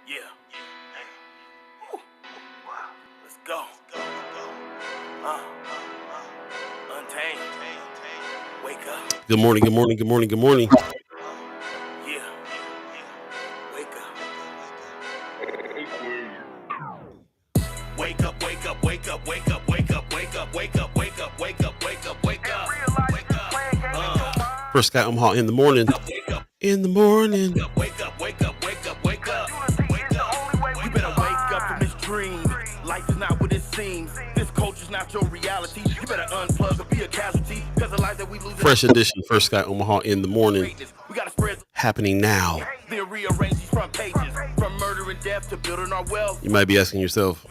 Yeah. Woo. Let's go. Untamed. Wake up. Good morning, good morning, good morning, good morning. Yeah. Wake up. Wake up, wake up, wake up, wake up, wake up, wake up, wake up, wake up, wake up, wake up, wake up. Wake up. First guy Omaha in the morning. In the morning. Wake up, wake up, wake up, wake up, wake up. You better wake up from this dream. Life is not what it seems. This culture's not your reality. You better unplug or be a casualty. Cause the life that we lose. Fresh edition, First guy Omaha in the morning. We gotta spread Happening now. then rearrange these front pages. From murder and death to building our wealth. You might be asking yourself,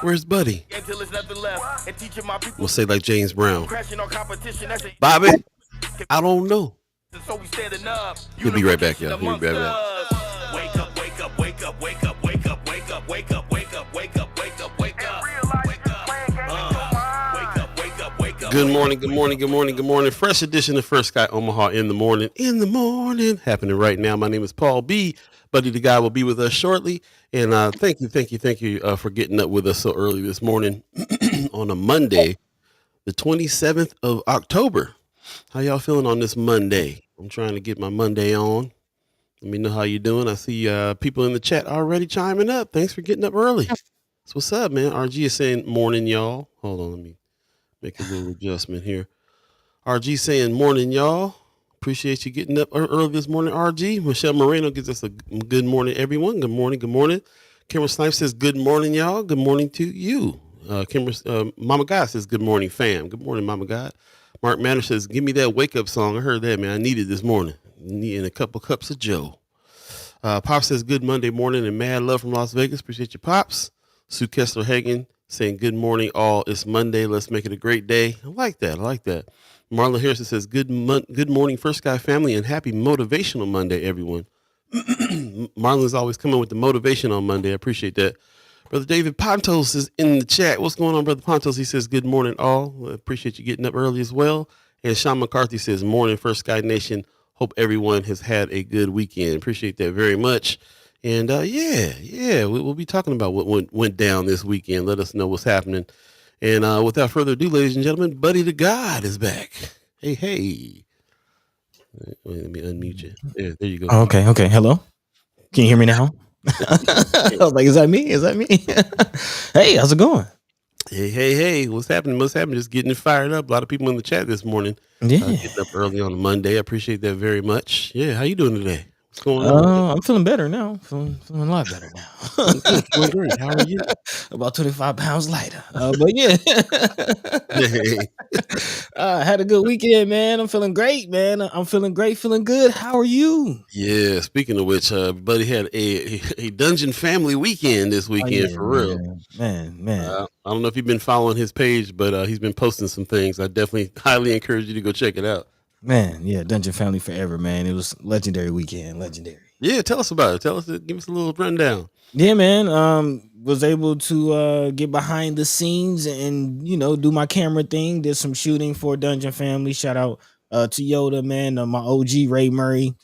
where's Buddy? Until there's nothing left. And teaching my people. We'll say like James Brown. Crashing on competition. Bobby, I don't know. So we standing up. He'll be right back, y'all. He'll be right back. Wake up, wake up, wake up, wake up, wake up, wake up, wake up, wake up, wake up, wake up, wake up, wake up, wake up, wake up, wake up. Good morning, good morning, good morning, good morning. Fresh edition of First Guy Omaha in the morning. In the morning. Happening right now. My name is Paul B. Buddy the Guy will be with us shortly. And thank you for getting up with us so early this morning on a Monday, the 27th of October. How y'all feeling on this Monday? I'm trying to get my Monday on. Let me know how you doing. I see people in the chat already chiming up. Thanks for getting up early. So what's up, man? RG is saying morning, y'all. Hold on, let me make a little adjustment here. RG saying morning, y'all. Appreciate you getting up early this morning, RG. Michelle Moreno gives us a good morning, everyone. Good morning, good morning. Cameron Snipe says good morning, y'all. Good morning to you. Mama God says good morning, fam. Good morning, Mama God. Mark Manor says, give me that wake up song. I heard that, man. I need it this morning. Needing a couple cups of Joe. Pop says, good Monday morning and mad love from Las Vegas. Appreciate you, Pops. Sue Kessler Hagen saying, good morning, all. It's Monday. Let's make it a great day. I like that. Marlon Harrison says, good morning, First Guy family, and happy motivational Monday, everyone. Marlon's always coming with the motivation on Monday. I appreciate that. Brother David Pontos is in the chat. What's going on, Brother Pontos? He says, good morning, all. I appreciate you getting up early as well. And Sean McCarthy says, morning, First Guy Nation. Hope everyone has had a good weekend. Appreciate that very much. And we'll be talking about what went down this weekend. Let us know what's happening. And without further ado, ladies and gentlemen, Buddy the God is back. Hey. Wait, let me unmute you. There you go. Okay. Hello. Can you hear me now? I was like, is that me? Hey, how's it going? Hey. What's happening? Just getting it fired up. A lot of people in the chat this morning. Yeah. Getting up early on a Monday. I appreciate that very much. Yeah. How you doing today? What's going on? I'm feeling better now. Feeling a lot better now. Doing great. How are you? About 25 pounds lighter. But yeah. Hey. Had a good weekend, man. I'm feeling great, man. I'm feeling great, feeling good. How are you? Yeah. Speaking of which, Buddy had a Dungeon family weekend this weekend for real. Man. I don't know if you've been following his page, but he's been posting some things. I definitely highly encourage you to go check it out. Man, yeah, Dungeon family forever, man. It was legendary weekend, legendary. Yeah, tell us about it. Give us a little rundown. Yeah, man. Was able to get behind the scenes and do my camera thing. Did some shooting for Dungeon family. Shout out to Yoda, man. My OG Ray Murray.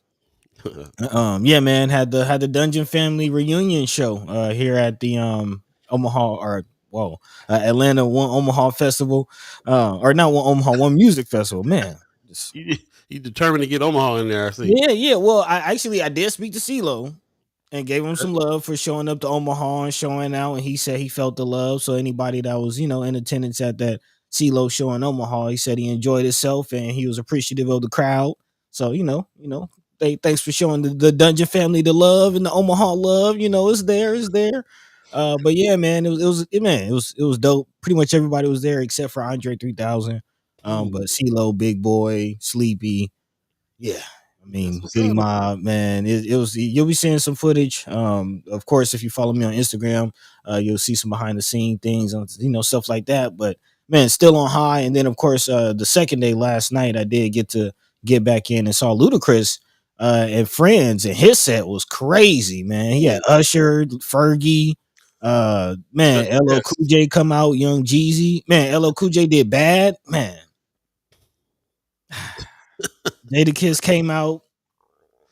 Yeah, man. Had the Dungeon family reunion show here at the Atlanta One Omaha Festival, or not One Omaha One Music Festival, man. You determined to get Omaha in there, I see. Yeah. Well, I did speak to CeeLo and gave him some love for showing up to Omaha and showing out, and he said he felt the love. So anybody that was in attendance at that CeeLo show in Omaha, he said he enjoyed himself and he was appreciative of the crowd. So thanks for showing the Dungeon family the love and the Omaha love. It's there. But yeah, man, it was dope. Pretty much everybody was there except for Andre 3000. But CeeLo, Big Boy, Sleepy, yeah. I mean, Goody Mob, man. It was. You'll be seeing some footage. Of course, if you follow me on Instagram, you'll see some behind the scene things and stuff like that. But man, still on high. And then of course, the second day last night, I did get back in and saw Ludacris and Friends, and his set was crazy, man. He had Usher, Fergie. Man, LL Cool J come out, Young Jeezy. Man, LL Cool J did Bad, man. Jadakiss came out.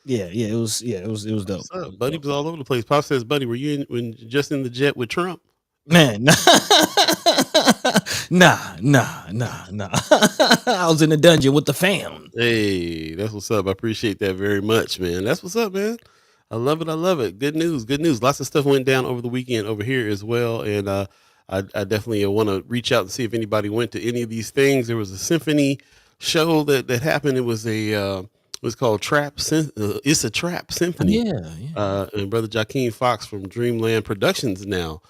Yeah, it was dope. What's up? Buddy was all over the place. Pop says, "Buddy, were you just in the jet with Trump?" Man, nah. I was in the dungeon with the fam. Hey, that's what's up. I appreciate that very much, man. That's what's up, man. I love it. I love it. Good news. Good news. Lots of stuff went down over the weekend over here as well, and I definitely want to reach out and see if anybody went to any of these things. There was a symphony show that happened. It was it was called It's a Trap Symphony. Yeah. And brother Joaquin Fox from Dreamland Productions now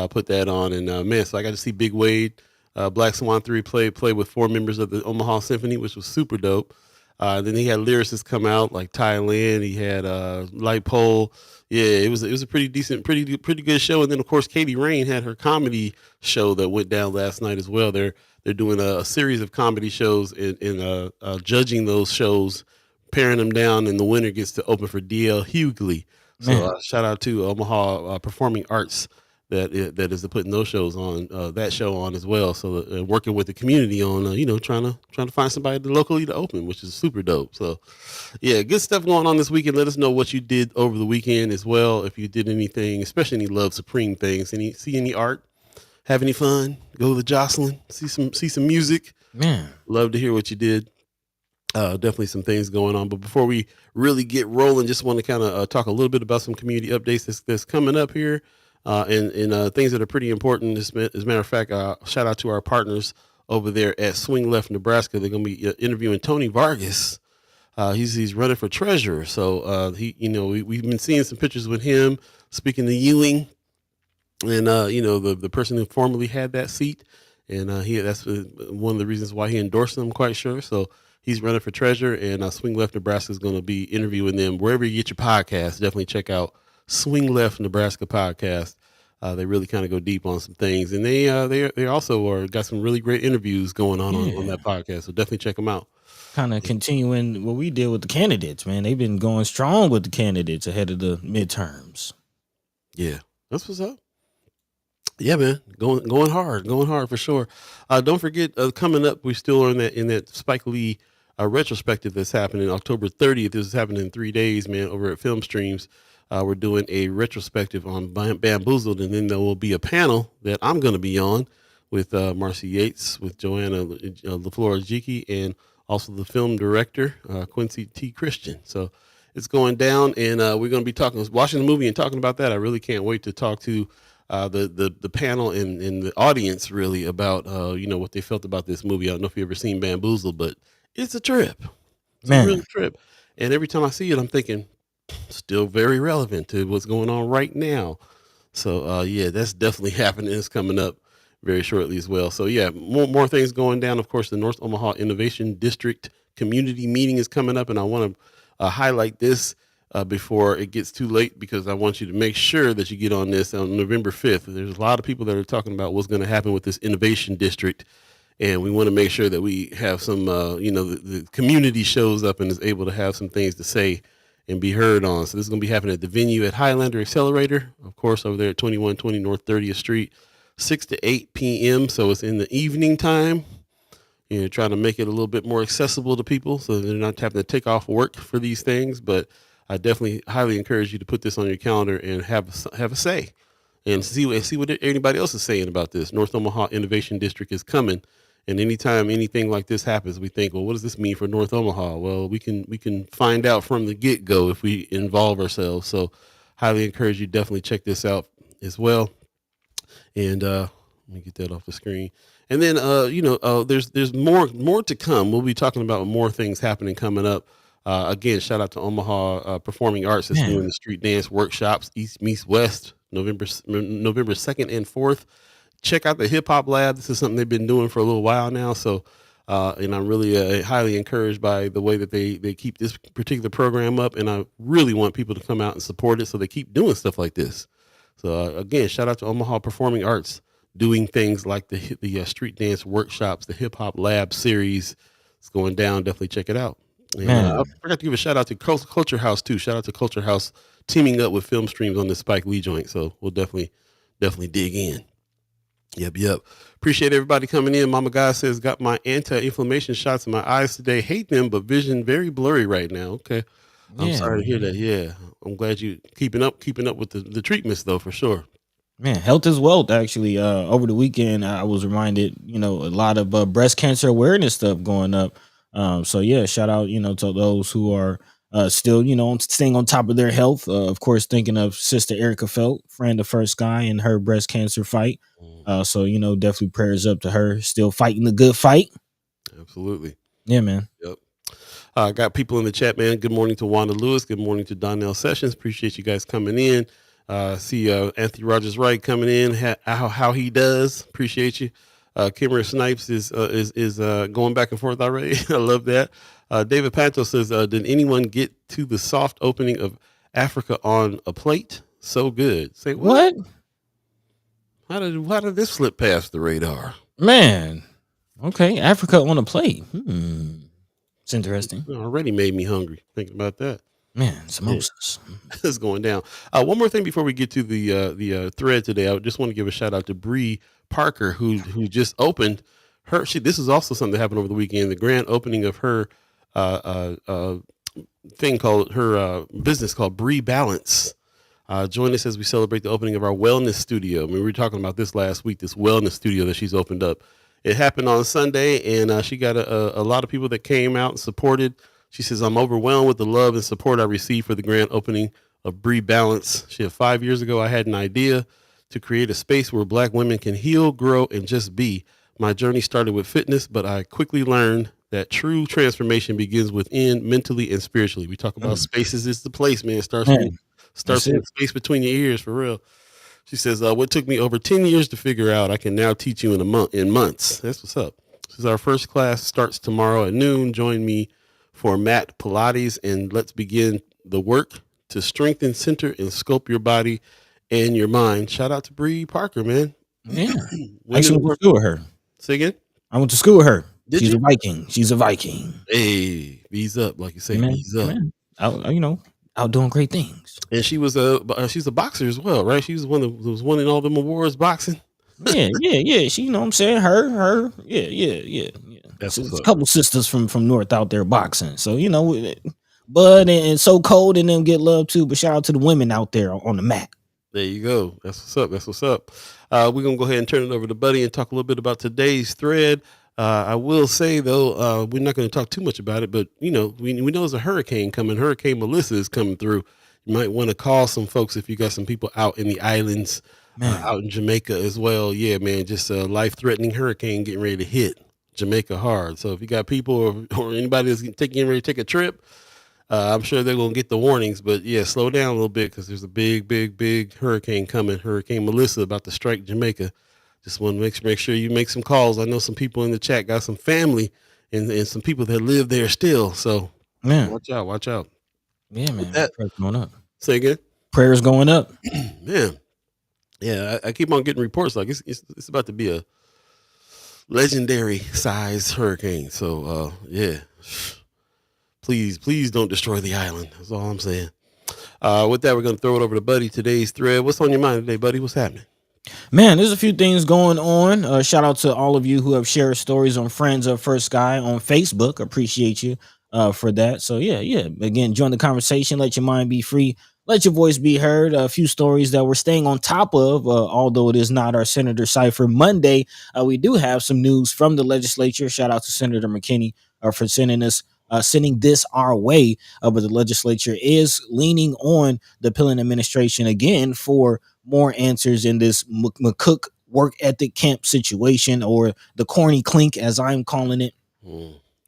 put that on, and man, so I got to see Big Wade, Black Swan 3 play with 4 members of the Omaha Symphony, which was super dope. Then he had lyricists come out like Thailand. He had Light Pole. Yeah, it was a pretty decent, pretty good show. And then of course Katie Rain had her comedy show that went down last night as well. They're doing a series of comedy shows and judging those shows, paring them down, and the winner gets to open for DL Hughley. So shout out to Omaha Performing Arts that is putting those shows on, that show on as well. So working with the community on trying to find somebody locally to open, which is super dope. So yeah, good stuff going on this weekend. Let us know what you did over the weekend as well. If you did anything, especially any Love Supreme things, see any art, have any fun, go to the Jocelyn, see some music. Man, love to hear what you did. Definitely some things going on. But before we really get rolling, just want to kind of talk a little bit about some community updates that's coming up here, and things that are pretty important. As a matter of fact, shout out to our partners over there at Swing Left, Nebraska. They're going to be interviewing Tony Vargas. He's running for treasurer. So we've been seeing some pictures with him speaking to Ewing, and the person who formerly had that seat, and that's one of the reasons why he endorsed them. I'm quite sure. So he's running for treasurer, and Swing Left Nebraska is going to be interviewing them wherever you get your podcast. Definitely check out Swing Left Nebraska podcast. They really kind of go deep on some things, and they also got some really great interviews going on that podcast. So definitely check them out. Kind of continuing what we did with the candidates, man. They've been going strong with the candidates ahead of the midterms. Yeah, that's what's up. Yeah, man, going hard for sure. Don't forget, coming up, we still are in that Spike Lee retrospective that's happening October 30th. This is happening in 3 days, man, over at Film Streams. We're doing a retrospective on Bamboozled, and then there will be a panel that I'm going to be on with Marcy Yates, with Joanna LaFleur-Ajiki, and also the film director, Quincy T. Christian. So it's going down, and we're going to be watching the movie and talking about that. I really can't wait to talk to the panel and the audience really about what they felt about this movie. I don't know if you've ever seen Bamboozled, but it's a trip. It's a real trip. And every time I see it, I'm thinking, still very relevant to what's going on right now. So yeah, that's definitely happening. It's coming up very shortly as well. So yeah, more things going down. Of course, the North Omaha Innovation District community meeting is coming up, and I want to highlight this before it gets too late, because I want you to make sure that you get on this on November 5th. There's a lot of people that are talking about what's going to happen with this innovation district, and we want to make sure that we have some, the community shows up and is able to have some things to say and be heard on. So this is going to be happening at the venue at Highlander Accelerator, of course, over there at 2120 North 30th Street, 6 to 8 p.m. So it's in the evening time. Trying to make it a little bit more accessible to people so they're not having to take off work for these things. But I definitely highly encourage you to put this on your calendar and have a say and see what anybody else is saying about this. North Omaha Innovation District is coming. And anytime anything like this happens, we think, well, what does this mean for North Omaha? Well, we can find out from the get-go if we involve ourselves. So highly encourage you, definitely check this out as well. And let me get that off the screen. And then, there's more to come. We'll be talking about more things happening coming up. Again, shout out to Omaha Performing Arts that's doing the street dance workshops, East Meets West, November 2nd and 4th. Check out the Hip Hop Lab. This is something they've been doing for a little while now. So, and I'm really highly encouraged by the way that they keep this particular program up. And I really want people to come out and support it so they keep doing stuff like this. So, again, shout out to Omaha Performing Arts doing things like the street dance workshops, the Hip Hop Lab series. It's going down. Definitely check it out. And I forgot to give a shout out to Culture House too. Shout out to Culture House teaming up with Film Streams on this Spike Lee joint. So we'll definitely dig in. Yep. Appreciate everybody coming in. Mama Guy says, got my anti-inflammation shots in my eyes today. Hate them, but vision very blurry right now. Okay. I'm Yeah, sorry to hear man. that. Yeah, I'm glad you keeping up with the treatments though, for sure. Man, health is wealth. Actually, over the weekend, I was reminded, a lot of breast cancer awareness stuff going up. So yeah, shout out, to those who are still, staying on top of their health. Of course, thinking of Sister Erica Felt, friend of First Guy, in her breast cancer fight. Mhm. So definitely prayers up to her, still fighting the good fight. Absolutely. Yeah, man. Yep. Got people in the chat, man. Good morning to Wanda Lewis. Good morning to Donnell Sessions. Appreciate you guys coming in. See Anthony Rogers Wright coming in. How he does. Appreciate you. Kimmer Snipes is going back and forth already. I love that. David Panto says, "Did anyone get to the soft opening of Africa on a plate? So good." Say what? What? How did this slip past the radar? Man. Okay, Africa on a plate. It's interesting. It already made me hungry thinking about that. Man, samosas. It's going down. One more thing before we get to the thread today, I just want to give a shout out to Beeee Parker, who just opened her. This is also something that happened over the weekend. The grand opening of her thing called her business called Beeee Balance. Join us as we celebrate the opening of our wellness studio. I mean, we were talking about this last week. This wellness studio that she's opened up. It happened on Sunday, and she got a lot of people that came out and supported. She says, "I'm overwhelmed with the love and support I received for the grand opening of Beeee Balance." She said, 5 years ago, I had an idea to create a space where Black women can heal, grow, and just be. My journey started with fitness, but I quickly learned that true transformation begins within, mentally and spiritually. We talk about spaces is the place, man. It starts Man, starts in the space between your ears, for real. She says, "What took me over 10 years to figure out, I can now teach you in months." That's what's up. She says, "Our first class starts tomorrow at noon. Join me for mat Pilates, and let's begin the work to strengthen, center, and sculpt your body and your mind." Shout out to Beeee Parker, man. yeah. I Women actually went to school with her. Say again? I went to school with her. Did She's you? a Viking. She's a Viking. Hey, bees up, like you say, Amen. bees up. Amen. Out doing great things. And she's a boxer as well, right? She was one that was winning all them awards boxing. Yeah. She, what I'm saying, her. Yeah. That's So what's there's a up. couple sisters from North out there boxing. So Bud and So Cold and them get love too. But shout out to the women out there on the mat. There you go. That's what's up. That's what's up. We're gonna go ahead and turn it over to Buddy and talk a little bit about today's thread. I will say though, we're not going to talk too much about it, but we know there's a hurricane coming. Hurricane Melissa is coming through. You might want to call some folks if you got some people out in the islands, out in Jamaica as well. Yeah, man, just a life-threatening hurricane getting ready to hit Jamaica hard. So if you got people or anybody that's getting ready to take a trip, I'm sure they're going to get the warnings, but yeah, slow down a little bit because there's a big hurricane coming. Hurricane Melissa about to strike Jamaica. Just want to make sure you make some calls. I know some people in the chat got some family and some people that live there still. So watch out. Yeah, man. That, Prayers going up. say again. Prayers going up. Man. Yeah, I keep on getting reports like it's about to be a legendary size hurricane. So yeah. Please don't destroy the island. That's all I'm saying. With that, we're going to throw it over to Buddy. Today's thread. What's on your mind today, Buddy? What's happening? Man, there's a few things going on. Shout out to all of you who have shared stories on Friends of First Guy on Facebook. Appreciate you for that. So yeah. Again, join the conversation. Let your mind be free. Let your voice be heard. A few stories that we're staying on top of, although it is not our Senator Cipher Monday. We do have some news from the legislature. Shout out to Senator McKinney for sending this our way. But the legislature is leaning on the Pillen administration again for more answers in this McCook work ethic camp situation, or the corny clink, as I'm calling it.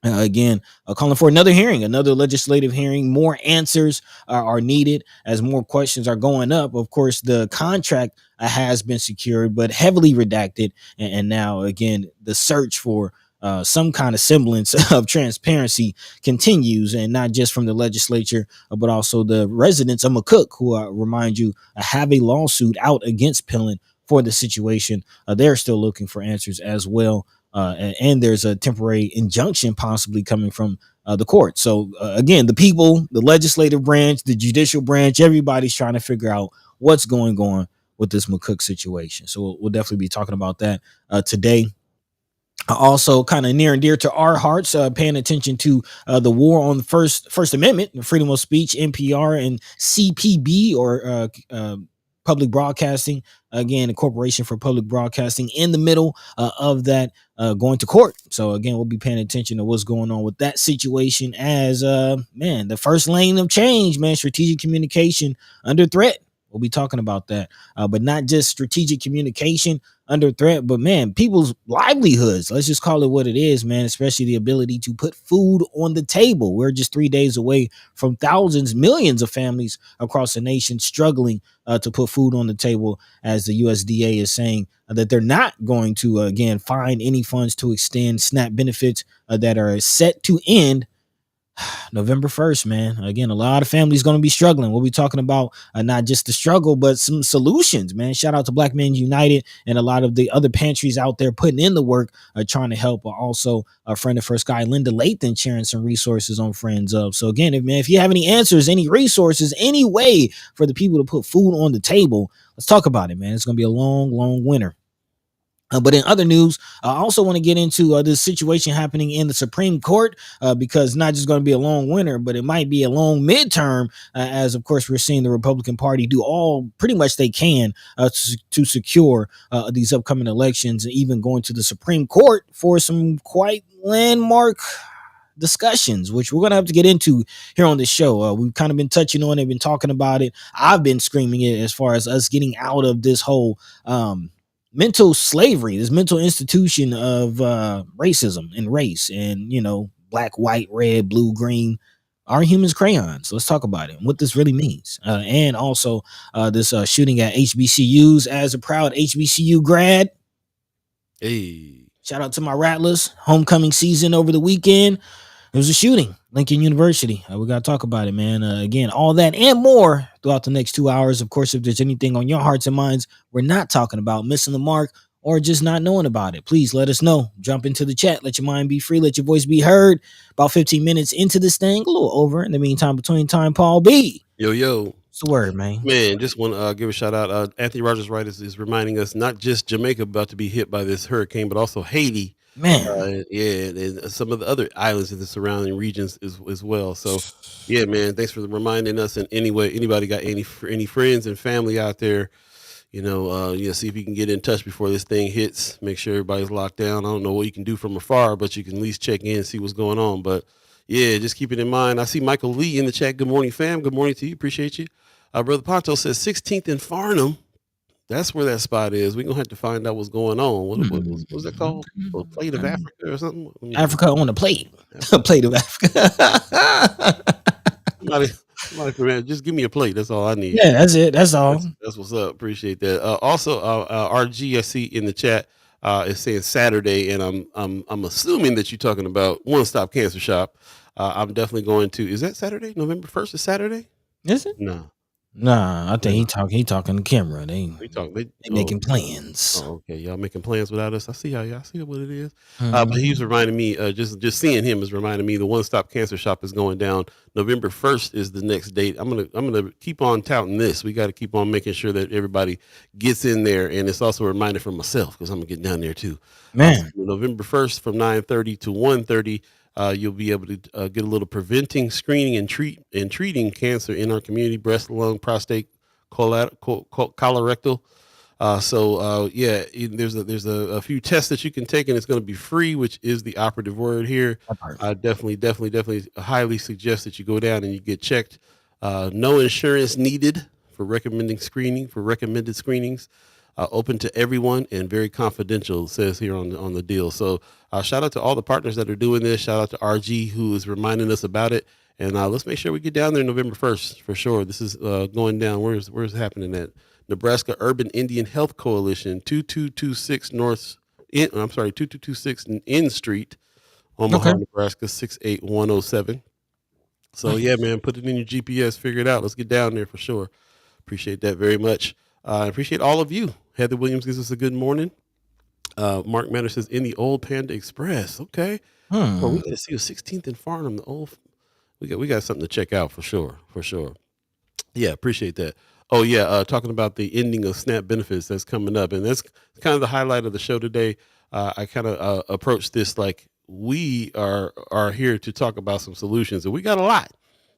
Again, calling for another hearing, another legislative hearing. More answers are needed as more questions are going up. Of course, the contract has been secured, but heavily redacted. And now, again, the search for some kind of semblance of transparency continues, and not just from the legislature, but also the residents of McCook, who remind you have a lawsuit out against Pillen for the situation. They're still looking for answers as well. And there's a temporary injunction possibly coming from the court. So again, the people, the legislative branch, the judicial branch, everybody's trying to figure out what's going on with this McCook situation. So we'll definitely be talking about that today. Also kind of near and dear to our hearts, paying attention to the war on the First Amendment, freedom of speech, NPR and CPB, or public broadcasting. Again, the Corporation for Public Broadcasting, in the middle of that, going to court. So again, we'll be paying attention to what's going on with that situation, as man, the first lane of change, man, strategic communication under threat. We'll be talking about that, but not just strategic communication under threat, but man, people's livelihoods. Let's just call it what it is, man. Especially the ability to put food on the table. We're just 3 days away from thousands, millions of families across the nation struggling to put food on the table, as the USDA is saying that they're not going to again find any funds to extend SNAP benefits that are set to end November 1st, man. Again, a lot of families going to be struggling. We'll be talking about not just the struggle, but some solutions, man. Shout out to Black Men United and a lot of the other pantries out there putting in the work, trying to help. Also, a friend of First Guy, Linda Lathan, sharing some resources on Friends Of. So again, if you have any answers, any resources, any way for the people to put food on the table, let's talk about it, man. It's going to be a long, long winter. But in other news, I also want to get into this situation happening in the Supreme Court, because not just going to be a long winter, but it might be a long midterm, as of course we're seeing the Republican Party do all pretty much they can to secure these upcoming elections, and even going to the Supreme Court for some quite landmark discussions, which we're going to have to get into here on this show. We've kind of been touching on it, been talking about it. I've been screaming it as far as us getting out of this whole mental slavery, this mental institution of racism and race, and black, white, red, blue, green. Are humans crayons? Let's talk about it and what this really means. And also this shooting at HBCUs. As a proud HBCU grad, Hey, shout out to my Rattlers. Homecoming season over the weekend. There was a shooting, Lincoln University. We got to talk about it, man. Again, all that and more throughout the next 2 hours. Of course, if there's anything on your hearts and minds we're not talking about, missing the mark, or just not knowing about it, please let us know. Jump into the chat. Let your mind be free. Let your voice be heard. About 15 minutes into this thing, a little over. In the meantime, between time, Paul B. yo. What's the word, man? Man, just want to give a shout out. Anthony Rogers Wright is reminding us not just Jamaica about to be hit by this hurricane, but also Haiti. Man, And some of the other islands in the surrounding regions as well. So, yeah, man, thanks for reminding us. And anyway, anybody got any friends and family out there, see if you can get in touch before this thing hits. Make sure everybody's locked down. I don't know what you can do from afar, but you can at least check in and see what's going on. But yeah, just keep it in mind. I see Michael Lee in the chat. Good morning, fam. Good morning to you. Appreciate you. Brother Ponto says 16th and Farnham. That's where that spot is. We're going to have to find out what's going on. What's that called? A plate of Africa or something? Africa on a plate. A plate of Africa. Somebody, just give me a plate. That's all I need. Yeah, that's it. That's all. That's what's up. Appreciate that. Also, RG, I see in the chat, is saying Saturday, and I'm assuming that you're talking about One Stop Cancer Shop. I'm definitely going to. Is that Saturday? November 1st is Saturday? Is it? No. Nah, I think he talking to camera. They making plans. Oh, okay. Y'all making plans without us. I see what it is. But he's reminding me, just seeing him is reminding me the One Stop Cancer Shop is going down. November 1st is the next date. I'm gonna keep on touting this. We got to keep on making sure that everybody gets in there, and it's also a reminder for myself because I'm gonna get down there too. Man, November 1st from 9:30 to 1:30. You'll be able to get a little preventing, screening, and treating cancer in our community: breast, lung, prostate, colorectal. There's a few tests that you can take, and it's going to be free, which is the operative word here. I definitely highly suggest that you go down and you get checked. No insurance needed for recommended screenings. Open to everyone and very confidential, it says here on the deal. So shout out to all the partners that are doing this. Shout out to RG, who is reminding us about it. And let's make sure we get down there November 1st for sure. This is going down. Where's it happening at? Nebraska Urban Indian Health Coalition, 2226 2226 N Street, Omaha, Nebraska 68107. So yeah, man, put it in your GPS, figure it out. Let's get down there for sure. Appreciate that very much. I appreciate all of you. Heather Williams gives us a good morning. Mark Manor says in the old Panda Express. Okay. Well, we got to see a 16th and Farnham. The old. We got something to check out for sure. Yeah, appreciate that. Oh yeah, talking about the ending of SNAP benefits that's coming up, and that's kind of the highlight of the show today. I kind of approached this like we are here to talk about some solutions, and we got a lot.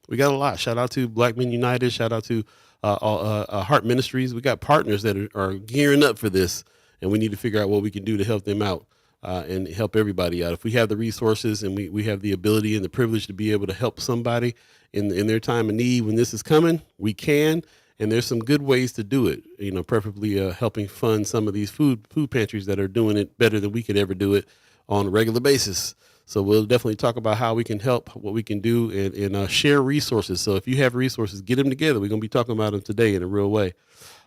We got a lot. Shout out to Black Men United. Shout out to Heart Ministries. We got partners that are gearing up for this, and we need to figure out what we can do to help them out and help everybody out. If we have the resources and we have the ability and the privilege to be able to help somebody in their time of need when this is coming, we can. And there's some good ways to do it, preferably helping fund some of these food pantries that are doing it better than we could ever do it on a regular basis. So we'll definitely talk about how we can help, what we can do, and share resources. So if you have resources, get them together. We're going to be talking about them today in a real way.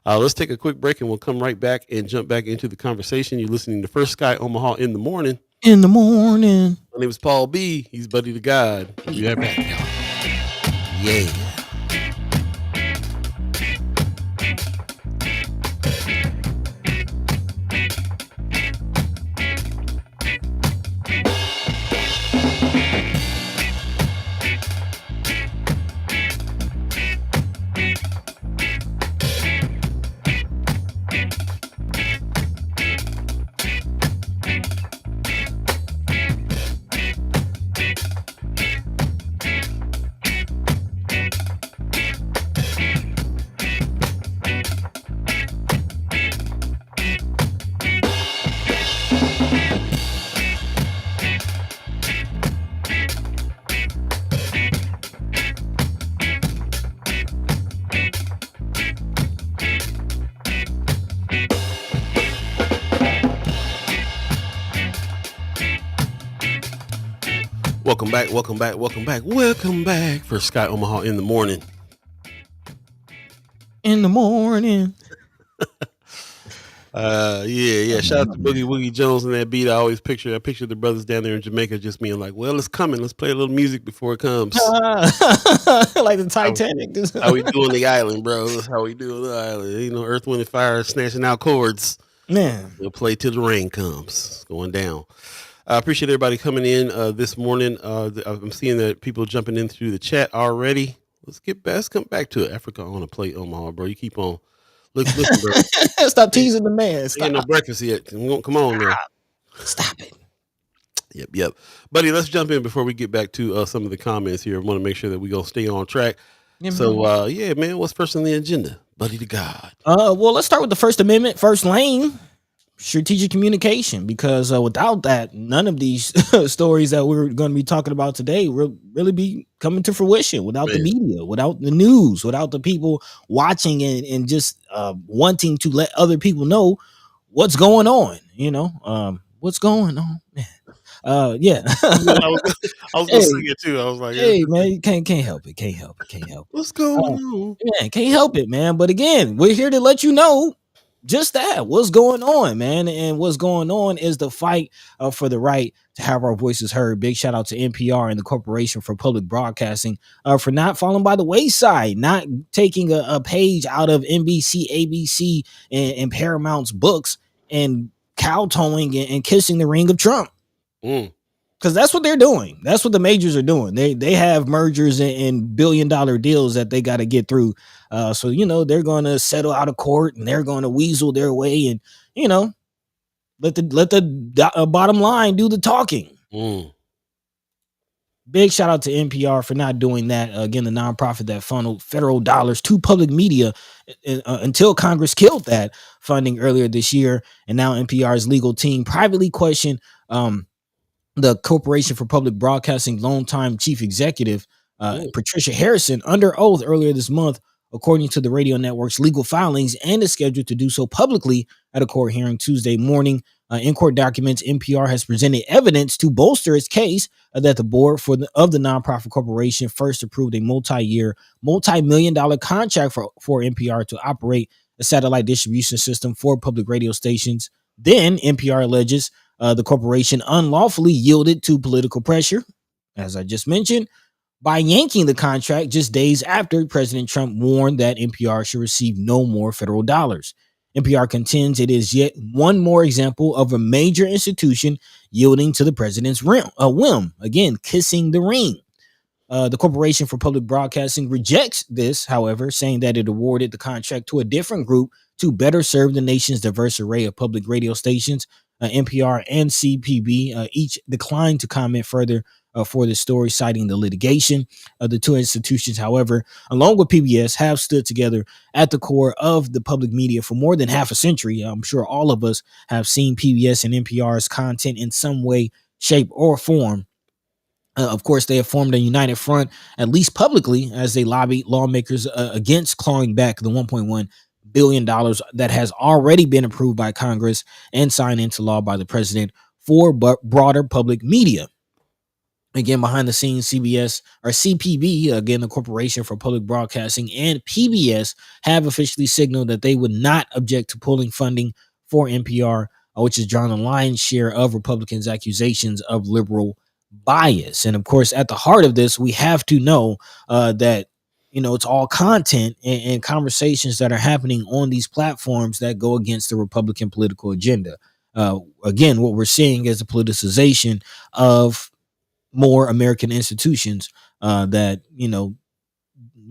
Let's take a quick break, and we'll come right back and jump back into the conversation. You're listening to First Sky Omaha in the morning. In the morning. My name is Paul B. He's Buddy the Gawd. Be right back, y'all. Yeah. Welcome back for Sky Omaha in the morning. In the morning. Yeah. Shout out to Boogie Woogie Jones and that beat. I picture the brothers down there in Jamaica just being like, well, it's coming. Let's play a little music before it comes. Like the Titanic. How we doing the island, bro? That's how we doing the island. Earth, Wind, and Fire snatching out chords. Man. We'll play till the rain comes. It's going down. I appreciate everybody coming in this morning. I'm seeing that people jumping in through the chat already. Let's come back to it. Africa on a plate, Omaha, bro. You keep on. Listen, bro. Stop teasing the man. Stop. Ain't no breakfast yet. Come on, man. Stop it. Yep. Buddy, let's jump in before we get back to some of the comments here. I want to make sure that we're going to stay on track. Yeah, so, man, what's first on the agenda? Buddy to Gawd. Well, let's start with the First Amendment, first lane. Strategic communication, because without that, none of these stories that we're going to be talking about today will really be coming to fruition. Without the media, without the news, without the people watching and just wanting to let other people know what's going on. What's going on, man. Yeah. I was gonna sing it too. I was like, hey, man, you can't help it. What's going on? Man, can't help it, man. But again, we're here to let you know just that, what's going on, man. And what's going on is the fight for the right to have our voices heard. Big shout out to NPR and the Corporation for Public Broadcasting for not falling by the wayside, not taking a page out of NBC, ABC, and Paramount's books and kowtowing and kissing the ring of Trump. Because that's what they're doing. That's what the majors are doing. They have mergers and billion-dollar deals that they got to get through. So they're going to settle out of court and they're going to weasel their way and let the bottom line do the talking. Big shout out to NPR for not doing that. Again, the nonprofit that funneled federal dollars to public media until Congress killed that funding earlier this year, and now NPR's legal team privately questioned the Corporation for Public Broadcasting longtime chief executive, Patricia Harrison, under oath earlier this month, according to the radio network's legal filings, and is scheduled to do so publicly at a court hearing Tuesday morning. In court documents, NPR has presented evidence to bolster its case that the board of the nonprofit corporation first approved a multi-year, multi-million-dollar contract for NPR to operate a satellite distribution system for public radio stations. Then NPR alleges the corporation unlawfully yielded to political pressure, as I just mentioned, by yanking the contract just days after President Trump warned that NPR should receive no more federal dollars. NPR contends it is yet one more example of a major institution yielding to the president's whim, again, kissing the ring. The Corporation for Public Broadcasting rejects this, however, saying that it awarded the contract to a different group to better serve the nation's diverse array of public radio stations. NPR and CPB each declined to comment further for the story, citing the litigation. The two institutions, however, along with PBS, have stood together at the core of the public media for more than half a century. I'm sure all of us have seen PBS and NPR's content in some way, shape, or form. Of course, they have formed a united front, at least publicly, as they lobby lawmakers against clawing back the $1.1 billion that has already been approved by Congress and signed into law by the president for broader public media. Again, behind the scenes, CBS or CPB, again, the Corporation for Public Broadcasting, and PBS have officially signaled that they would not object to pulling funding for NPR, which has drawn the lion's share of Republicans' accusations of liberal bias. And of course, at the heart of this, we have to know that it's all content and conversations that are happening on these platforms that go against the Republican political agenda. Again, what we're seeing is a politicization of more American institutions that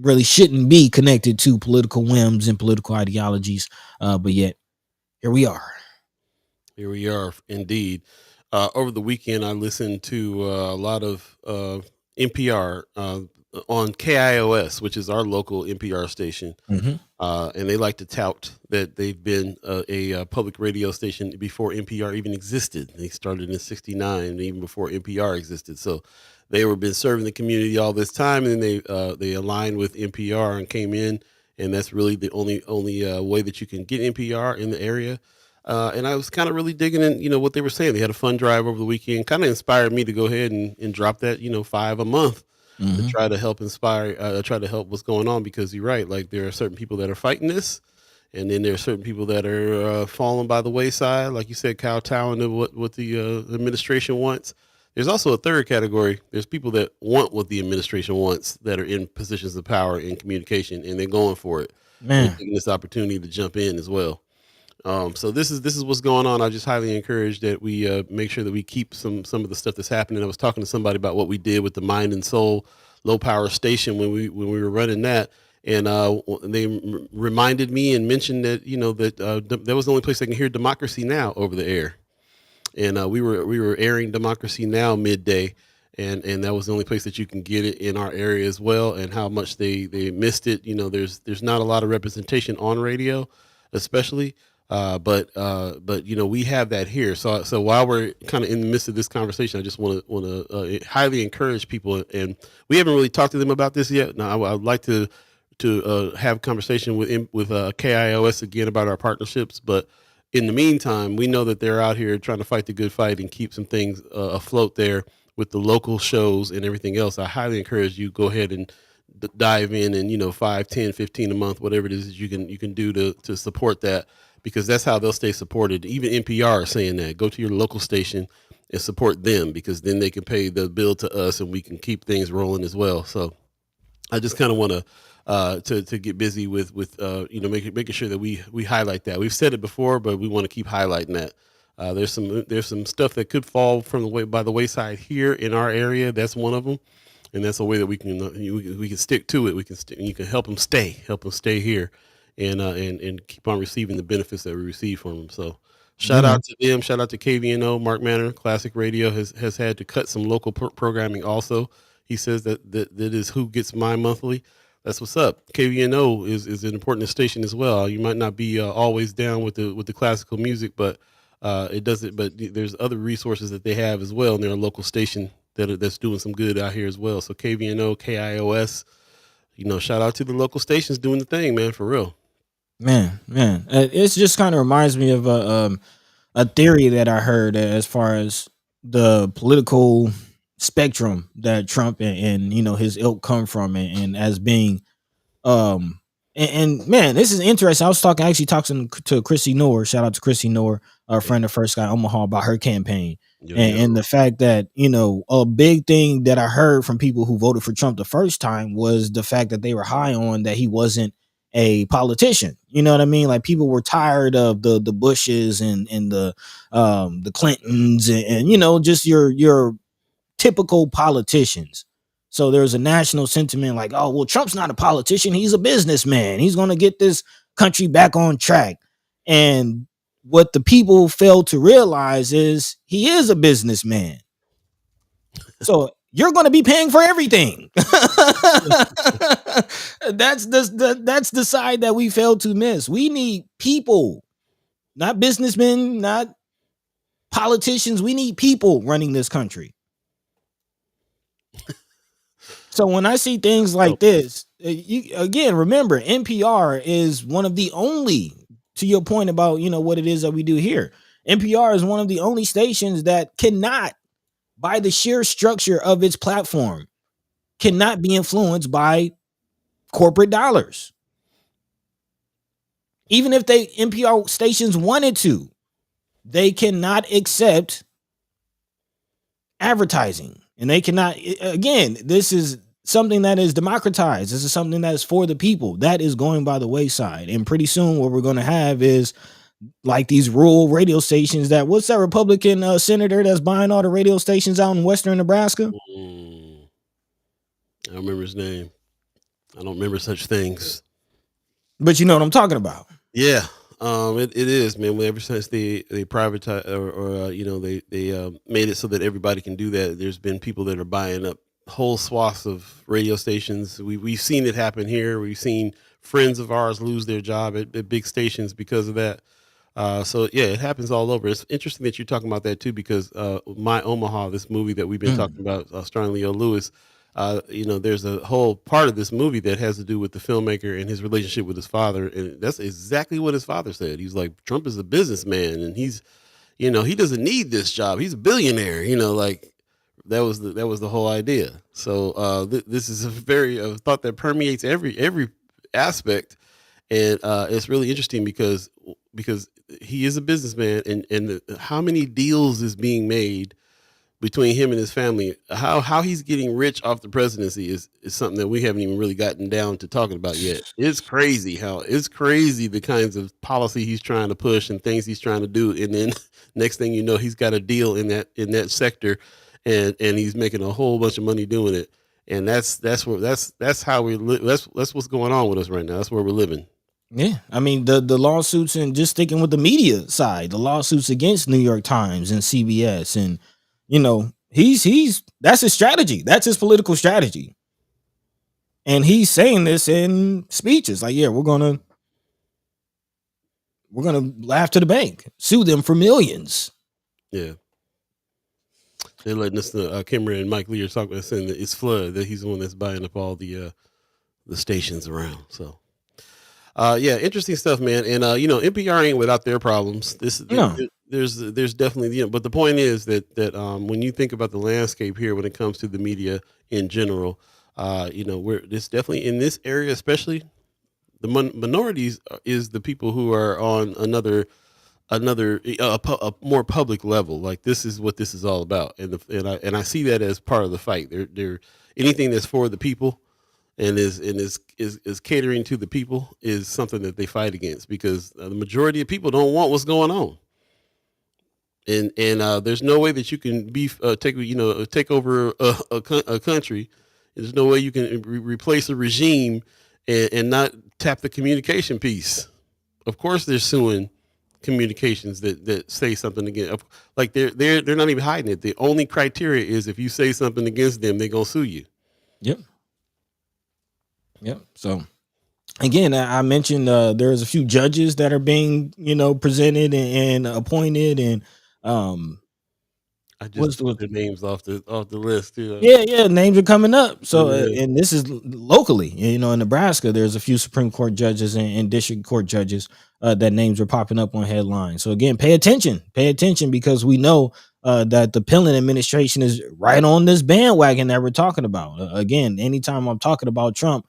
really shouldn't be connected to political whims and political ideologies, but yet here we are. Here we are, indeed. Over the weekend, I listened to a lot of NPR on KIOS, which is our local NPR station. Mm-hmm. And they like to tout that they've been a public radio station before NPR even existed. They started in '69, even before NPR existed. So they were been serving the community all this time, and then they aligned with NPR and came in, and that's really the only way that you can get NPR in the area. And I was kind of really digging in, what they were saying. They had a fund drive over the weekend, kind of inspired me to go ahead and drop that, $5 a month. Mm-hmm. To try to help inspire, try to help what's going on, because you're right. Like, there are certain people that are fighting this, and then there are certain people that are falling by the wayside. Like you said, kowtowing to what the administration wants. There's also a third category. There's people that want what the administration wants, that are in positions of power in communication, and they're going for it. Man, They're taking this opportunity to jump in as well. So this is what's going on. I just highly encourage that we make sure that we keep some of the stuff that's happening. I was talking to somebody about what we did with the Mind and Soul low power station when we were running that, and they reminded me and mentioned that that was the only place I can hear Democracy Now! Over the air, and we were airing Democracy Now! Midday, and that was the only place that you can get it in our area as well. And how much they missed it. There's not a lot of representation on radio, especially. But we have that here. So while we're kind of in the midst of this conversation, I just want to highly encourage people, and we haven't really talked to them about this yet. Now, I would like to have a conversation with KIOS again about our partnerships. But in the meantime, we know that they're out here trying to fight the good fight and keep some things afloat there with the local shows and everything else. I highly encourage you, go ahead and dive in and 5, 10, 15 a month, whatever it is you can do to support that. Because that's how they'll stay supported. Even NPR is saying that. Go to your local station and support them, because then they can pay the bill to us and we can keep things rolling as well. So I just kind of want to get busy with making sure that we highlight that. We've said it before, but we want to keep highlighting that. There's some stuff that could fall by the wayside here in our area. That's one of them, and that's a way that we can stick to it. You can help them stay here. And keep on receiving the benefits that we receive from them. So shout out to them. Shout out to KVNO. Mark Manor, Classic Radio, has had to cut some local programming also. He says that is who gets my monthly. That's what's up. KVNO is an important station as well. You might not be always down with the classical music, but it doesn't. But there's other resources that they have as well, and they're a local station that's doing some good out here as well. So KVNO, KIOS, shout out to the local stations doing the thing, man, for real. Man, it's just kind of reminds me of a theory that I heard as far as the political spectrum that Trump and his ilk come from, and as being and man, this is interesting. I was actually talking to Chrissy Noor. Shout out to Chrissy Noor, our friend of First Guy Omaha, about her campaign. And the fact that, a big thing that I heard from people who voted for Trump the first time was the fact that they were high on that he wasn't a politician. You know what I mean? Like, people were tired of the Bushes and the Clintons and just your typical politicians. So there's a national sentiment like, oh, well, Trump's not a politician. He's a businessman. He's going to get this country back on track. And what the people fail to realize is he is a businessman. So you're going to be paying for everything. That's the side that we fail to miss. We need people, not businessmen, not politicians. We need people running this country. So when I see things like this, again, remember, NPR is one of the only, to your point about, what it is that we do here. NPR is one of the only stations that cannot, by the sheer structure of its platform, cannot be influenced by corporate dollars. Even if NPR stations wanted to, they cannot accept advertising. And they cannot, again, this is something that is democratized. This is something that is for the people. That is going by the wayside. And pretty soon what we're going to have is like these rural radio stations what's that Republican senator that's buying all the radio stations out in Western Nebraska? I don't remember his name. I don't remember such things. But you know what I'm talking about. Yeah. It is, man. Ever since they privatized or they made it so that everybody can do that, there's been people that are buying up whole swaths of radio stations. We've seen it happen here. We've seen friends of ours lose their job at big stations because of that. So yeah, it happens all over. It's interesting that you're talking about that too, because My Omaha, this movie that we've been talking about, starring Leo Lewis. There's a whole part of this movie that has to do with the filmmaker and his relationship with his father. And that's exactly what his father said. He's like, Trump is a businessman and he doesn't need this job. He's a billionaire, that was the whole idea. So this is a very thought that permeates every aspect. And it's really interesting because he is a businessman and how many deals is being made between him and his family. How he's getting rich off the presidency is something that we haven't even really gotten down to talking about yet. It's crazy the kinds of policy he's trying to push and things he's trying to do. And then next thing you know, he's got a deal in that sector and he's making a whole bunch of money doing it. And that's how we live. That's what's going on with us right now. That's where we're living. Yeah, I mean the lawsuits, and just sticking with the media side, the lawsuits against New York Times and CBS, and he's that's his strategy. That's his political strategy. And he's saying this in speeches like, yeah, we're gonna laugh to the bank, sue them for millions. Yeah. They're letting us know. Kimber and Mike Lee are talking about saying that it's Flood, that he's the one that's buying up all the stations around. So yeah, interesting stuff, man. And NPR ain't without their problems. There's definitely, but the point is that when you think about the landscape here, when it comes to the media in general, it's definitely in this area, especially the minorities is the people who are on a more public level. Like, this is what this is all about. And I see that as part of the fight. They're anything that's for the people and is catering to the people is something that they fight against, because the majority of people don't want what's going on. And there's no way that you can take over a country. There's no way you can replace a regime and not tap the communication piece. Of course, they're suing communications that say something against. Like, they're not even hiding it. The only criteria is if you say something against them, they're gonna sue you. Yep. So again, I mentioned there's a few judges that are being presented and appointed, and I just took the names off the list too. Yeah, names are coming up. So and this is locally, in Nebraska, there's a few Supreme Court judges and district court judges that names are popping up on headlines. So again, pay attention, because we know that the Pillen administration is right on this bandwagon that we're talking about. Again, anytime I'm talking about Trump,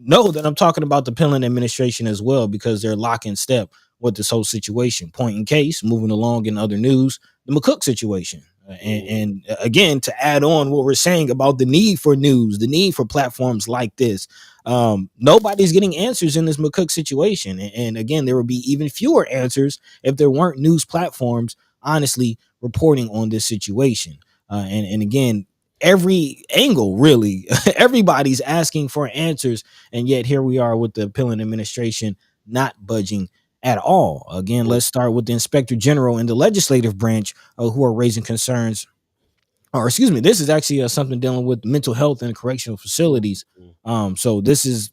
know that I'm talking about the Pillen administration as well, because they're lock in step with this whole situation. Point in case, moving along in other news, the McCook situation. And again, to add on what we're saying about the need for news, the need for platforms like this, nobody's getting answers in this McCook situation. And again, there would be even fewer answers if there weren't news platforms honestly reporting on this situation. And again, every angle, really, everybody's asking for answers. And yet here we are with the Pillen administration not budging at all. Again, let's start with the Inspector General and the legislative branch who are raising concerns. Or excuse me, this is actually something dealing with mental health and correctional facilities. So this is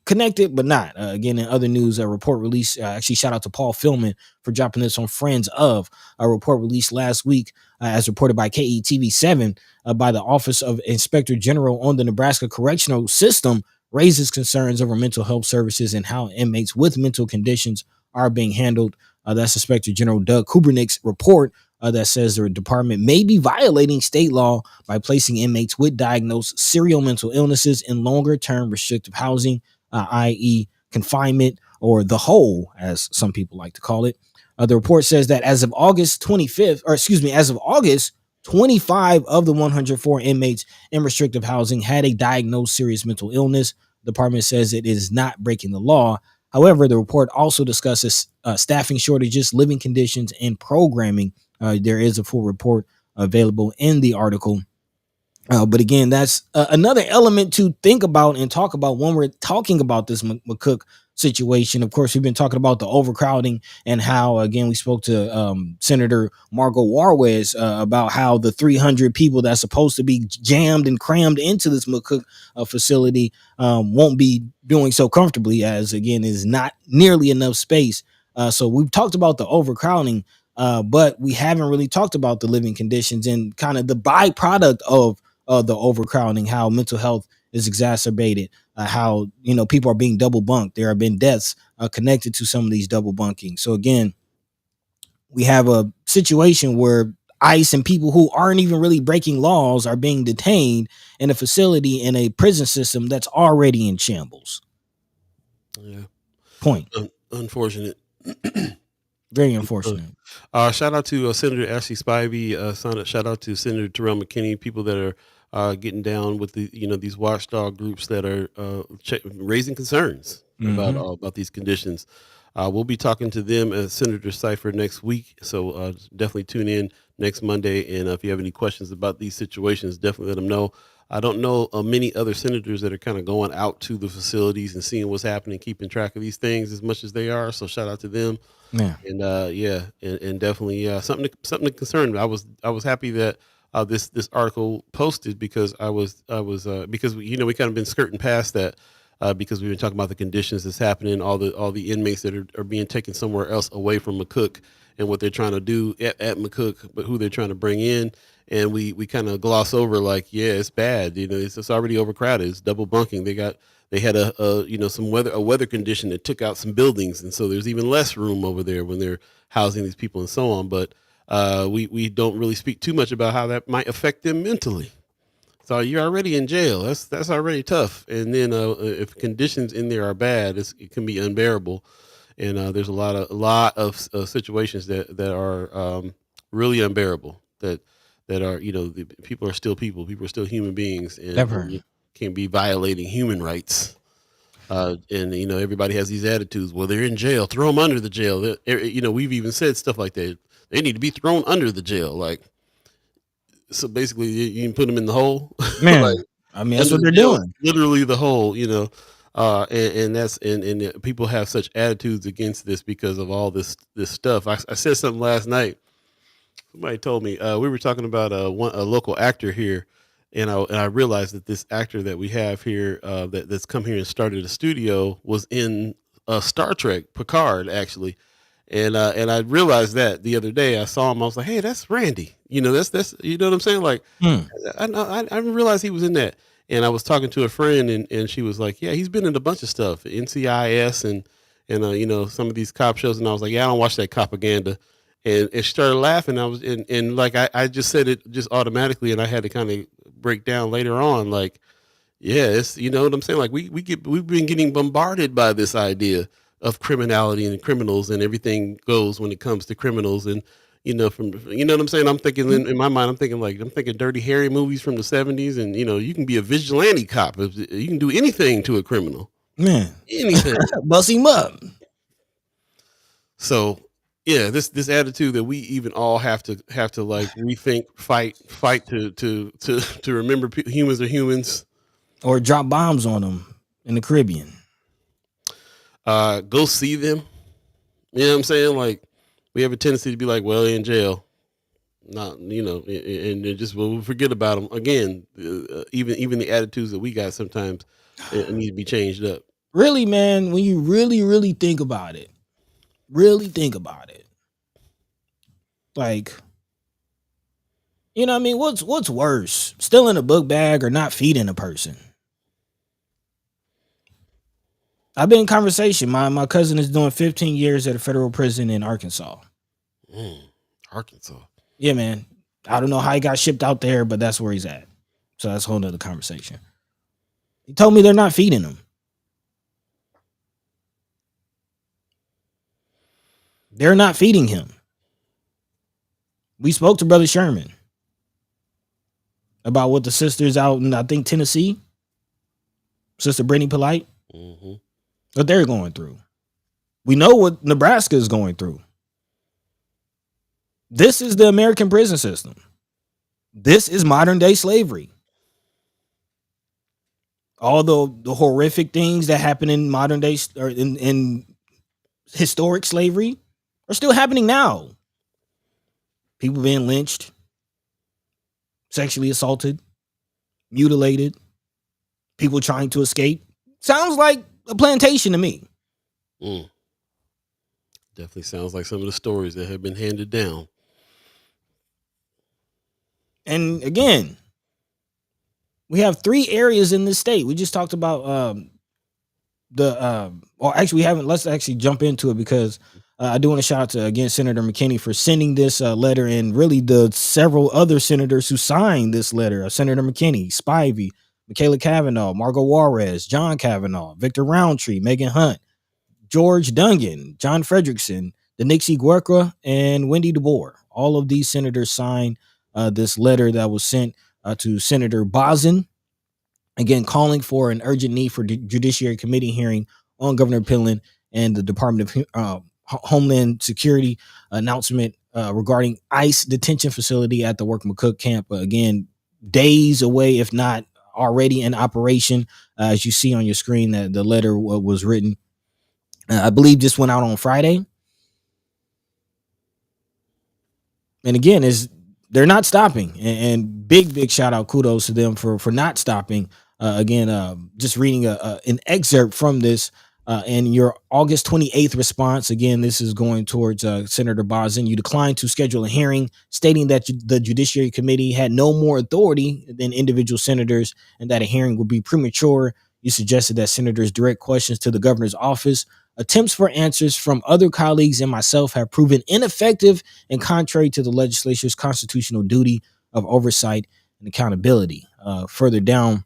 connected, but not. Again, in other news, a report released, actually shout out to Paul Philman for dropping this on Friends of, a report released last week, as reported by KETV7, by the Office of Inspector General on the Nebraska Correctional System, raises concerns over mental health services and how inmates with mental conditions are being handled. That's Inspector General Doug Kubernick's report that says the department may be violating state law by placing inmates with diagnosed serial mental illnesses in longer-term restrictive housing, i.e. confinement, or the hole, as some people like to call it. The report says that as of August 25th, or excuse me, as of August, 25 of the 104 inmates in restrictive housing had a diagnosed serious mental illness. The department says it is not breaking the law. However, the report also discusses staffing shortages, living conditions, and programming. There is a full report available in the article. But again, that's another element to think about and talk about when we're talking about this McCook situation. Of course, we've been talking about the overcrowding and how, again, we spoke to Senator Margot Warwes about how the 300 people that's supposed to be jammed and crammed into this McCook facility won't be doing so comfortably, as, again, is not nearly enough space. So we've talked about the overcrowding, but we haven't really talked about the living conditions and kind of the byproduct of the overcrowding, how mental health is exacerbated, how, people are being double bunked. There have been deaths connected to some of these double bunking. So again, we have a situation where ICE and people who aren't even really breaking laws are being detained in a facility in a prison system that's already in shambles. Yeah. Point. Unfortunate. Very unfortunate. Shout out to Senator Ashley Spivey. Shout out to Senator Terrell McKinney, people that are getting down with the these watchdog groups that are raising concerns about these conditions. We'll be talking to them as Senator Cipher next week, so definitely tune in next Monday. And if you have any questions about these situations, definitely let them know. I don't know many other senators that are kind of going out to the facilities and seeing what's happening, keeping track of these things as much as they are. So shout out to them. Yeah. And and definitely something to concern. I was happy that this article posted because I was because we kind of been skirting past that because we've been talking about the conditions that's happening, all the inmates that are being taken somewhere else away from McCook and what they're trying to do at McCook, but who they're trying to bring in. And we kind of gloss over like, yeah, it's bad. It's already overcrowded. It's double bunking. They had a weather condition that took out some buildings. And so there's even less room over there when they're housing these people and so on. But we don't really speak too much about how that might affect them mentally. So you're already in jail. That's already tough. And then if conditions in there are bad, it can be unbearable. And there's a lot of situations that are really unbearable that are, the people are still people. People are still human beings, and you can't be violating human rights. And everybody has these attitudes. Well, they're in jail. Throw them under the jail. We've even said stuff like that. They need to be thrown under the jail. Like, so basically, you can put them in the hole. Man, like, that's what they're doing. Literally the hole. And people have such attitudes against this because of all this stuff. I said something last night. Somebody told me we were talking about a local actor here, and I realized that this actor that we have here that's come here and started a studio was in Star Trek Picard actually, and I realized that the other day I saw him. I was like, hey, that's Randy. That's you know what I'm saying? Like, I didn't realize he was in that. And I was talking to a friend, and she was like, yeah, he's been in a bunch of stuff, NCIS and some of these cop shows. And I was like, yeah, I don't watch that propaganda. And she started laughing. I was and like I just said it just automatically, and I had to kind of break down later on. Like, yeah, it's what I'm saying. Like we've been getting bombarded by this idea of criminality and criminals, and everything goes when it comes to criminals. And what I'm saying. I'm thinking in my mind, I'm thinking Dirty Harry movies from the 70s, and you can be a vigilante cop. You can do anything to a criminal, man, anything, bust him up. So. Yeah, this attitude that we even all have to like rethink, fight to remember humans are humans, or drop bombs on them in the Caribbean. Go see them. You know what I'm saying? Like, we have a tendency to be like, well, they're in jail. Not, and just we'll forget about them again. Even the attitudes that we got sometimes need to be changed up. Really, man, when you really think about it, like, you know what I mean? What's worse, stealing a book bag or not feeding a person? I've been in conversation. My cousin is doing 15 years at a federal prison in Arkansas. Arkansas. Yeah, man. I don't know how he got shipped out there, but that's where he's at. So that's a whole nother conversation. He told me they're not feeding him. They're not feeding him. We spoke to Brother Sherman about what the sisters out in, I think, Tennessee, Sister Brittany Polite, what they're going through. We know what Nebraska is going through. This is the American prison system. This is modern day slavery. All the horrific things that happen in modern day or in historic slavery are still happening now. People being lynched, sexually assaulted, mutilated, people trying to escape. Sounds like a plantation to me. Definitely sounds like some of the stories that have been handed down. And again, we have 3 areas in this state. We just talked about we haven't. Let's actually jump into it because I do want to shout out to, again, Senator McKinney for sending this letter, and really the several other senators who signed this letter. Senator McKinney, Spivey, Michaela Cavanaugh, Margot Juarez, John Kavanaugh, Victor Roundtree, Megan Hunt, George Dungan, John Frederickson, Denixie Guerra, and Wendy DeBoer. All of these senators signed this letter that was sent to Senator Bozen, again, calling for an urgent need for Judiciary Committee hearing on Governor Pillen and the Department of Homeland Security announcement regarding ICE detention facility at the Work McCook camp. Again, days away, if not already in operation. As you see on your screen, that the letter was written, I believe, just went out on Friday. And again, they're not stopping, and big shout out, kudos to them for not stopping. Just reading an excerpt from this in your August 28th response. Again, this is going towards Senator Bozen. You declined to schedule a hearing, stating that the Judiciary Committee had no more authority than individual senators and that a hearing would be premature. You suggested that senators direct questions to the governor's office. Attempts for answers from other colleagues and myself have proven ineffective and contrary to the legislature's constitutional duty of oversight and accountability. Further down,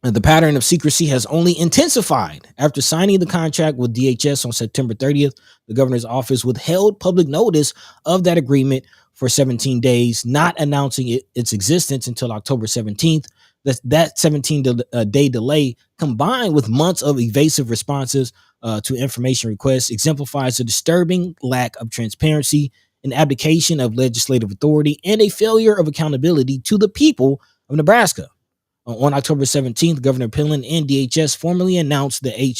the pattern of secrecy has only intensified after signing the contract with DHS on September 30th. The governor's office withheld public notice of that agreement for 17 days, not announcing its existence until October 17th. That 17-day delay, combined with months of evasive responses to information requests, exemplifies a disturbing lack of transparency, an abdication of legislative authority, and a failure of accountability to the people of Nebraska. On October 17th, Governor Pillen and DHS formally announced the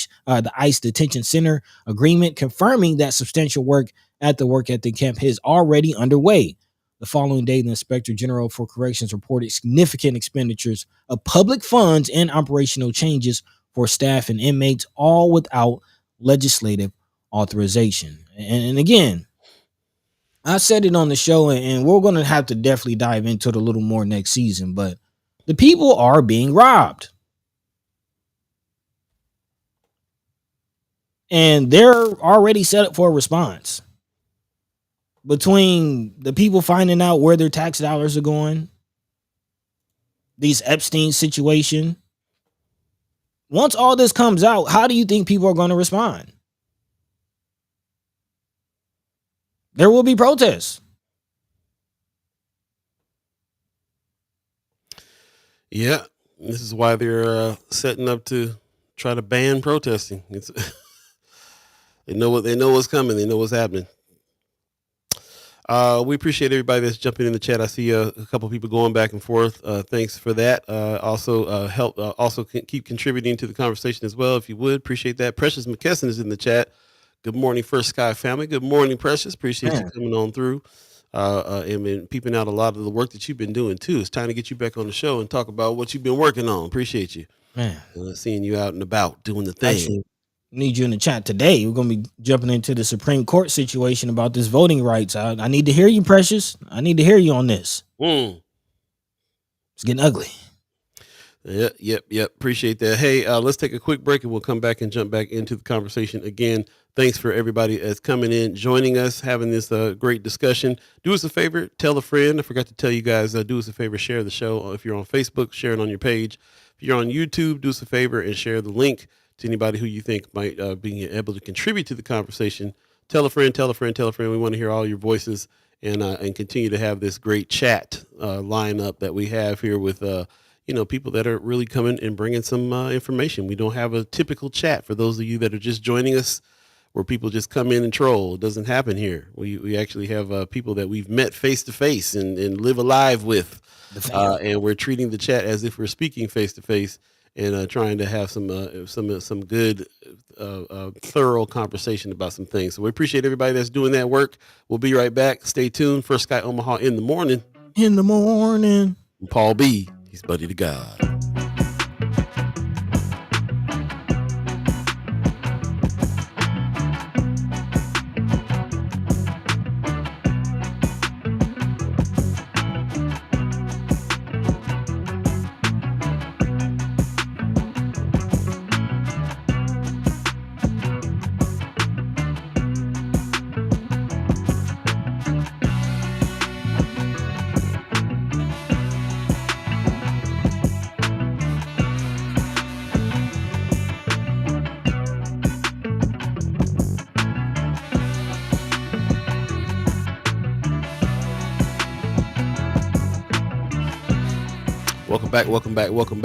ICE Detention Center agreement, confirming that substantial work at the work ethic camp is already underway. The following day, the Inspector General for Corrections reported significant expenditures of public funds and operational changes for staff and inmates, all without legislative authorization. And again, I said it on the show, and we're going to have to definitely dive into it a little more next season, but the people are being robbed. And they're already set up for a response. Between the people finding out where their tax dollars are going, these Epstein situation, once all this comes out, how do you think people are going to respond? There will be protests. Yeah, this is why they're setting up to try to ban protesting. They know what's coming. They know what's happening. We appreciate everybody that's jumping in the chat. I see a couple people going back and forth. Thanks for that. Also keep contributing to the conversation as well, if you would. Appreciate that. Precious McKesson is in the chat. Good morning, First Sky family. Good morning, Precious. Appreciate you Man, coming on through and peeping out a lot of the work that you've been doing too. It's time to get you back on the show and talk about what you've been working on. Appreciate you. man. Seeing you out and about doing the thing. Actually, need you in the chat today. We're gonna be jumping into the Supreme Court situation about this voting rights. I need to hear you, Precious. I need to hear you on this. Mm. It's getting ugly. Yep. Appreciate that. Hey, let's take a quick break and we'll come back and jump back into the conversation again. Thanks for everybody that's coming in, joining us, having this great discussion. Do us a favor, tell a friend. I forgot to tell you guys, do us a favor, share the show. If you're on Facebook, share it on your page. If you're on YouTube, do us a favor and share the link to anybody who you think might be able to contribute to the conversation. Tell a friend, tell a friend, tell a friend. We want to hear all your voices and continue to have this great chat lineup that we have here with people that are really coming and bringing some information. We don't have a typical chat for those of you that are just joining us where people just come in and troll. It doesn't happen here. We actually have people that we've met face to face and live alive with. And we're treating the chat as if we're speaking face to face and trying to have some good, thorough conversation about some things. So we appreciate everybody that's doing that work. We'll be right back. Stay tuned. First Sky Omaha in the morning. In the morning. Paul Beeee. He's buddy to Gawd.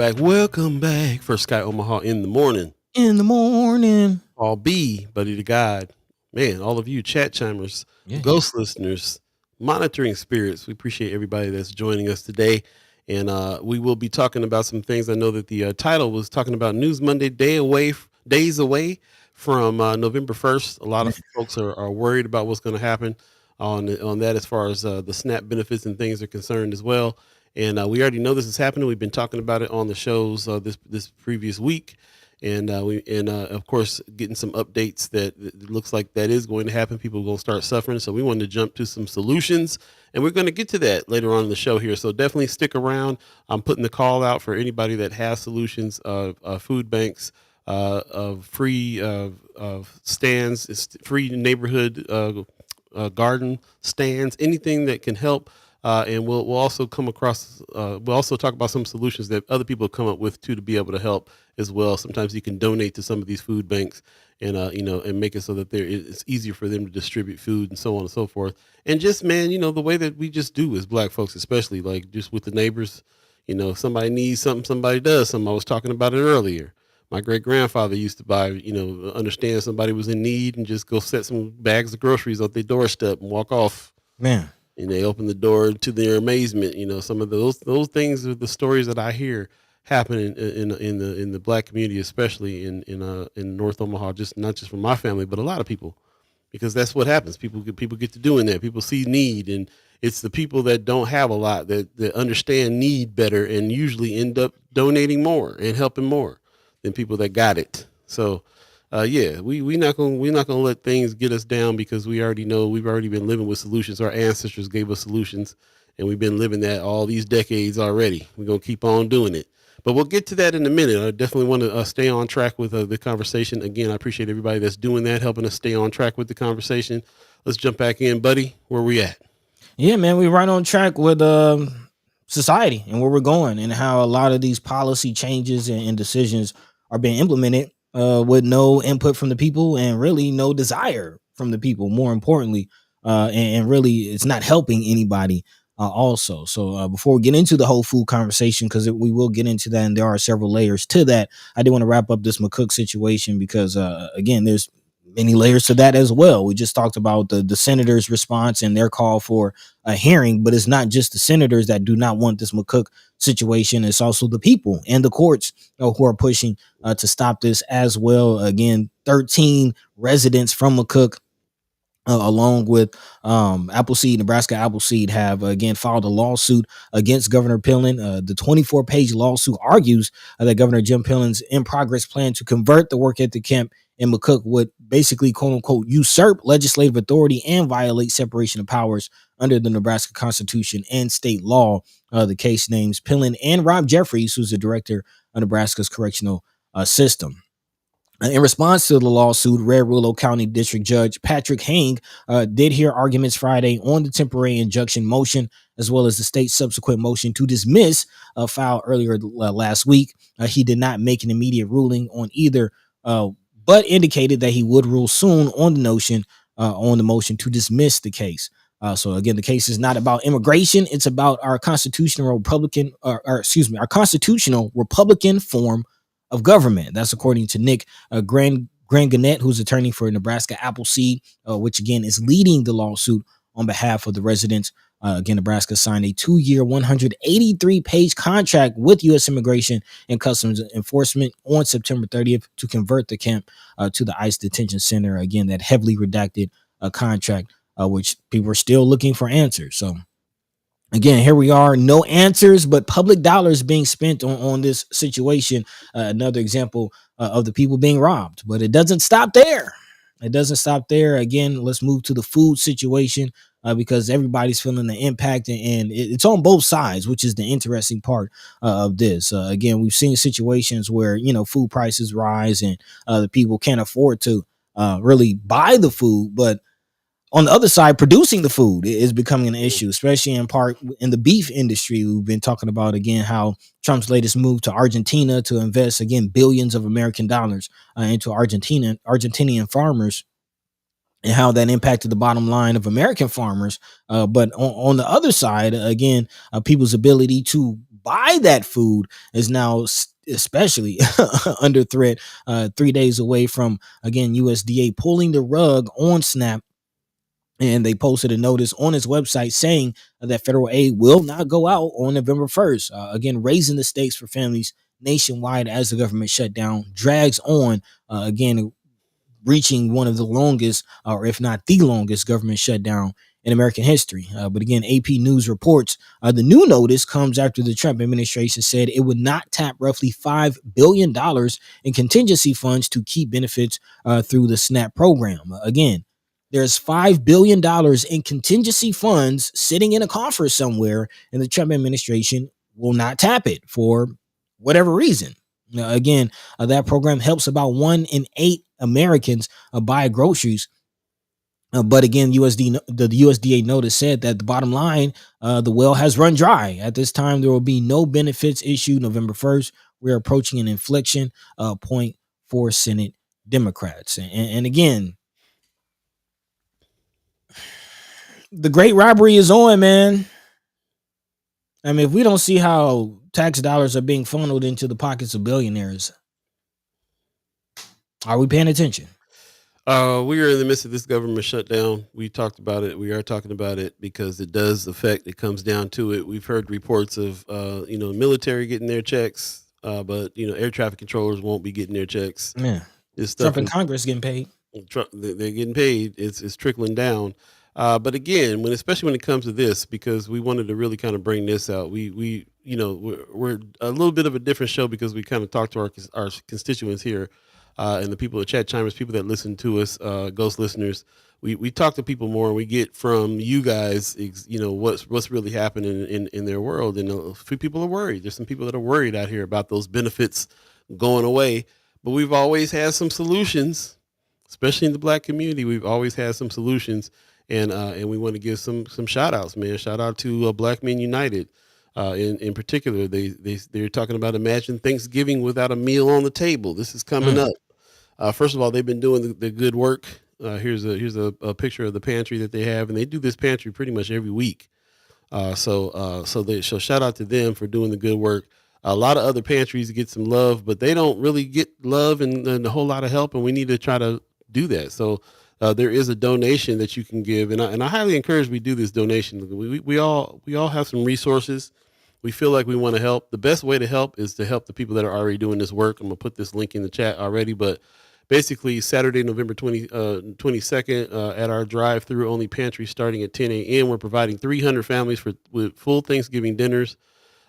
Welcome back. First Sky Omaha in the morning. In the morning. Paul Beeee, buddy to Gawd. Man, all of you chat chimers, ghost listeners, monitoring spirits. We appreciate everybody that's joining us today. And we will be talking about some things. I know that the title was talking about News Monday, days away from November 1st. A lot of folks are worried about what's going to happen on that as far as the SNAP benefits and things are concerned as well. And we already know this is happening. We've been talking about it on the shows this previous week, and of course getting some updates that it looks like that is going to happen. People are going to start suffering. So we wanted to jump to some solutions, and we're going to get to that later on in the show here. So definitely stick around. I'm putting the call out for anybody that has solutions of food banks, of free stands, free neighborhood garden stands, anything that can help. And we'll also come across, we'll also talk about some solutions that other people have come up with too, to be able to help as well. Sometimes you can donate to some of these food banks and, and make it so that it's easier for them to distribute food and so on and so forth. And just, man, the way that we just do as Black folks, especially like just with the neighbors, if somebody needs something, somebody does something. I was talking about it earlier. My great grandfather used to buy, understand somebody was in need and just go set some bags of groceries at their doorstep and walk off. Man. And they open the door to their amazement. Some of those things are the stories that I hear happen in the Black community, especially in North Omaha. Just not just from my family, but a lot of people, because that's what happens. People get to doing that. People see need, and it's the people that don't have a lot that understand need better, and usually end up donating more and helping more than people that got it. So. We're not gonna let things get us down, because we already know we've already been living with solutions. Our ancestors gave us solutions, and we've been living that all these decades already. We're gonna keep on doing it, but we'll get to that in a minute. I definitely want to stay on track with the conversation. Again, I appreciate everybody that's doing that, helping us stay on track with the conversation. Let's jump back in, buddy. Where we at? Yeah, man, we're right on track with society and where we're going, and how a lot of these policy changes and decisions are being implemented with no input from the people, and really no desire from the people, more importantly, and really it's not helping anybody also. So before we get into the whole food conversation, because we will get into that, and there are several layers to that, I did want to wrap up this McCook situation, because again, there's many layers to that as well. We just talked about the senators' response and their call for a hearing, but it's not just the senators that do not want this McCook situation. It's also the people and the courts who are pushing to stop this as well. Again, 13 residents from McCook, along with Appleseed, Nebraska Appleseed, have again filed a lawsuit against Governor Pillen. The 24-page lawsuit argues that Governor Jim Pillen's in progress plan to convert the work at the camp in McCook would basically, quote unquote, usurp legislative authority and violate separation of powers under the Nebraska Constitution and state law. The case names Pillen and Rob Jeffries, who's the director of Nebraska's correctional system. In response to the lawsuit, Red Willow County District Judge Patrick Hang did hear arguments Friday on the temporary injunction motion, as well as the state's subsequent motion to dismiss, filed earlier last week. He did not make an immediate ruling on either, but indicated that he would rule soon on the motion to dismiss the case. So again, the case is not about immigration; it's about our constitutional Republican form of government. That's according to Nick Granganet, who's attorney for Nebraska Appleseed, which again is leading the lawsuit on behalf of the residents. Again, Nebraska signed a 2-year, 183-page contract with U.S. Immigration and Customs Enforcement on September 30th to convert the camp to the ICE detention center. Again, that heavily redacted contract, which people are still looking for answers. So again, here we are, no answers, but public dollars being spent on this situation. Another example of the people being robbed, but it doesn't stop there. It doesn't stop there. Again, let's move to the food situation because everybody's feeling the impact, and it's on both sides, which is the interesting part of this. Again, we've seen situations where, food prices rise and the people can't afford to really buy the food, but on the other side, producing the food is becoming an issue, especially in part in the beef industry. We've been talking about, again, how Trump's latest move to Argentina to invest, again, billions of American dollars into Argentinian farmers, and how that impacted the bottom line of American farmers. But on the other side, again, people's ability to buy that food is now especially under threat, 3 days away from, again, USDA pulling the rug on SNAP. And they posted a notice on its website saying that federal aid will not go out on November 1st. Again, raising the stakes for families nationwide as the government shutdown drags on. Again, reaching one of the longest, or if not the longest, government shutdown in American history. But again, AP News reports the new notice comes after the Trump administration said it would not tap roughly $5 billion in contingency funds to keep benefits through the SNAP program. Again, there's $5 billion in contingency funds sitting in a coffer somewhere, and the Trump administration will not tap it for whatever reason. Now, again, that program helps about 1 in 8 Americans buy groceries. But again, the USDA notice said that the bottom line, the well has run dry. At this time, there will be no benefits issued November 1st. We're approaching an inflection point for Senate Democrats. And again, the great robbery is on, man. I mean, if we don't see how tax dollars are being funneled into the pockets of billionaires, are we paying attention? We are in the midst of this government shutdown. We talked about it. We are talking about it because it does affect. It comes down to it. We've heard reports of, military getting their checks, but air traffic controllers won't be getting their checks. Yeah, Trump and Congress getting paid. They're getting paid. It's trickling down. But again, especially when it comes to this, because we wanted to really kind of bring this out. We're a little bit of a different show because we kind of talk to our constituents here, and the people, the chat chimers, people that listen to us, ghost listeners. We talk to people more, and we get from you guys, what's really happening in their world. And a few people are worried. There's some people that are worried out here about those benefits going away. But we've always had some solutions, especially in the Black community. We've always had some solutions. And we want to give some shout outs, man. Shout out to Black Men United. In particular, they're talking about imagine Thanksgiving without a meal on the table. This is coming up. First of all, they've been doing the good work. Here's a picture of the pantry that they have, and they do this pantry pretty much every week. So shout out to them for doing the good work. A lot of other pantries get some love, but they don't really get love and a whole lot of help. And we need to try to do that. So there is a donation that you can give, and I highly encourage we do this donation. We all have some resources. We feel like we want to help. The best way to help is to help the people that are already doing this work. I'm gonna put this link in the chat already, but basically Saturday, November 22nd, at our drive-through only pantry starting at 10 a.m. We're providing 300 families with full Thanksgiving dinners.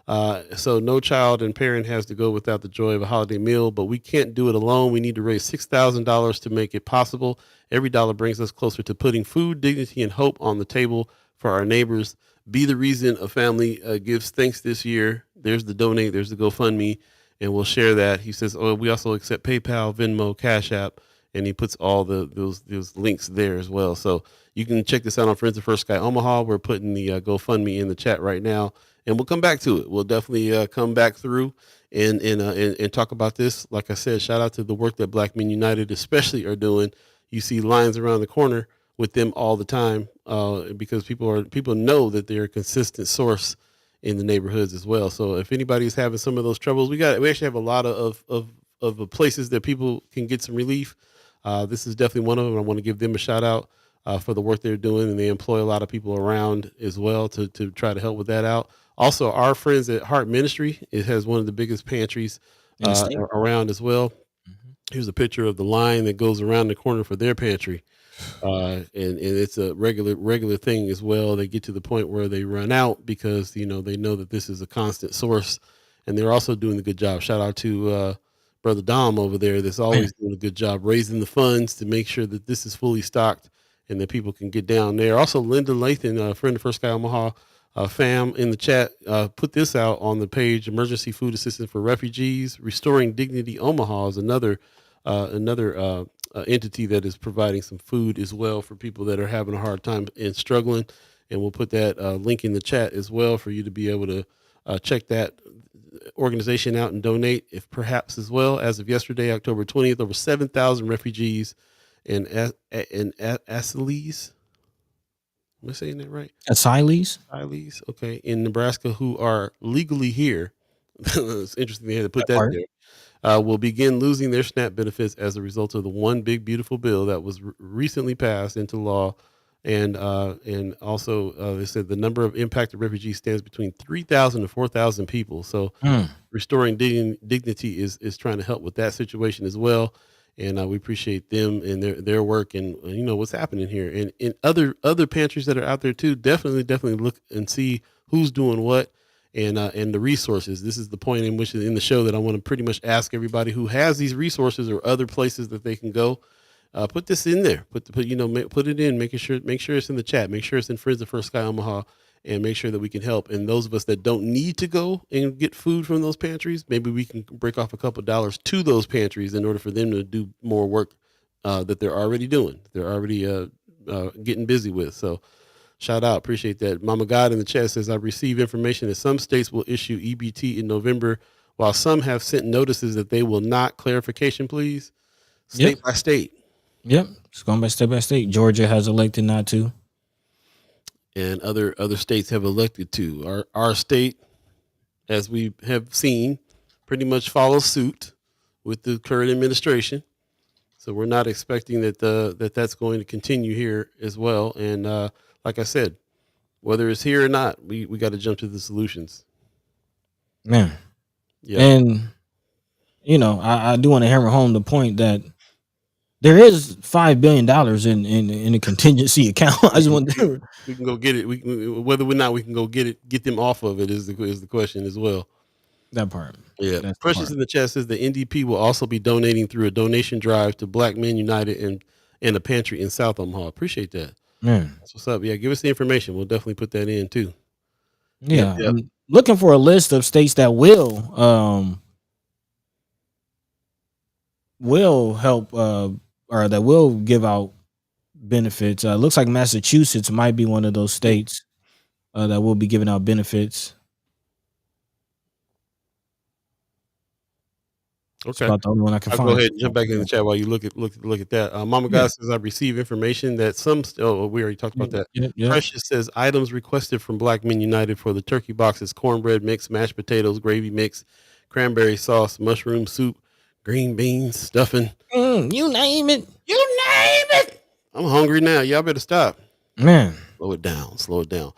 So no child and parent has to go without the joy of a holiday meal, but we can't do it alone. We need to raise $6,000 to make it possible. Every dollar brings us closer to putting food, dignity, and hope on the table for our neighbors. Be the reason a family gives thanks this year. There's the donate, there's the GoFundMe, and we'll share that. He says, oh, we also accept PayPal, Venmo, Cash App, and he puts all those links there as well. So you can check this out on Friends of First Sky Omaha. We're putting the GoFundMe in the chat right now, and we'll come back to it. We'll definitely come back through and talk about this. Like I said, shout out to the work that Black Men United especially are doing. You see lines around the corner with them all the time because people know that they're a consistent source in the neighborhoods as well. So if anybody's having some of those troubles, we actually have a lot of places that people can get some relief. This is definitely one of them. I want to give them a shout out for the work they're doing, and they employ a lot of people around as well to try to help with that out. Also, our friends at Heart Ministry, it has one of the biggest pantries around as well. Mm-hmm. Here's a picture of the line that goes around the corner for their pantry. And it's a regular thing as well. They get to the point where they run out because, they know that this is a constant source, and they're also doing a good job. Shout out to Brother Dom over there that's always doing a good job raising the funds to make sure that this is fully stocked and that people can get down there. Also, Linda Lathan, a friend of First Sky Omaha, fam in the chat, put this out on the page. Emergency food assistance for refugees. Restoring Dignity Omaha is another entity that is providing some food as well for people that are having a hard time and struggling. And we'll put that link in the chat as well for you to be able to check that organization out and donate, if perhaps as well. As of yesterday, October 20th, over 7,000 refugees in Asylees. Am I saying that right? Asylees? Asylees, okay, in Nebraska who are legally here. It's interesting they had to put that there. Will begin losing their SNAP benefits as a result of the one big beautiful bill that was recently passed into law. And also they said the number of impacted refugees stands between 3,000 to 4,000 people. So restoring dignity is trying to help with that situation as well. And we appreciate them and their work and what's happening here. And in other pantries that are out there too, definitely look and see who's doing what. And the resources. This is the point in which in the show that I want to pretty much ask everybody who has these resources or other places that they can go, put this in there. Put it in. Make sure it's in the chat. Make sure it's in Friends of First Sky Omaha, and make sure that we can help. And those of us that don't need to go and get food from those pantries, maybe we can break off a couple of dollars to those pantries in order for them to do more work that they're already doing. They're already getting busy with. So. Shout out. Appreciate that. Mama Gawd in the chat says, I've received information that some states will issue EBT in November, while some have sent notices that they will not. Clarification, please. State by state. Yep. It's going by state. Georgia has elected not to. And other states have elected to. Our state, as we have seen, pretty much follows suit with the current administration. So we're not expecting that that's going to continue here as well. And like I said, whether it's here or not, we got to jump to the solutions. Man. Yeah. And, I do want to hammer home the point that there is $5 billion in a contingency account. I just want to. We can go get it. Whether or not we can go get them off of it is the question as well. That part. Yeah. That's Precious in the chat says the NDP will also be donating through a donation drive to Black Men United and a pantry in South Omaha. Appreciate that. Man, that's what's up. Yeah, give us the information. We'll definitely put that in too. Yeah. I'm looking for a list of states that will help or that will give out benefits. Looks like Massachusetts might be one of those states that will be giving out benefits. Okay, about the only one I can find. Go ahead and jump back in the chat while you look at that. Mama Gawd says I received information that some. Oh, we already talked about that. Yeah. Precious says items requested from Black Men United for the turkey boxes: cornbread mix, mashed potatoes, gravy mix, cranberry sauce, mushroom soup, green beans, stuffing. You name it. You name it. I'm hungry now. Y'all better stop. Man. Slow it down. Slow it down.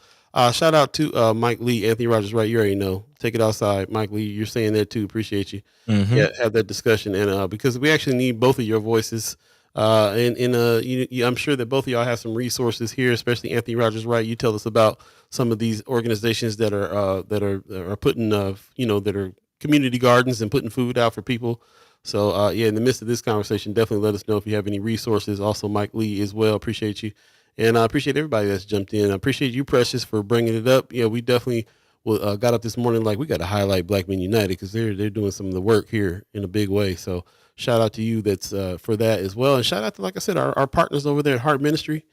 Shout out to Mike Lee, Anthony Rogers, right? You already know. Take it outside. Mike Lee, you're saying that too. Appreciate you. Yeah, have that discussion. And because we actually need both of your voices. I'm sure that both of y'all have some resources here, especially Anthony Rogers, right? You tell us about some of these organizations that are putting, that are community gardens and putting food out for people. So, in the midst of this conversation, definitely let us know if you have any resources. Also, Mike Lee as well. Appreciate you. And I appreciate everybody that's jumped in. I appreciate you, Precious, for bringing it up. Yeah, we definitely got up this morning like we got to highlight Black Men United because they're doing some of the work here in a big way. So shout out to you that's for that as well. And shout out to, like I said, our partners over there at Heart Ministry,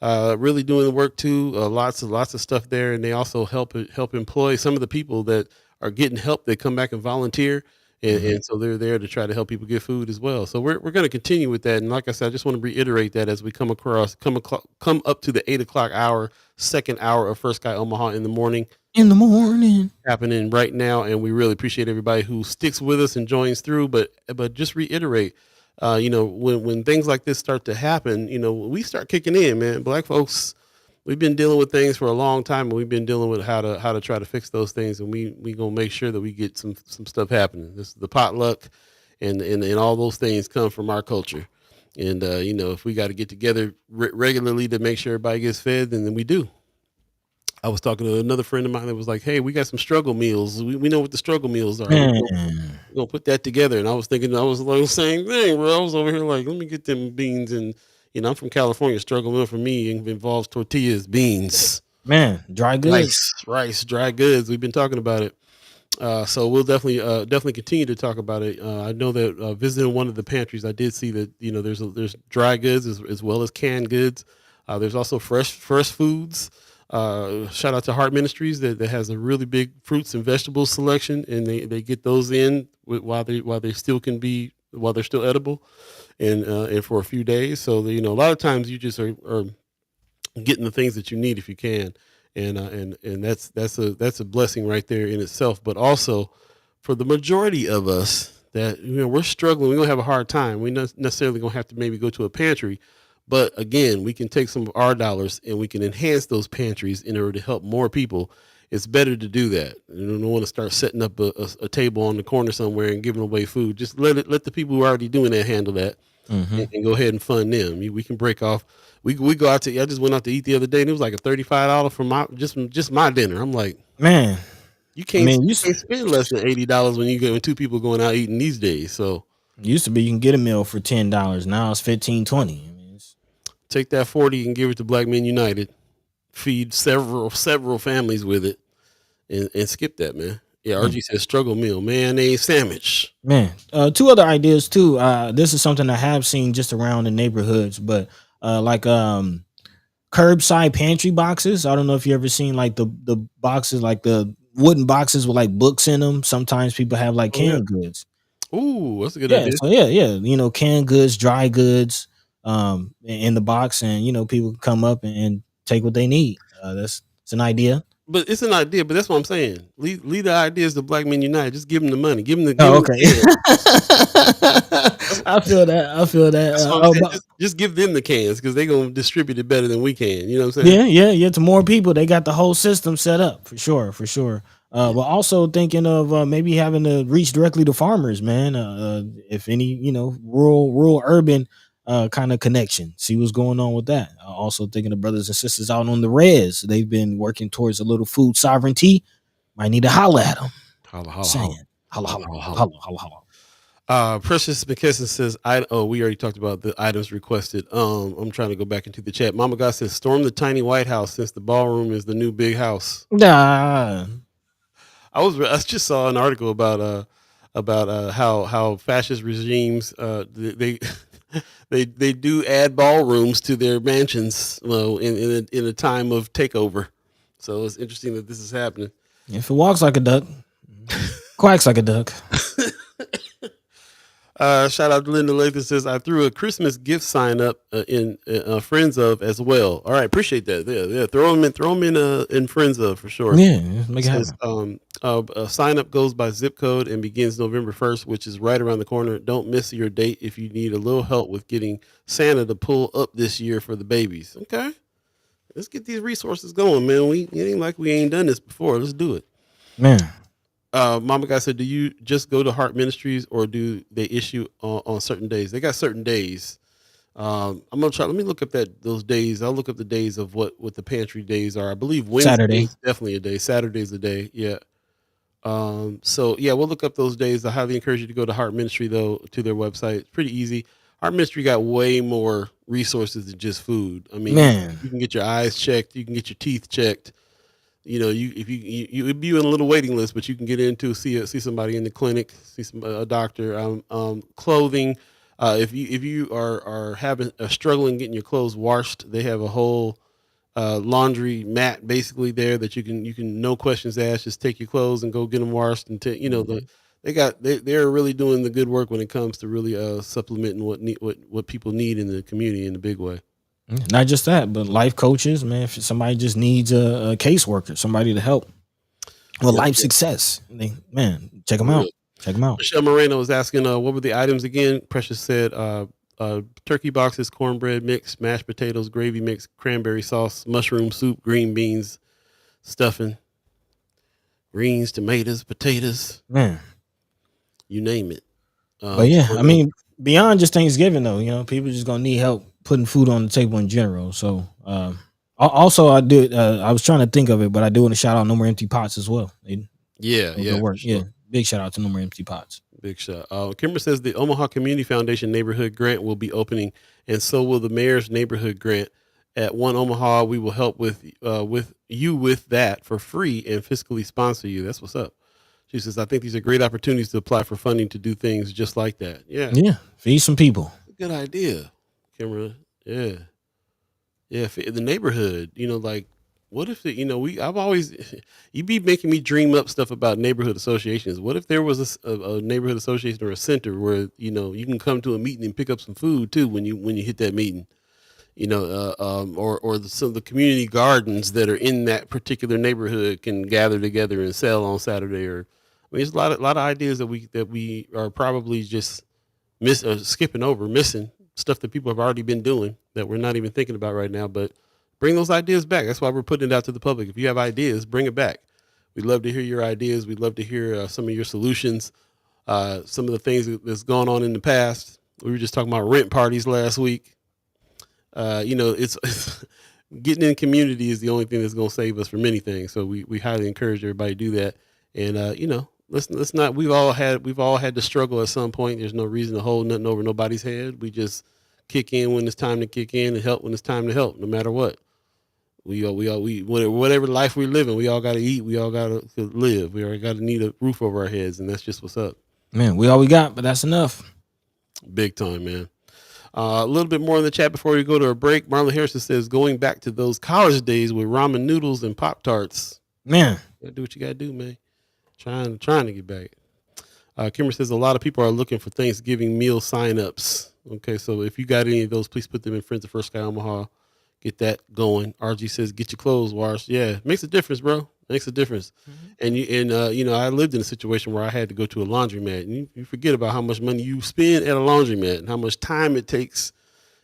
really doing the work too. Lots of stuff there. And they also help employ some of the people that are getting help that come back and volunteer. And so they're there to try to help people get food as well. So we're going to continue with that. And like I said, I just want to reiterate that as we come up to the 8:00 hour, second hour of First Guy Omaha in the morning. Happening right now. And we really appreciate everybody who sticks with us and joins through. But just reiterate, when things like this start to happen, we start kicking in, man. Black folks, we've been dealing with things for a long time, and we've been dealing with how to try to fix those things. And we gonna make sure that we get some stuff happening. This is the potluck, and all those things come from our culture. And if we got to get together regularly to make sure everybody gets fed, then we do. I was talking to another friend of mine that was like, "Hey, we got some struggle meals. We know what the struggle meals are. We're gonna put that together." And I was thinking, I was like the same thing, bro. I was over here like, let me get them beans and. I'm from California. Struggle meal for me involves tortillas, beans, dry goods, rice, dry goods. We've been talking about it, so we'll definitely continue to talk about it. I know that visiting one of the pantries, I did see that there's dry goods as well as canned goods. There's also fresh foods. Shout out to Heart Ministries that has a really big fruits and vegetables selection, and they get those in while they're still edible. And for a few days. So, a lot of times you just are getting the things that you need if you can. And that's a blessing right there in itself. But also for the majority of us that, we're struggling, we're going to have a hard time. We're not necessarily going to have to maybe go to a pantry. But again, we can take some of our dollars and we can enhance those pantries in order to help more people. It's better to do that. You don't want to start setting up a table on the corner somewhere and giving away food. Just let the people who are already doing that handle that, and go ahead and fund them. We can break off. We go out to. I just went out to eat the other day, and it was like a $35 for my dinner. I'm like, man, you can't spend less than $80 when two people going out eating these days. So used to be you can get a meal for $10. Now it's $15, $20. Take that 40 and give it to Black Men United. Feed several families with it. And skip that, man. Yeah, RG says struggle meal, mayonnaise sandwich. Man, two other ideas too. This is something I have seen just around the neighborhoods, but like curbside pantry boxes. I don't know if you ever seen like the boxes, like the wooden boxes with like books in them. Sometimes people have like canned goods. Ooh, that's a good idea. So yeah. Canned goods, dry goods, in the box, and people can come up and take what they need. It's an idea. But it's an idea, but that's what I'm saying. Leave the ideas to Black Men United. Just give them the money. Give them the. I feel that. Just give them the cans because they're gonna distribute it better than we can. You know what I'm saying? Yeah. To more people, they got the whole system set up for sure. But also thinking of maybe having to reach directly to farmers, man. If any, rural urban kind of connection. See what's going on with that. Also thinking of brothers and sisters out on the res. They've been working towards a little food sovereignty. Might need to holler at them. Holla. Precious McKesson says, we already talked about the items requested. I'm trying to go back into the chat. Mama God says, storm the tiny White House since the ballroom is the new big house. Nah. I just saw an article about how fascist regimes they do add ballrooms to their mansions in a time of takeover. So it's interesting that this is happening. If it walks like a duck, quacks like a duck. Shout out to Linda Lathan says I threw a Christmas gift sign up in friends of as well. All right, appreciate that. Yeah. Throw them in friends of for sure. Yeah, make it Says happen. sign up goes by zip code and begins November 1st, which is right around the corner. Don't miss your date if you need a little help with getting Santa to pull up this year for the babies. Okay, let's get these resources going, man. It ain't like we ain't done this before. Let's do it. Man, Mama Guy said, do you just go to Heart Ministries or do they issue on certain days? They got certain days. I'm gonna try. Let me look up those days. I'll look up the days of what the pantry days are. I believe Wednesday Saturday. is definitely a day. Saturday's a day. Yeah. So yeah, we'll look up those days. I highly encourage you to go to Heart Ministry though, to their website. It's pretty easy. Heart Ministry got way more resources than just food. I mean, Man, you can get your eyes checked. You can get your teeth checked. You know, if you would be in a little waiting list, but you can get into see somebody in the clinic, see a doctor. Clothing. If you are having struggling getting your clothes washed, they have a whole laundry mat basically there that you can no questions asked, just take your clothes and go get them washed and they're really doing the good work when it comes to really supplementing what people need in the community in a big way. not just that, but life coaches, man. If somebody just needs a caseworker, somebody to help with life success, check them out. Check them out. Michelle Moreno was asking, what were the items again? Precious said, turkey boxes, cornbread mix, mashed potatoes, gravy mix, cranberry sauce, mushroom soup, green beans, stuffing, greens, tomatoes, potatoes, Man. you name it. But yeah, I mean, beyond just Thanksgiving though, you know, people just gonna need help putting food on the table in general. So also I do I was trying to think of it, but I do want to shout out No More Empty Pots as well. Yeah. Work. Sure. Yeah. Big shout out to No More Empty Pots. Big shot. Kimber says the Omaha Community Foundation Neighborhood Grant will be opening, and so will the Mayor's Neighborhood Grant. At One Omaha, we will help with that for free and fiscally sponsor you. That's what's up. She says, I think these are great opportunities to apply for funding to do things just like that. Yeah. Feed some people. Good idea, Kimber. Yeah. The neighborhood, like, what if I've always, you be making me dream up stuff about neighborhood associations. What if there was a neighborhood association or a center where, you can come to a meeting and pick up some food too when you hit that meeting, or some of the community gardens that are in that particular neighborhood can gather together and sell on Saturday. Or, I mean, there's a lot of ideas that we are probably just skipping over, missing stuff that people have already been doing that we're not even thinking about right now. But bring those ideas back. That's why we're putting it out to the public. If you have ideas, bring it back. We'd love to hear your ideas. We'd love to hear some of your solutions, some of the things that's gone on in the past. We were just talking about rent parties last week. It's getting in community is the only thing that's going to save us from anything. So we highly encourage everybody to do that. And, let's not, we've all had to struggle at some point. There's no reason to hold nothing over nobody's head. We just kick in when it's time to kick in and help when it's time to help, no matter what. Whatever life we live in, we all got to eat. We all got to live. We all got to need a roof over our heads. And that's just what's up. Man, we all we got, but that's enough. Big time, man. A little bit more in the chat before we go to a break. Marlon Harrison says, going back to those college days with ramen noodles and Pop-Tarts. Man. You gotta do what you got to do, man. Trying to get back. Kimber says, a lot of people are looking for Thanksgiving meal signups. Okay, so if you got any of those, please put them in Friends of First Sky Omaha. Get that going. RG says, get your clothes washed. Yeah, makes a difference, bro. Makes a difference. Mm-hmm. I lived in a situation where I had to go to a laundromat, and you forget about how much money you spend at a laundromat and how much time it takes.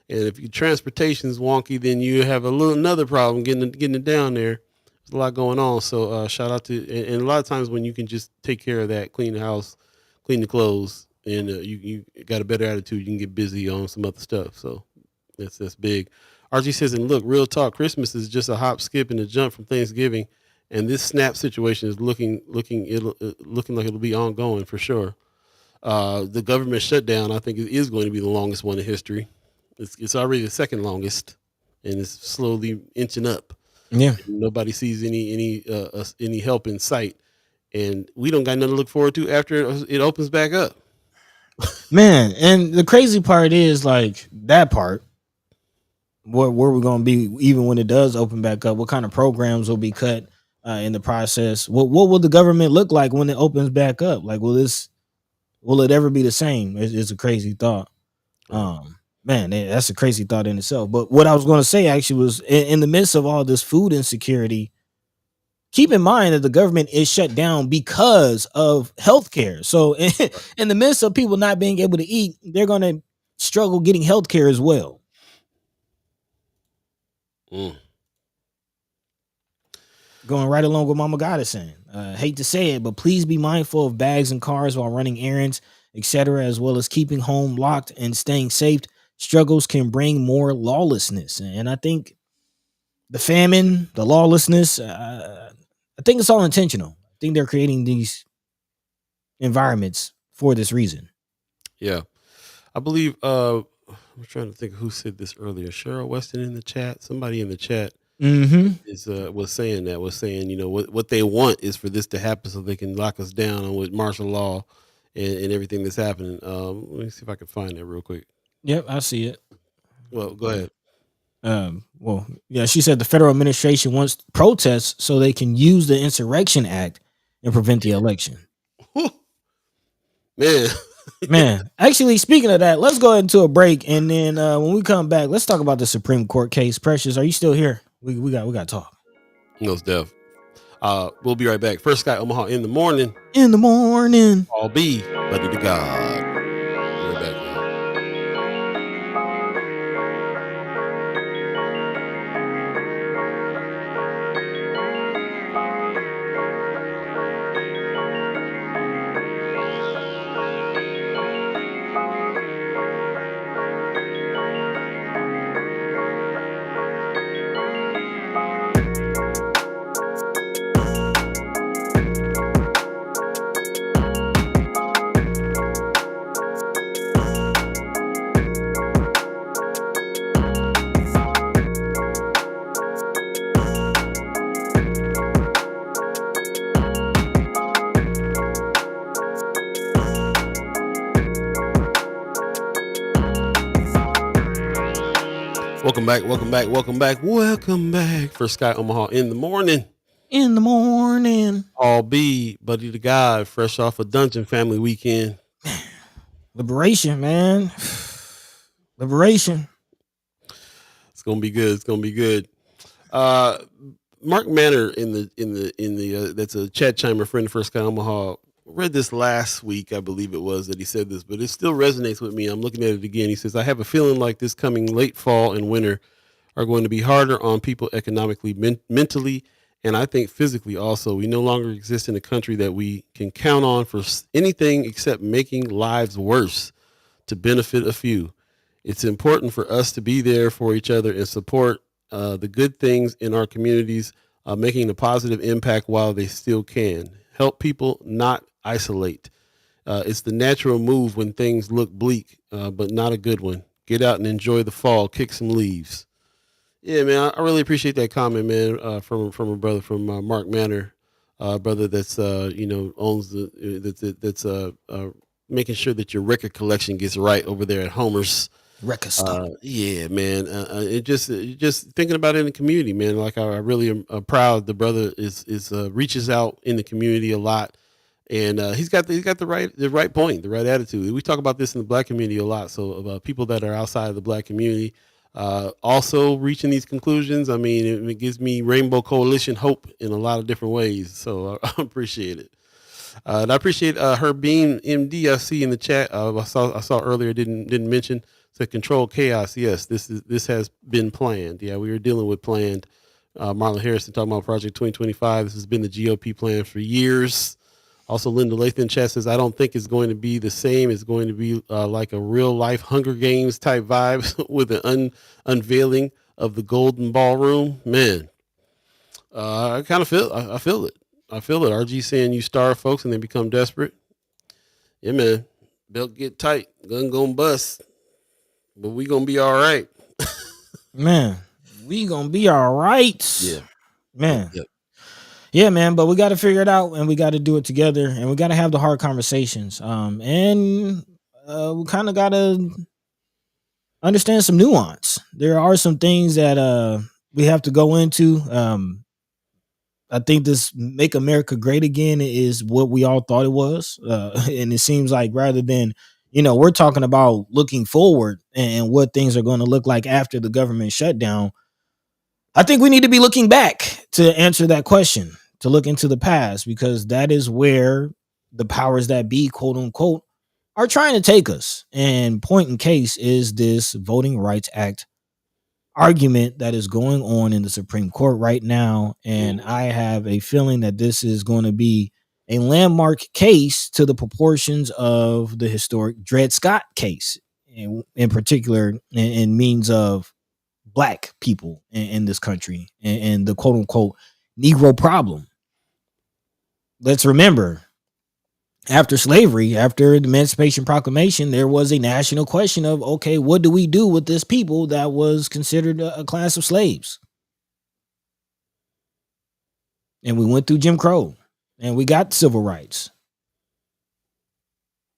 And if your transportation's wonky, then you have another problem getting it down there. There's a lot going on. So shout out to, and a lot of times when you can just take care of that, clean the house, clean the clothes, and you got a better attitude, you can get busy on some other stuff. So that's big. RG says, and look, real talk, Christmas is just a hop, skip, and a jump from Thanksgiving, and this SNAP situation is looking like it'll be ongoing for sure. The government shutdown, I think, is going to be the longest one in history. It's already the second longest, and it's slowly inching up. Yeah, and nobody sees any help in sight, and we don't got nothing to look forward to after it opens back up. Man, and the crazy part is like that part. Where we're going to be even when it does open back up, what kind of programs will be cut in the process? What will the government look like when it opens back up? Like, will this Will it ever be the same? It's a crazy thought. Man, that's a crazy thought in itself. But what I was going to say actually was in the midst of all this food insecurity, keep in mind that the government is shut down because of healthcare. So in the midst of people not being able to eat, they're going to struggle getting healthcare as well. Going right along with Mama God is saying. Hate to say it, but please be mindful of bags and cars while running errands, etc., as well as keeping home locked and staying safe. Struggles can bring more lawlessness. And I think the famine, the lawlessness, I think it's all intentional. I think they're creating these environments for this reason. Yeah. I believe, I'm trying to think who said this earlier. Cheryl Weston in the chat. Somebody in the chat was saying, you know, what they want is for this to happen so they can lock us down with martial law and everything that's happening. Let me see if I can find that real quick. Yep, I see it. Well, go ahead. Well, yeah, she said the federal administration wants protests so they can use the Insurrection Act and prevent the election. Man, actually, speaking of that, let's go into a break, and then when we come back, let's talk about the Supreme Court case. Precious, are you still here? We got to talk. Most def. We'll be right back. First Guy Omaha in the morning. In the morning. I'll be buddy to God. We're back now. Welcome back. First Guy Omaha in the morning. I'll be buddy to God, fresh off a Dungeon family weekend. Liberation, man. Liberation. It's gonna be good. Mark Manor in the that's a chat chimer friend of First Guy Omaha. Read this last week, I believe it was, that he said this, but it still resonates with me. I'm looking at it again. He says, I have a feeling like this coming late fall and winter are going to be harder on people economically, mentally, and I think physically also. We no longer exist in a country that we can count on for anything except making lives worse to benefit a few. It's important for us to be there for each other and support the good things in our communities, making a positive impact while they still can. Help people, not isolate. It's the natural move when things look bleak, but not a good one. Get out and enjoy the fall. Kick some leaves. Yeah, man, I really appreciate that comment, man, from a brother from Mark Manor, brother that's owns that's making sure that your record collection gets right over there at Homer's. Record stuff. Yeah, man. It just thinking about it in the community, man. Like I really am proud. The brother is reaches out in the community a lot, and he's got the right point, the right attitude. We talk about this in the Black community a lot. So people that are outside of the Black community also reaching these conclusions. I mean, it gives me Rainbow Coalition hope in a lot of different ways. So I appreciate it. And I appreciate her being MD. I see in the chat. I saw earlier. Didn't mention. To control chaos, yes, this has been planned. Yeah, we were dealing with planned. Marlon Harrison talking about Project 2025. This has been the GOP plan for years. Also, Linda Lathan chat says, I don't think it's going to be the same. It's going to be like a real life Hunger Games type vibe with an unveiling of the Golden Ballroom. Man, I kind of feel I feel it. RG saying you starve folks and they become desperate. Yeah, man. Belt get tight. Gun gonna bust. But we gonna be all right. Man, we gonna be all right. Yeah. Man. Yep. Yeah, man, but we got to figure it out and we got to do it together and we got to have the hard conversations. And we kind of got to understand some nuance. There are some things that we have to go into. I think this "Make America Great Again" is what we all thought it was, and it seems like rather than we're talking about looking forward and what things are going to look like after the government shutdown. I think we need to be looking back to answer that question, to look into the past, because that is where the powers that be, quote unquote, are trying to take us. And point in case is this Voting Rights Act argument that is going on in the Supreme Court right now. And I have a feeling that this is going to be a landmark case to the proportions of the historic Dred Scott case, in particular, in means of black people in this country and the quote unquote Negro problem. Let's remember, after slavery, after the Emancipation Proclamation, there was a national question of, okay, what do we do with this people that was considered a class of slaves? And we went through Jim Crow and we got civil rights.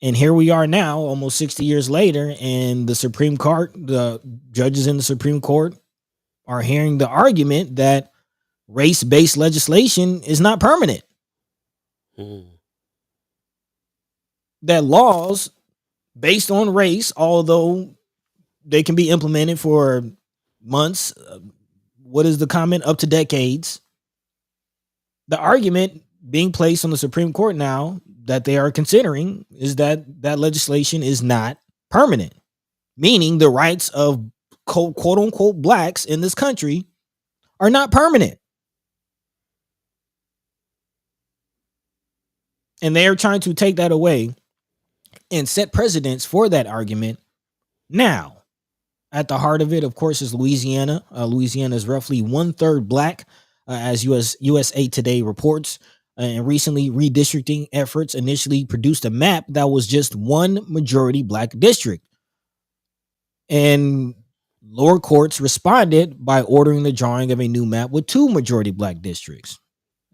And here we are now, almost 60 years later, and the Supreme Court, the judges in the Supreme Court are hearing the argument that race-based legislation is not permanent. That laws based on race, although they can be implemented for months, what is the comment? Up to decades. The argument being placed on the Supreme Court now that they are considering is that legislation is not permanent, meaning the rights of quote unquote blacks in this country are not permanent. And they are trying to take that away and set precedents for that argument now. At the heart of it, of course, is Louisiana. Louisiana is roughly 1/3 black, as USA Today reports. And recently, redistricting efforts initially produced a map that was just one majority black district. And lower courts responded by ordering the drawing of a new map with 2 majority black districts.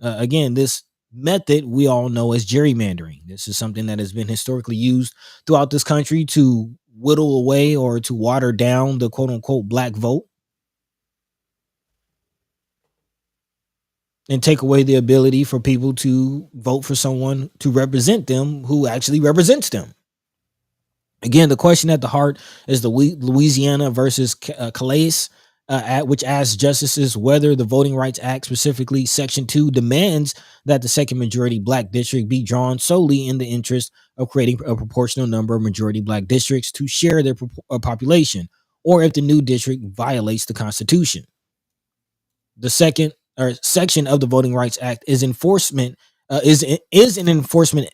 Again, this method we all know as gerrymandering. This is something that has been historically used throughout this country to whittle away or to water down the quote unquote black vote and take away the ability for people to vote for someone to represent them who actually represents them. Again, the question at the heart is the Louisiana versus Calais, which asks justices whether the Voting Rights Act, specifically Section 2, demands that the second majority black district be drawn solely in the interest of creating a proportional number of majority black districts to share their population, or if the new district violates the Constitution. The second section of the Voting Rights Act is an enforcement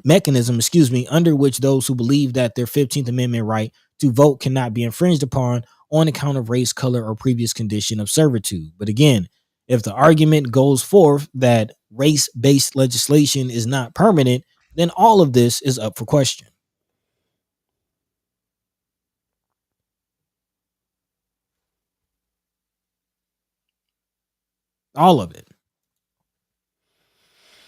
mechanism, under which those who believe that their 15th Amendment right to vote cannot be infringed upon on account of race, color, or previous condition of servitude. But again, if the argument goes forth that race-based legislation is not permanent, then all of this is up for question. All of it.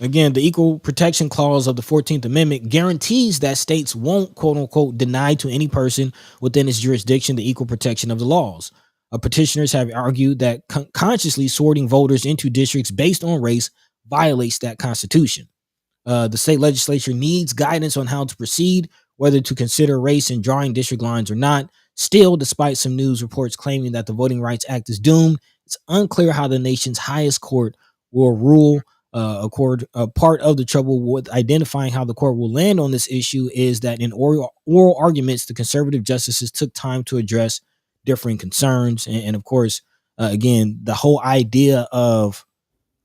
Again, the Equal Protection Clause of the 14th Amendment guarantees that states won't, quote unquote, deny to any person within its jurisdiction the equal protection of the laws. Petitioners have argued that consciously sorting voters into districts based on race violates that Constitution. The state legislature needs guidance on how to proceed, whether to consider race in drawing district lines or not. Still, despite some news reports claiming that the Voting Rights Act is doomed, it's unclear how the nation's highest court will rule. Part of the trouble with identifying how the court will land on this issue is that in oral arguments, the conservative justices took time to address differing concerns. And of course, again, the whole idea of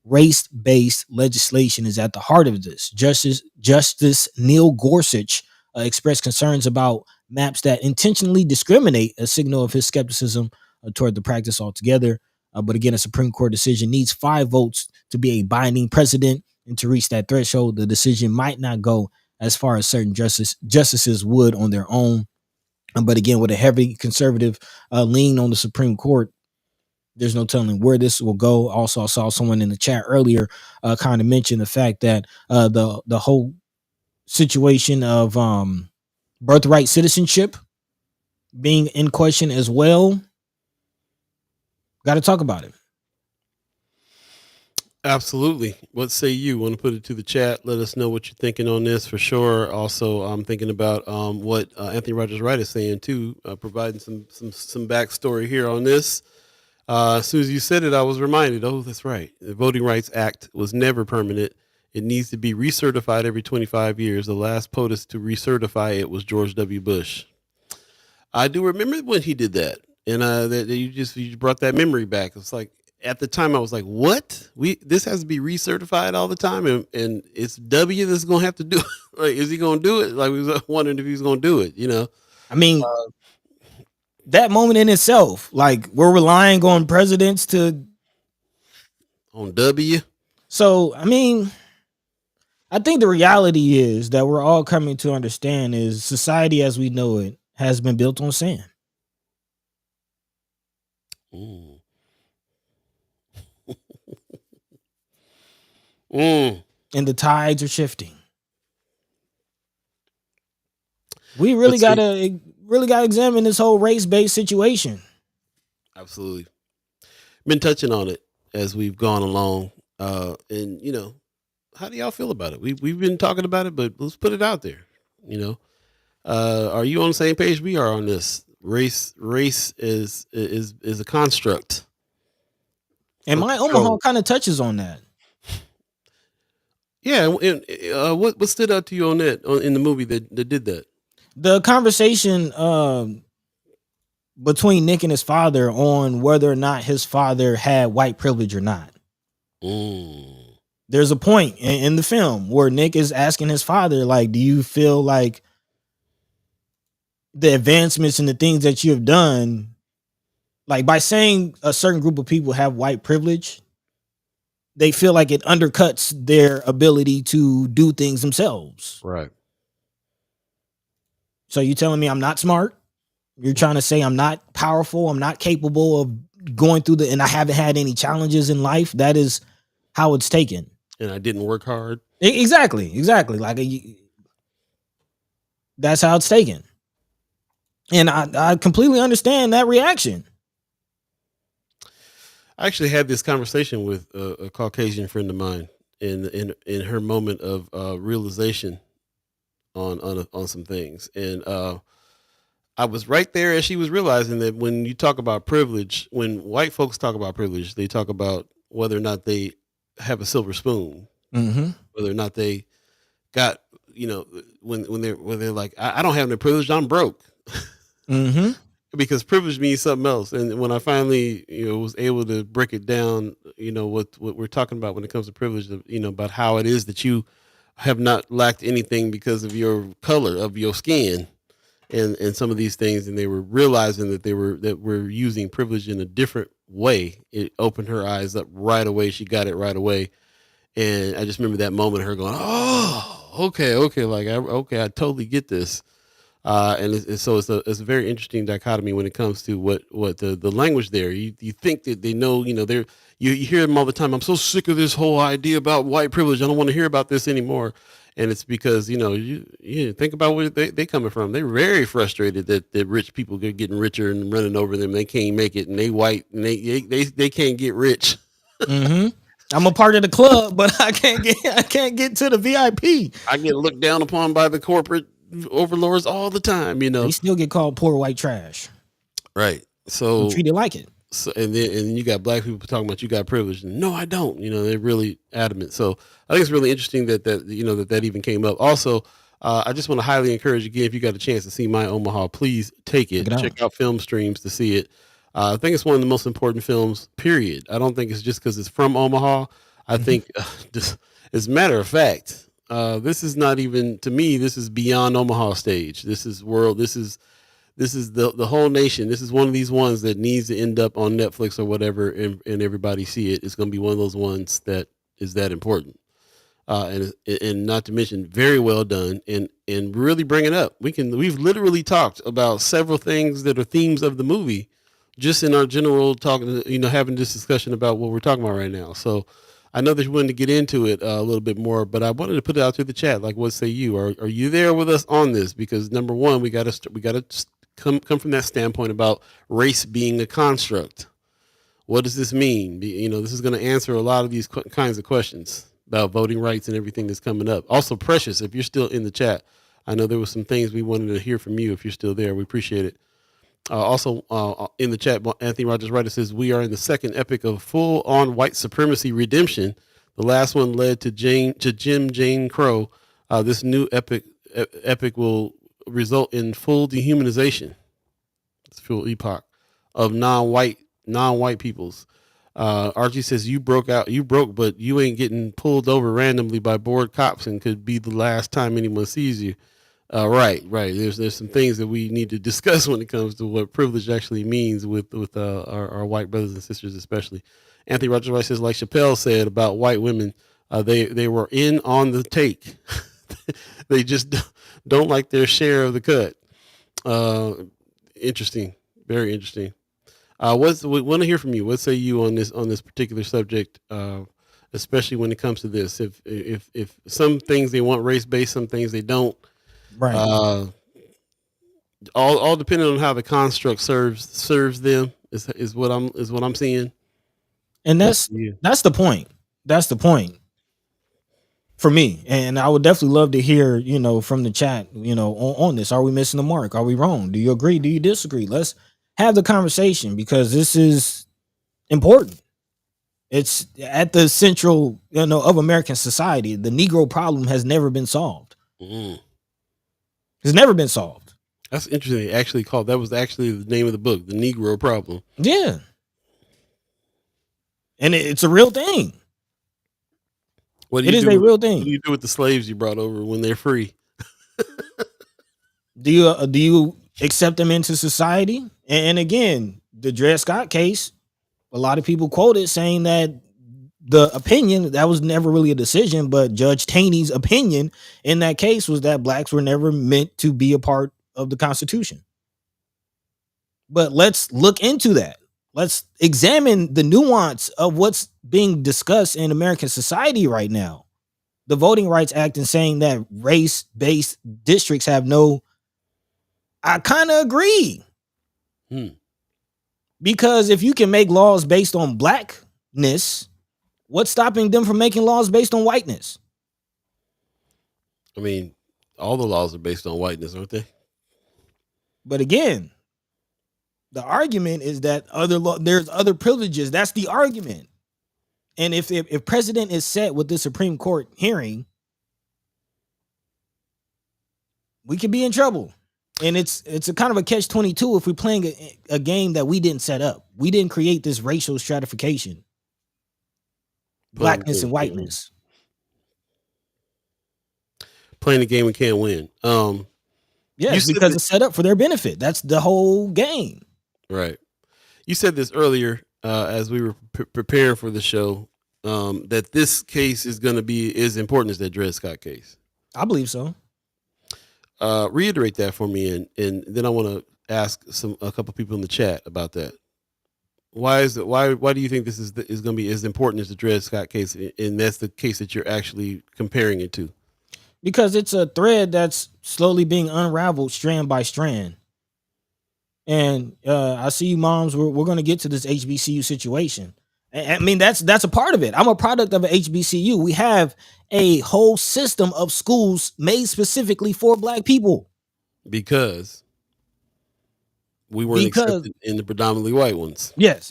race-based legislation is at the heart of this. Justice Neil Gorsuch expressed concerns about maps that intentionally discriminate, a signal of his skepticism toward the practice altogether. But again, a Supreme Court decision needs 5 votes to be a binding precedent, and to reach that threshold, the decision might not go as far as certain justices would on their own. But again, with a heavy conservative lean on the Supreme Court, there's no telling where this will go. Also, I saw someone in the chat earlier kind of mention the fact that the whole situation of birthright citizenship being in question as well. Got to talk about it. Absolutely. What say you? Want to put it to the chat? Let us know what you're thinking on this for sure. Also, I'm thinking about what Anthony Rogers Wright is saying too, providing some backstory here on this. As soon as you said it, I was reminded. Oh, that's right. The Voting Rights Act was never permanent. It needs to be recertified every 25 years. The last POTUS to recertify it was George W. Bush. I do remember when he did that, and that you brought that memory back. It's like at the time I was like, "What? This has to be recertified all the time, and it's W that's gonna have to do it. Like, is he gonna do it? Like, we was wondering if he's gonna do it. You know? I mean, that moment in itself, like we're relying on presidents to On W. So, I mean, I think the reality is that we're all coming to understand is society as we know it has been built on sand. Mm. Mm. And the tides are shifting. We really gotta examine this whole race-based situation. Absolutely. Been touching on it as we've gone along. And you know, how do y'all feel about it? We've been talking about it, but let's put it out there. You know, are you on the same page we are on this? Race is a construct. And my Omaha kind of touches on that. Yeah, and what stood out to you on that in the movie that did that? The conversation between Nick and his father on whether or not his father had white privilege or not. There's a point in the film where Nick is asking his father, like, do you feel like the advancements and the things that you have done, like by saying a certain group of people have white privilege, they feel like it undercuts their ability to do things themselves. Right. So you telling me I'm not smart? You're trying to say I'm not powerful, I'm not capable of going through and I haven't had any challenges in life? That is how it's taken. And I didn't work hard. Exactly. Like that's how it's taken. And I completely understand that reaction. I actually had this conversation with a Caucasian friend of mine in her moment of realization on some things, and I was right there as she was realizing that when you talk about privilege, when white folks talk about privilege, they talk about whether or not they have a silver spoon, whether or not they got, you know, when they're like, I don't have no privilege, I'm broke. Because privilege means something else. And when I finally, you know, was able to break it down, you know, what we're talking about when it comes to privilege, you know, about how it is that you have not lacked anything because of your color of your skin and some of these things. And they were realizing that we're using privilege in a different way. It opened her eyes up right away. She got it right away. And I just remember that moment, her going, oh, okay. Like, I totally get this. So it's a very interesting dichotomy when it comes to what the language there. You think that they know, you know, you hear them all the time. I'm so sick of this whole idea about white privilege. I don't want to hear about this anymore. And it's because, you know, you think about where they coming from. They're very frustrated that rich people are getting richer and running over them. They can't make it, and they white and they can't get rich. I'm a part of the club, but I can't get to the VIP. I get looked down upon by the corporate overlords all the time, you know. They still get called poor white trash, right? So treated like it. So and then you got black people talking about you got privilege. No, I don't. You know, they're really adamant. So I think it's really interesting that you know that even came up. Also, I just want to highly encourage again, if you got a chance to see My Omaha, please take it. Check out film streams to see it. I think it's one of the most important films. Period. I don't think it's just because it's from Omaha. I think just as a matter of fact. This is not even, to me, this is beyond Omaha stage. This is world. This is the whole nation. This is one of these ones that needs to end up on Netflix or whatever, and everybody see it. It's going to be one of those ones that is that important. And not to mention very well done and really bring it up. We've literally talked about several things that are themes of the movie just in our general talking, you know, having this discussion about what we're talking about right now. So I know that you wanted to get into it a little bit more, but I wanted to put it out to the chat. Like, what say you? Are you there with us on this? Because number one, we got to come from that standpoint about race being a construct. What does this mean? This is going to answer a lot of these kinds of questions about voting rights and everything that's coming up. Also, Precious, if you're still in the chat, I know there was some things we wanted to hear from you. If you're still there, we appreciate it. Also, in the chat, Anthony Rogers Writer says, we are in the second epic of full-on white supremacy redemption. The last one led to Jim Crow. This new epic will result in full dehumanization. It's full epoch of non-white peoples. Archie says, you broke, but you ain't getting pulled over randomly by bored cops and could be the last time anyone sees you. Right. There's some things that we need to discuss when it comes to what privilege actually means with our white brothers and sisters, especially. Anthony Rogers White says, like Chappelle said about white women, they were in on the take. They just don't like their share of the cut. Interesting, very interesting. We want to hear from you. What say you on this particular subject, especially when it comes to this? If some things they want race based, some things they don't. Right. All depending on how the construct serves them is what I'm seeing. And that's the point. That's the point for me. And I would definitely love to hear, from the chat, on this. Are we missing the mark? Are we wrong? Do you agree? Do you disagree? Let's have the conversation, because this is important. It's at the central, of American society. The Negro problem has never been solved. It's never been solved. That's interesting. That was actually the name of the book, The Negro Problem. Yeah. And it's a real thing. It is a real thing. What do you do with the slaves you brought over when they're free? Do you accept them into society? And again, the Dred Scott case, a lot of people quoted saying that the opinion, that was never really a decision, but Judge Taney's opinion in that case was that blacks were never meant to be a part of the Constitution. But let's look into that. Let's examine the nuance of what's being discussed in American society right now. The Voting Rights Act, and saying that race-based districts have no... I kind of agree. Because if you can make laws based on blackness, what's stopping them from making laws based on whiteness? I mean, all the laws are based on whiteness, aren't they? But again, the argument is that there's other privileges. That's the argument. And if precedent is set with the Supreme Court hearing, we could be in trouble. And it's a kind of a catch-22 if we're playing a game that we didn't set up. We didn't create this racial stratification, blackness and whiteness. Playing the game we can't win. Yes, because it's set up for their benefit. That's the whole game. Right. You said this earlier as we were preparing for the show, that this case is going to be as important as that Dred Scott case. I believe so. Reiterate that for me, and then I want to ask a couple people in the chat about that. Why do you think this is going to be as important as the Dred Scott case, and that's the case that you're actually comparing it to? Because it's a thread that's slowly being unraveled strand by strand. And I see you moms, we're going to get to this HBCU situation. I mean, that's a part of it. I'm a product of an HBCU. We have a whole system of schools made specifically for black people. Because we weren't accepted in the predominantly white ones. Yes.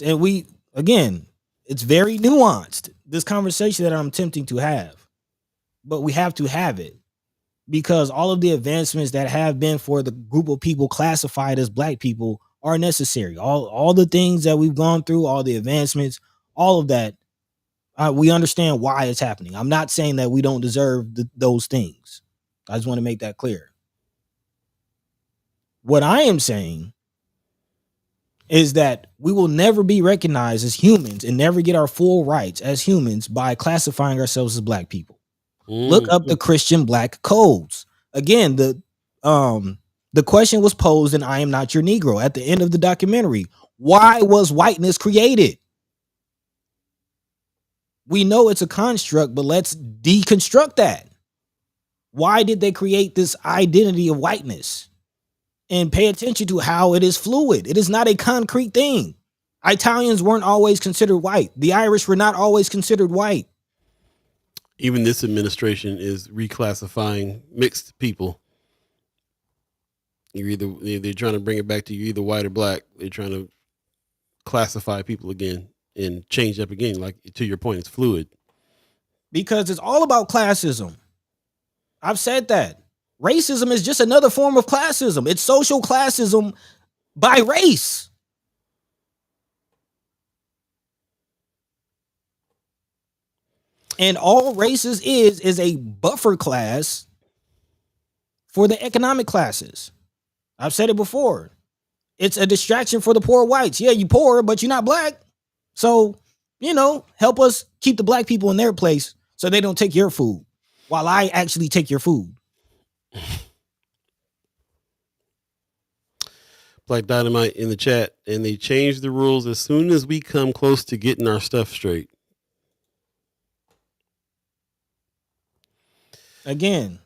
And again, it's very nuanced, this conversation that I'm attempting to have. But we have to have it, because all of the advancements that have been for the group of people classified as black people are necessary. All the things that we've gone through, all the advancements, all of that, we understand why it's happening. I'm not saying that we don't deserve those things. I just want to make that clear. What I am saying is that we will never be recognized as humans and never get our full rights as humans by classifying ourselves as black people. Look up the Christian black codes. Again, the question was posed in I Am Not Your Negro at the end of the documentary. Why was whiteness created? We know it's a construct, but let's deconstruct that. Why did they create this identity of whiteness? And pay attention to how it is fluid. It is not a concrete thing. Italians weren't always considered white. The Irish were not always considered white. Even this administration is reclassifying mixed people. They're trying to bring it back to you either white or black. They're trying to classify people again and change up again. Like, to your point, it's fluid. Because it's all about classism. I've said that. Racism is just another form of classism. It's social classism by race. And all races is a buffer class for the economic classes. I've said it before. It's a distraction for the poor whites. Yeah, you poor, but you're not black. So, help us keep the black people in their place so they don't take your food while I actually take your food. Black Dynamite in the chat, and they changed the rules as soon as we come close to getting our stuff straight. Again,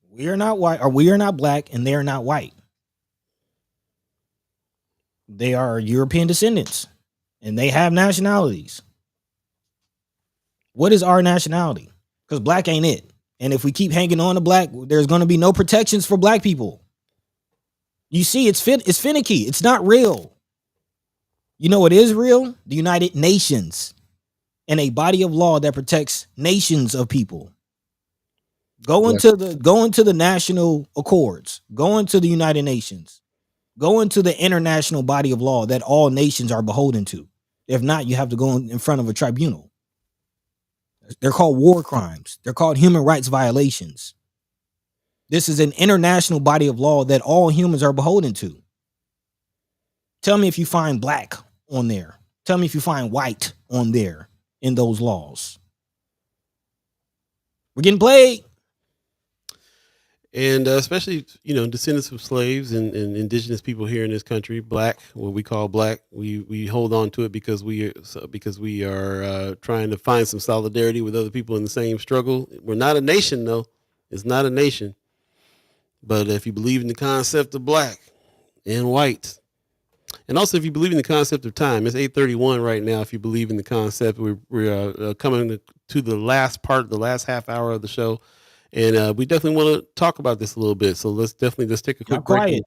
we are not white, or we are not black, and they are not white. They are European descendants, and they have nationalities. What is our nationality? Because black ain't it. And if we keep hanging on to black, there's going to be no protections for black people. You see, it's finicky. It's not real. You know what is real? The United Nations, and a body of law that protects nations of people. Go into the national accords. Go into the United Nations. Go into the international body of law that all nations are beholden to. If not, you have to go in front of a tribunal. They're called war crimes. They're called human rights violations. This is an international body of law that all humans are beholden to. Tell me if you find black on there. Tell me if you find white on there in those laws. We're getting played. And especially, descendants of slaves and indigenous people here in this country, black, what we call black, we hold on to it because we are trying to find some solidarity with other people in the same struggle. We're not a nation, though. It's not a nation. But if you believe in the concept of black and white, and also if you believe in the concept of time, it's 8:31 right now. If you believe in the concept, we're coming to the last half hour of the show. And we definitely want to talk about this a little bit. So let's take a quick break. Quiet.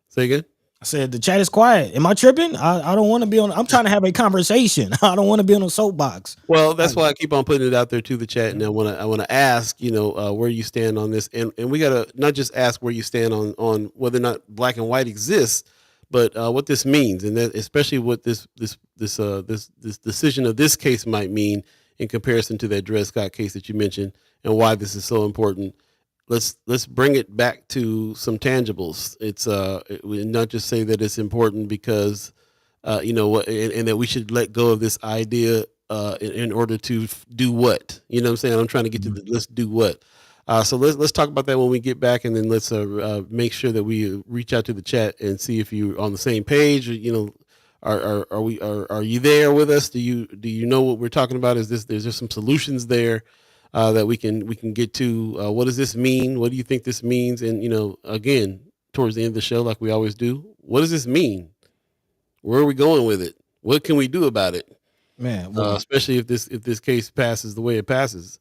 Say again? I said the chat is quiet. Am I tripping? I don't want to be on. I'm trying to have a conversation. I don't want to be on a soapbox. Well, that's why I keep on putting it out there to the chat. And I want to ask, where you stand on this. And we got to not just ask where you stand on whether or not black and white exists, but what this means. And that especially what this decision of this case might mean in comparison to that Dred Scott case that you mentioned, and why this is so important. Let's bring it back to some tangibles. It's we not just say that it's important because and that we should let go of this idea in order to do what. You know what I'm saying? I'm trying to get to let's do what. So let's talk about that when we get back, and then let's make sure that we reach out to the chat and see if you're on the same page. Are you there with us? Do you know what we're talking about? There's just some solutions there that we can get to. What does this mean? What do you think this means? And again, towards the end of the show, like we always do, what does this mean? Where are we going with it? What can we do about it? Man, especially if this case passes the way it passes.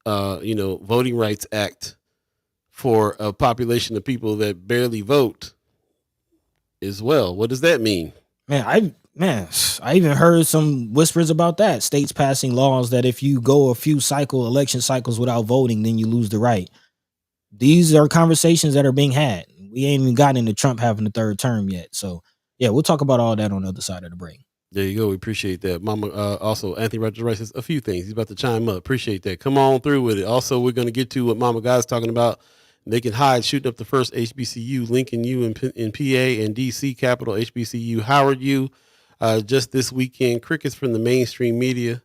Voting Rights Act for a population of people that barely vote as well. What does that mean? I even heard some whispers about that. States passing laws that if you go a few election cycles without voting, then you lose the right. These are conversations that are being had. We ain't even gotten into Trump having a third term yet. So yeah, we'll talk about all that on the other side of the break. There you go. We appreciate that. Mama, also, Anthony Rogers Rice says a few things. He's about to chime up. Appreciate that. Come on through with it. Also, we're going to get to what Mama God's talking about. They can hide shooting up the first HBCU, Lincoln U in PA and DC Capital HBCU, Howard U. Just this weekend, crickets from the mainstream media.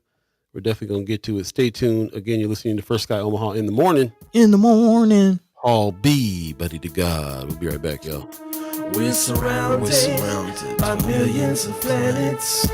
We're definitely going to get to it. Stay tuned. Again, you're listening to First Sky Omaha in the morning. In the morning. All Beeee, buddy to God. We'll be right back, y'all. We're surrounded by millions of planets,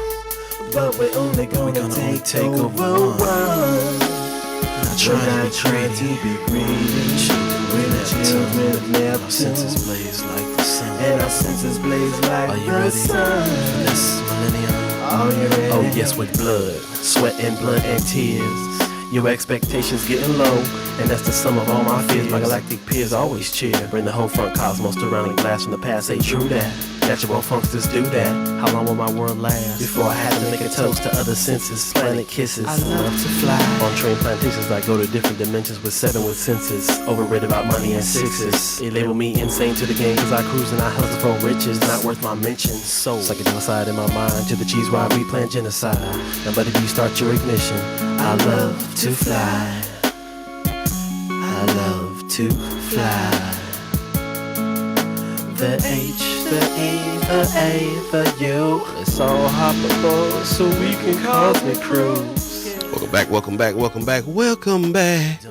but we're only gonna take over one. Not trying to be greedy. really chill, really never Our senses blaze like the sun. and our senses blaze like Are you the ready sun. for this millennium? Are you ready? Oh yes, with blood, sweat and blood and tears. Your expectations getting low, and that's the sum of all my fears. My galactic peers always cheer. Bring the whole front cosmos surrounding glass from the past. Ain't true that. Natural funksters do that. How long will my world last before I have to make a toast to other senses? Planet kisses. I love to fly. On train plantations, I go to different dimensions with 7 with senses. Overrated about money and sixes. They label me insane to the game, cause I cruise and I hustle for riches. Not worth my mention. So, psychedelic side in my mind. To the cheese while we plan genocide. Now, buddy, you start your ignition. I love to fly. I love to fly. The H, the E, the A, the U. It's all hoppable so we can cosmic cruise. Welcome back, welcome back, welcome back, welcome back.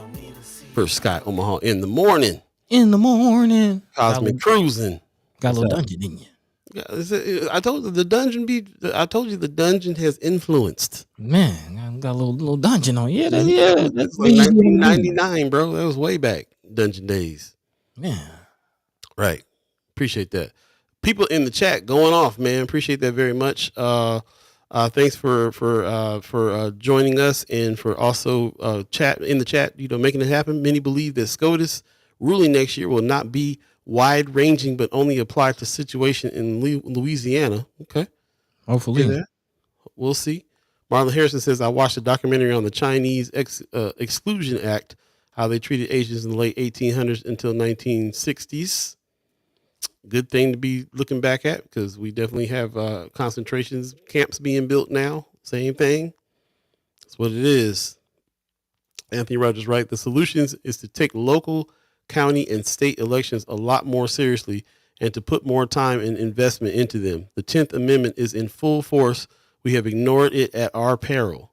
First Sky Omaha in the morning. In the morning. Cosmic cruising. Got a little dungeon in you. Yeah, I told you the dungeon has influenced. Man, I got a little dungeon on. Yeah, that's It's like 1999, bro. That was way back. Dungeon days. Man. Right. Appreciate that. People in the chat going off, man. Appreciate that very much. Thanks for joining us and for also chat in the chat, making it happen. Many believe that SCOTUS ruling next year will not be wide ranging, but only apply to situation in Louisiana. Okay. Hopefully. We'll see. Marlon Harrison says, I watched a documentary on the Chinese Exclusion Act, how they treated Asians in the late 1800s until 1960s. Good thing to be looking back at, because we definitely have concentrations camps being built now. Same thing. That's what it is. Anthony Rogers, right? The solutions is to take local, county, and state elections a lot more seriously and to put more time and investment into them. The 10th Amendment is in full force. We have ignored it at our peril.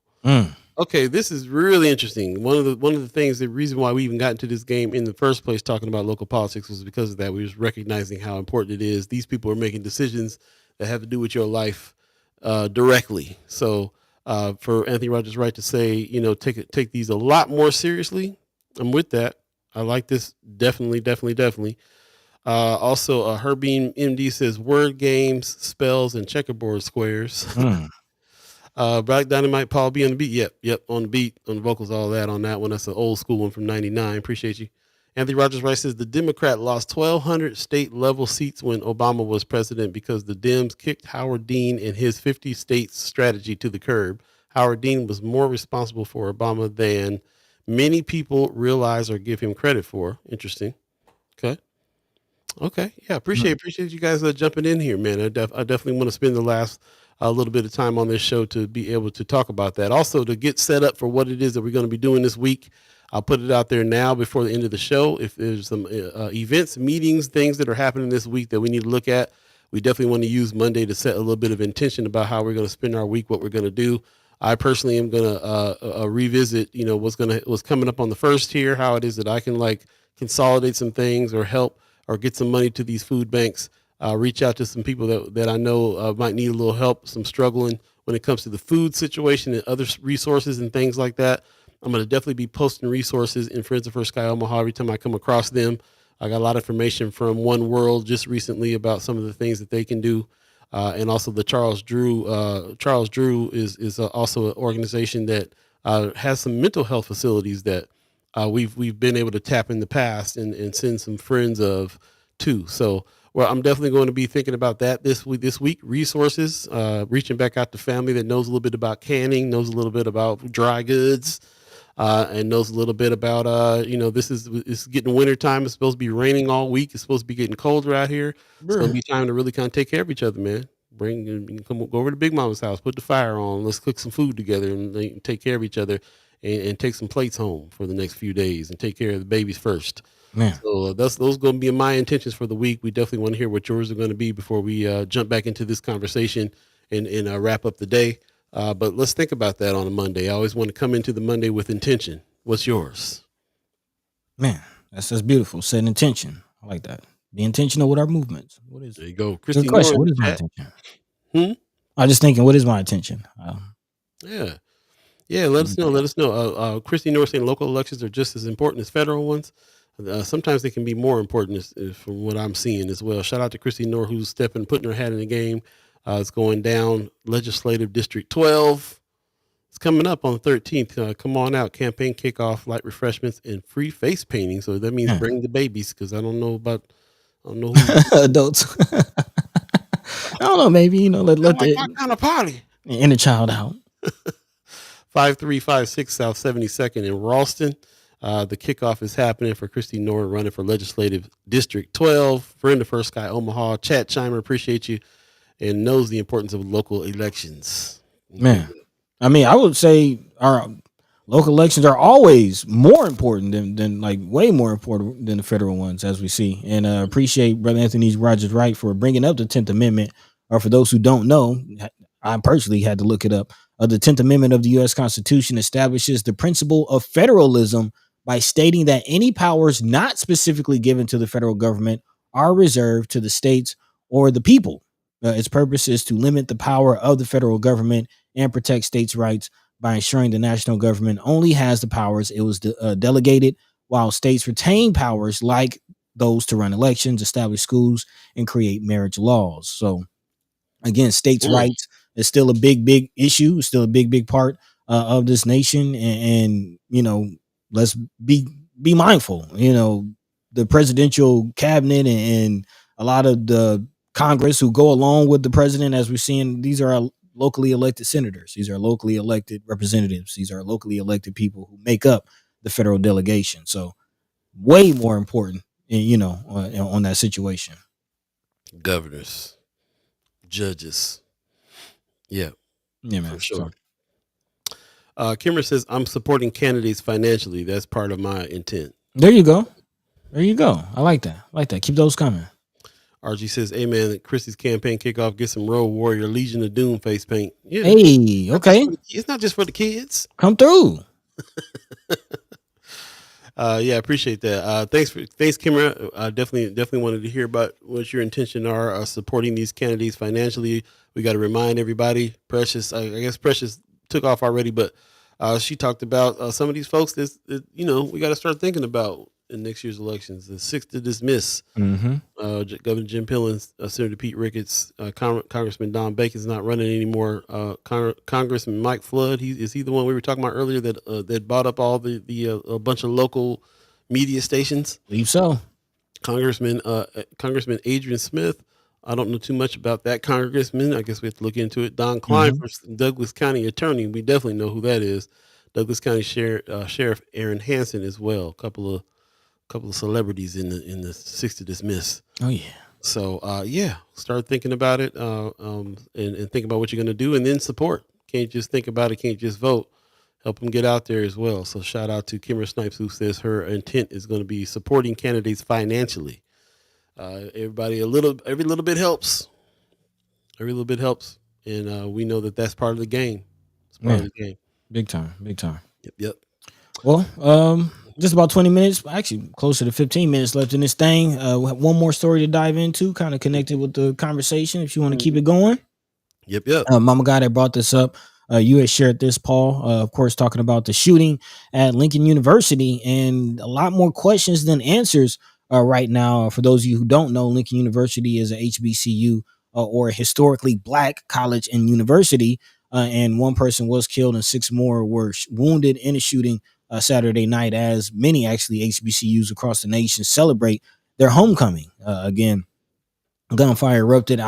Okay, this is really interesting. One of the things, the reason why we even got into this game in the first place, talking about local politics, was because of that. We was recognizing how important it is. These people are making decisions that have to do with your life directly. So for Anthony Rogers Wright to say, take these a lot more seriously, I'm with that. I like this. Definitely. Also, Herbean MD says word games, spells, and checkerboard squares. Black Dynamite, Paul B on the beat. Yep, on the beat, on the vocals, all that on that one. That's an old school one from 99. Appreciate you. Anthony Rogers Rice says the Democrat lost 1,200 state level seats when Obama was president because the Dems kicked Howard Dean and his 50 states strategy to the curb. Howard Dean was more responsible for Obama than many people realize or give him credit for. Interesting. Okay. Yeah. Appreciate you guys jumping in here, man. I definitely want to spend the last a little bit of time on this show to be able to talk about that. Also, to get set up for what it is that we're going to be doing this week. I'll put it out there now before the end of the show. If there's some events, meetings, things that are happening this week that we need to look at, we definitely want to use Monday to set a little bit of intention about how we're going to spend our week, what we're going to do. I personally am going to revisit, what's coming up on the first tier, how it is that I can consolidate some things or help or get some money to these food banks. Reach out to some people that I know might need a little help, some struggling when it comes to the food situation and other resources and things like that. I'm going to definitely be posting resources in Friends of First Sky Omaha every time I come across them. I got a lot of information from One World just recently about some of the things that they can do. And also the Charles Drew is also an organization that has some mental health facilities that we've been able to tap in the past and send some friends of too. So, well, I'm definitely going to be thinking about that this week. Resources, reaching back out to family that knows a little bit about canning, knows a little bit about dry goods, and knows a little bit about, it's getting winter time. It's supposed to be raining all week. It's supposed to be getting colder out here. It's going to be time to really kind of take care of each other, man. Go over to Big Mama's house, put the fire on. Let's cook some food together and take care of each other and take some plates home for the next few days and take care of the babies first. Man. So those are going to be my intentions for the week. We definitely want to hear what yours are going to be before we jump back into this conversation and wrap up the day. But let's think about that on a Monday. I always want to come into the Monday with intention. What's yours? Man, that's beautiful. Set an intention. I like that. Be intentional with our movements. What is it? There you go. Good question. What is my intention? I'm just thinking, what is my intention? Yeah. Let us know. Christy Norris saying local elections are just as important as federal ones. Sometimes they can be more important from what I'm seeing as well. Shout out to Christy Noor, who's putting her hat in the game. It's going down. Legislative District 12. It's coming up on the 13th. Come on out. Campaign kickoff, light refreshments, and free face painting. So that means bring the babies, because I don't know who adults. I don't know. Maybe let the kind of party inner child out. 5356 South 72nd in Ralston. The kickoff is happening for Christy Noor, running for Legislative District 12. Friend of First Sky Omaha. Chat Chimer, appreciate you, and knows the importance of local elections. Man, I mean, I would say our local elections are always more important than like way more important than the federal ones, as we see. And appreciate Brother Anthony Rogers Wright for bringing up the 10th Amendment. Or for those who don't know, I personally had to look it up. The 10th Amendment of the U.S. Constitution establishes the principle of federalism by stating that any powers not specifically given to the federal government are reserved to the states or the people. Its purpose is to limit the power of the federal government and protect states' rights by ensuring the national government only has the powers it was delegated, while states retain powers like those to run elections, establish schools, and create marriage laws. So, again, states' rights is still a big issue, still a big part of this nation, and let's be mindful. The presidential cabinet and a lot of the Congress who go along with the president, as we're seeing, these are locally elected senators. These are locally elected representatives. These are locally elected people who make up the federal delegation. So way more important, on that situation. Governors, judges. Yeah, man, for sure. Kimmer says, I'm supporting candidates financially. That's part of my intent. There you go. I like that. Keep those coming. RG says, hey, man, Chrissy's campaign kickoff, get some Road Warrior Legion of Doom face paint. Yeah. Hey, okay. It's not just for the kids. Come through. Yeah, appreciate that. Thanks, Kimmer. Definitely wanted to hear about what your intention are supporting these candidates financially. We got to remind everybody, Precious, I guess Precious took off already, but she talked about some of these folks that we got to start thinking about in next year's elections. The 6th to dismiss. Governor Jim Pillins, Senator Pete Ricketts, Congressman Don Bacon's not running anymore. Congressman Mike Flood, is he the one we were talking about earlier that bought up all the a bunch of local media stations? I believe so. Congressman Adrian Smith. I don't know too much about that congressman. I guess we have to look into it. Don Klein, Douglas County attorney. We definitely know who that is. Douglas County Sheriff Aaron Hansen as well. A couple of celebrities in the 6th to dismiss. Oh yeah. So start thinking about it and think about what you're going to do, and then support. Can't just think about it. Can't just vote. Help them get out there as well. So shout out to Kimmer Snipes, who says her intent is going to be supporting candidates financially. Everybody, every little bit helps. Every little bit helps, and we know that's part of the game. It's part of the game. Big time. Yep. Well, just about 20 minutes, actually closer to 15 minutes left in this thing. One more story to dive into, kind of connected with the conversation, if you want to keep it going. Yep. Mama Gawd had brought this up. You had shared this, Paul, of course, talking about the shooting at Lincoln University, and a lot more questions than answers right now. For those of you who don't know, Lincoln University is a HBCU or a historically black college and university, and one person was killed and 6 more were wounded in a shooting Saturday night, as many actually HBCUs across the nation celebrate their homecoming. Again, gunfire erupted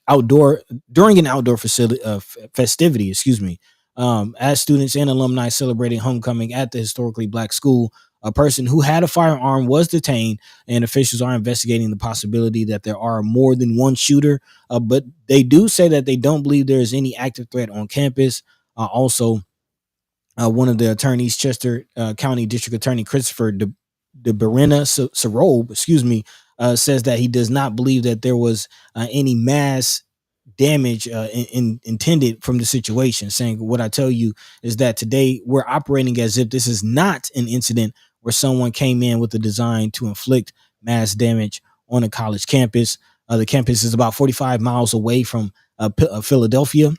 outdoor during an outdoor festivity, as students and alumni celebrating homecoming at the historically black school. A person who had a firearm was detained, and officials are investigating the possibility that there are more than one shooter, but they do say that they don't believe there is any active threat on campus. Also, one of the attorneys, Chester County District Attorney Christopher de Berena Sarobe, says that he does not believe that there was any mass damage intended from the situation, saying, what I tell you is that today we're operating as if this is not an incident where someone came in with a design to inflict mass damage on a college campus. The campus is about 45 miles away from Philadelphia.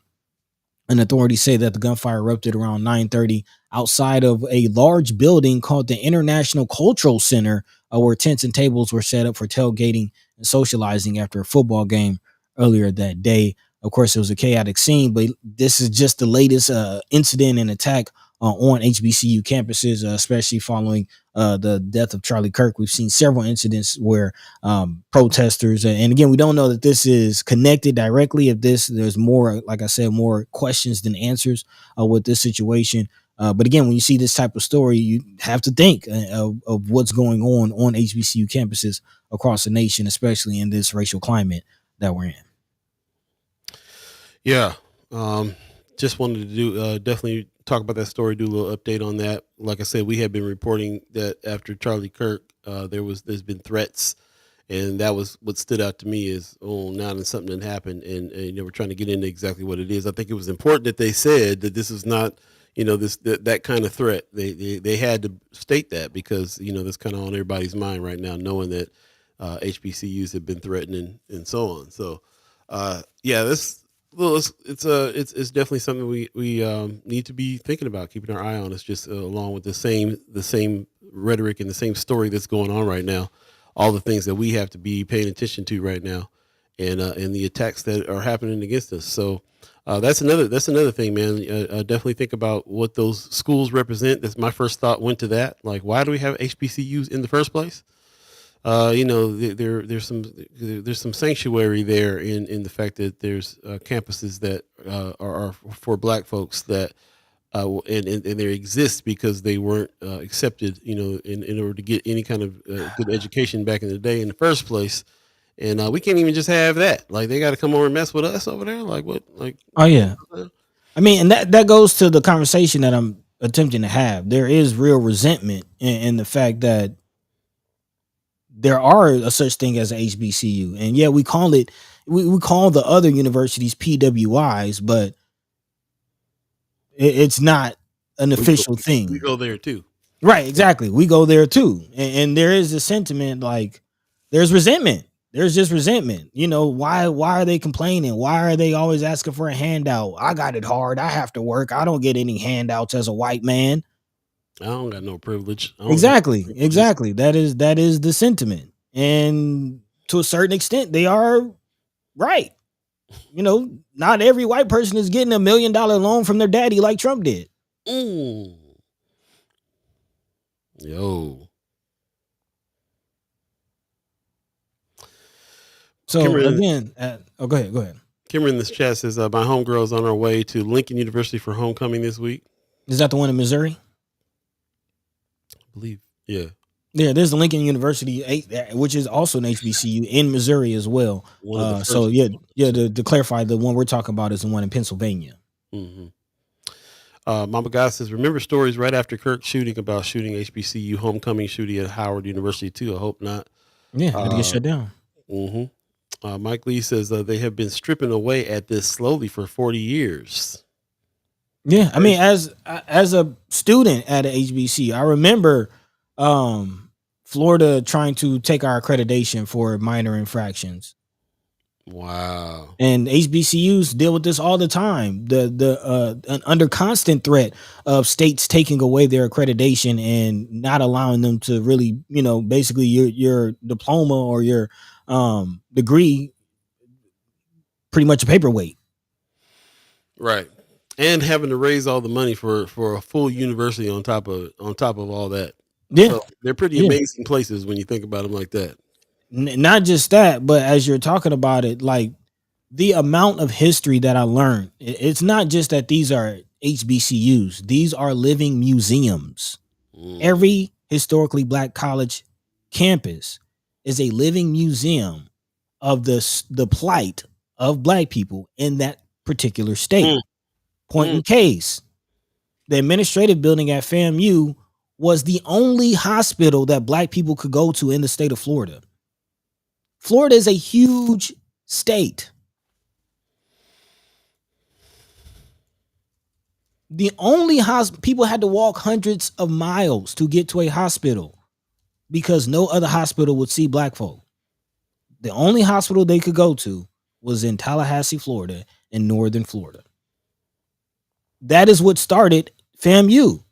And authorities say that the gunfire erupted around 9:30 outside of a large building called the International Cultural Center, where tents and tables were set up for tailgating and socializing after a football game earlier that day. Of course, it was a chaotic scene, but this is just the latest incident and attack on HBCU campuses, especially following the death of Charlie Kirk. We've seen several incidents where protesters, and again, we don't know that this is connected directly. If there's more, like I said, more questions than answers with this situation. But again, when you see this type of story, you have to think of what's going on HBCU campuses across the nation, especially in this racial climate that we're in. Yeah. Just wanted to do definitely talk about that story, do a little update on that. Like I said, we have been reporting that after Charlie Kirk, there's been threats, and that was what stood out to me is, now that something didn't happen, and we're trying to get into exactly what it is. I think it was important that they said that this is not, that kind of threat. They had to state that because, that's kind of on everybody's mind right now, knowing that HBCUs have been threatened and so on. So, it's definitely something we need to be thinking about, keeping our eye on. It's just along with the same rhetoric and the same story that's going on right now, all the things that we have to be paying attention to right now, and the attacks that are happening against us. So that's another thing, man. Definitely think about what those schools represent. That's my first thought went to that. Like, why do we have HBCUs in the first place? There's some sanctuary there in the fact that there's campuses that are for Black folks that and they exist because they weren't accepted, in order to get any kind of good education back in the day in the first place. And we can't even just have that. Like, they got to come over and mess with us over there. Like, what? Like, oh yeah. I mean, and that goes to the conversation that I'm attempting to have. There is real resentment in the fact that there are a such thing as a HBCU, and yeah, we call it we call the other universities PWIs, but it's not an official thing. We go there too, right? Exactly, we go there too, and there is a sentiment, like there's resentment. There's just resentment. Why are they complaining? Why are they always asking for a handout? I got it hard. I have to work. I don't get any handouts as a white man. I don't got no privilege. Exactly. That is the sentiment. And to a certain extent, they are right. Not every white person is getting $1 million loan from their daddy like Trump did. Yo. So Cameron, again, go ahead. Kimmer in this chat says, my homegirl is on her way to Lincoln University for homecoming this week. Is that the one in Missouri? I believe. Yeah. Yeah, there's the Lincoln University, which is also an HBCU in Missouri as well. To clarify, the one we're talking about is the one in Pennsylvania. Mm-hmm. Mama God says, remember stories right after Kirk shooting about shooting HBCU homecoming shooting at Howard University too. I hope not. Yeah, had to get shut down. Mm-hmm. Mike Lee says they have been stripping away at this slowly for 40 years. Yeah, I mean, as a student at a HBC, I remember Florida trying to take our accreditation for minor infractions. Wow. And HBCUs deal with this all the time. Under constant threat of states taking away their accreditation and not allowing them to really, basically your diploma or your degree, pretty much a paperweight. Right. And having to raise all the money for a full university on top of all that. Yeah. So they're pretty amazing places when you think about them like that. Not just that, but as you're talking about it, like the amount of history that I learned, it's not just that these are HBCUs. These are living museums. Every historically Black college campus is a living museum of the plight of Black people in that particular state. Point in case, the administrative building at FAMU was the only hospital that Black people could go to in the state of Florida. Florida is a huge state. The only people had to walk hundreds of miles to get to a hospital because no other hospital would see Black folk. The only hospital they could go to was in Tallahassee, Florida, in northern Florida. that is what started FAMU.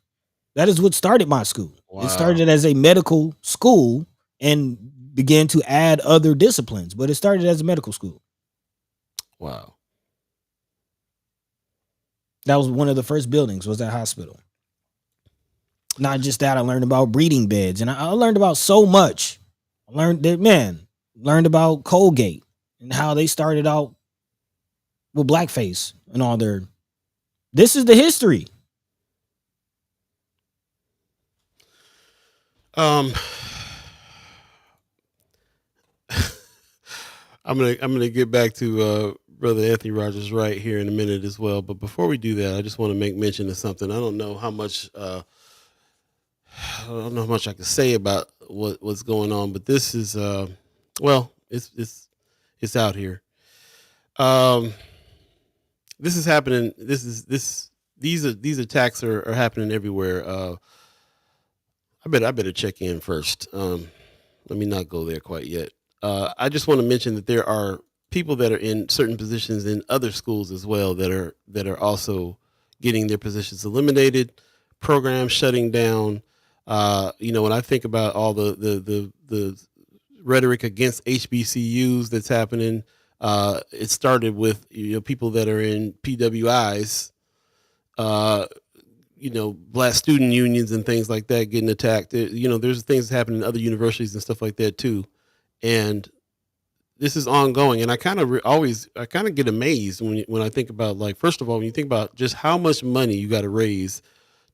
That is what started my school. Wow. It started as a medical school and began to add other disciplines, but it started as a medical school. Wow. That was one of the first buildings, was that hospital. Not just that, I learned about breeding beds, and I learned about so much. I learned about Colgate and how they started out with blackface and all their. This is the history. I'm gonna get back to Brother Anthony Rogers right here in a minute as well. But before we do that, I just want to make mention of something. I don't know how much I can say about what's going on, but this is it's out here. This is happening. These attacks are happening everywhere. I better check in first. Let me not go there quite yet. I just want to mention that there are people that are in certain positions in other schools as well that are also getting their positions eliminated, programs shutting down. When I think about all the rhetoric against HBCUs that's happening, it started with people that are in PWIs. Black student unions and things like that getting attacked. There's things happening in other universities and stuff like that too. And this is ongoing. And I kind of get amazed when I think about, like, first of all, when you think about just how much money you got to raise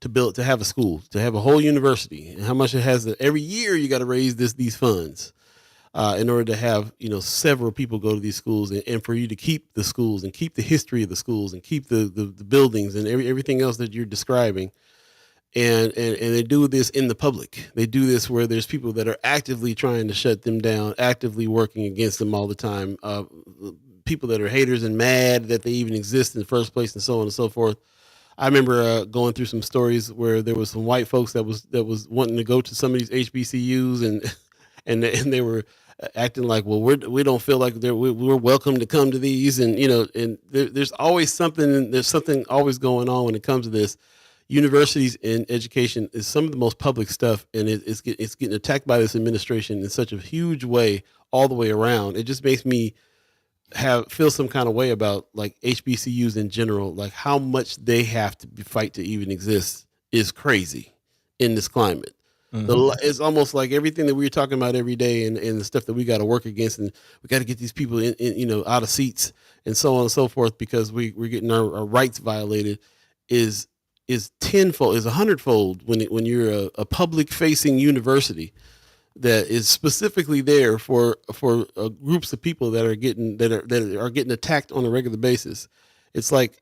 to have a school, to have a whole university, and how much it has every year you got to raise these funds in order to have, several people go to these schools and for you to keep the schools and keep the history of the schools and keep the buildings and everything else that you're describing. And they do this in the public. They do this where there's people that are actively trying to shut them down, actively working against them all the time. People that are haters and mad that they even exist in the first place, and so on and so forth. I remember going through some stories where there was some white folks that was wanting to go to some of these HBCUs and they were acting like, well, we don't feel like we're welcome to come to these, and there's always something. There's something always going on when it comes to this. Universities and education is some of the most public stuff, and it's getting attacked by this administration in such a huge way all the way around. It just makes me feel some kind of way about, like, HBCUs in general, like how much they have to fight to even exist is crazy in this climate. Mm-hmm. It's almost like everything that we're talking about every day and the stuff that we got to work against, and we got to get these people in out of seats and so on and so forth because we're getting our rights violated is tenfold, is 100-fold when you're a public facing university that is specifically there for groups of people that are getting attacked on a regular basis. It's like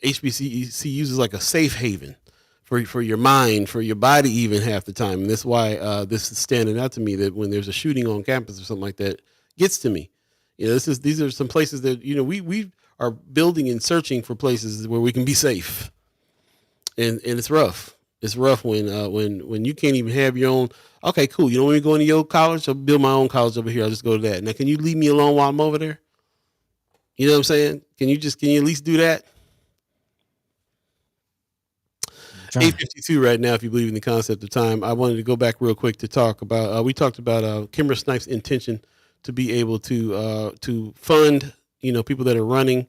HBCUs is like a safe haven for your mind, for your body, even half the time. And that's why this is standing out to me, that when there's a shooting on campus or something like that, gets to me. These are some places that we are building and searching for places where we can be safe. And it's rough. It's rough when you can't even have your own. Okay, cool. You don't want me to go into your college? I'll build my own college over here. I'll just go to that. Now, can you leave me alone while I'm over there? You know what I'm saying? Can you at least do that? 8:52 right now, if you believe in the concept of time. I wanted to go back real quick to talk about. We talked about Kimber Snipes' intention to be able to fund people that are running.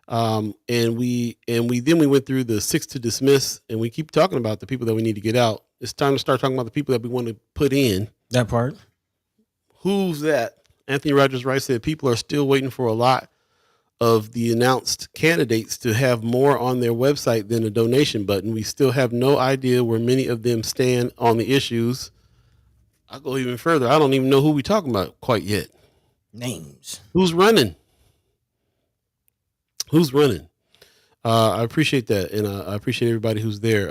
And we went through the 6 to dismiss, and we keep talking about the people that we need to get out. It's time to start talking about the people that we want to put in. That part. Who's that? Anthony Rogers Wright said people are still waiting for a lot of the announced candidates to have more on their website than a donation button. We still have no idea where many of them stand on the issues. I'll go even further. I don't even know who we're talking about quite yet. Names. Who's running? I appreciate that, and I appreciate everybody who's there.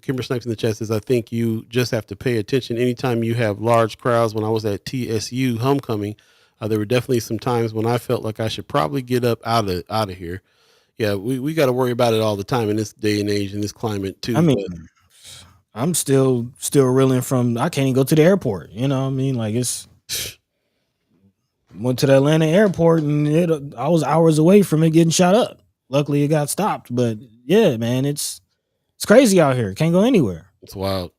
Kimber Snipes in the chat says, I think you just have to pay attention anytime you have large crowds. When I was at TSU homecoming, there were definitely some times when I felt like I should probably get up out of here. Yeah, we got to worry about it all the time in this day and age, in this climate too. I mean, I'm still reeling from, I can't even go to the airport. You know what I mean? Like, went to the Atlanta airport and I was hours away from it getting shot up. Luckily, it got stopped. But yeah, man, it's crazy out here. Can't go anywhere. It's wild.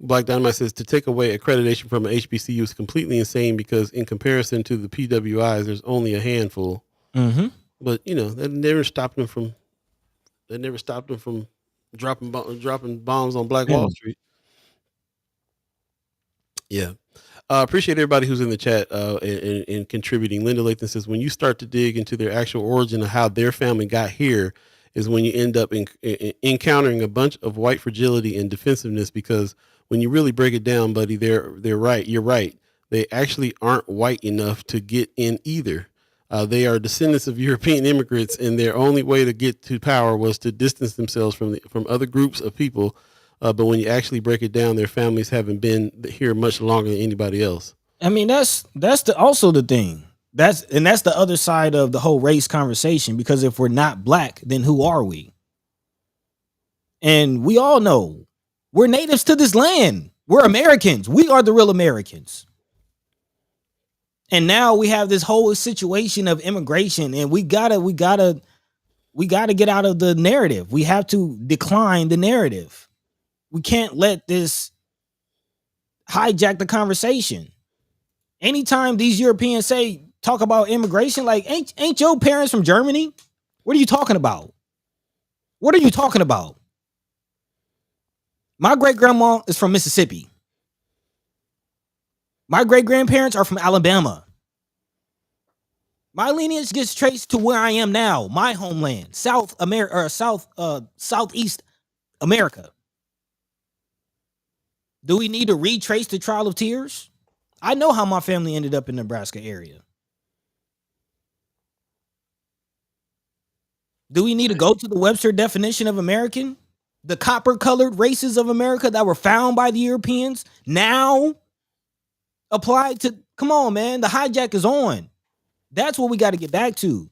Black Dynamite says to take away accreditation from an HBCU is completely insane because in comparison to the PWIs, there's only a handful. Mm-hmm. But that never stopped them from. They never stopped them from dropping bombs on Black Wall Street. Yeah. Appreciate everybody who's in the chat and contributing. Linda Lathan says, when you start to dig into their actual origin of how their family got here is when you end up encountering a bunch of white fragility and defensiveness, because when you really break it down, buddy, they're right. You're right. They actually aren't white enough to get in either. They are descendants of European immigrants, and their only way to get to power was to distance themselves from other groups of people. But when you actually break it down, their families haven't been here much longer than anybody else. I mean, that's also the thing. That's the other side of the whole race conversation, because if we're not black, then who are we? And we all know we're natives to this land. We're Americans. We are the real Americans. And now we have this whole situation of immigration, and we gotta get out of the narrative. We have to decline the narrative. We can't let this hijack the conversation. Anytime these Europeans talk about immigration, like ain't your parents from Germany? What are you talking about? What are you talking about? My great grandma is from Mississippi. My great grandparents are from Alabama. My lineage gets traced to where I am now, my homeland, South America, or Southeast America. Do we need to retrace the Trail of Tears? I know how my family ended up in the Nebraska area. Do we need to go to the Webster definition of American? The copper-colored races of America that were found by the Europeans now applied to... Come on, man. The hijack is on. That's what we got to get back to.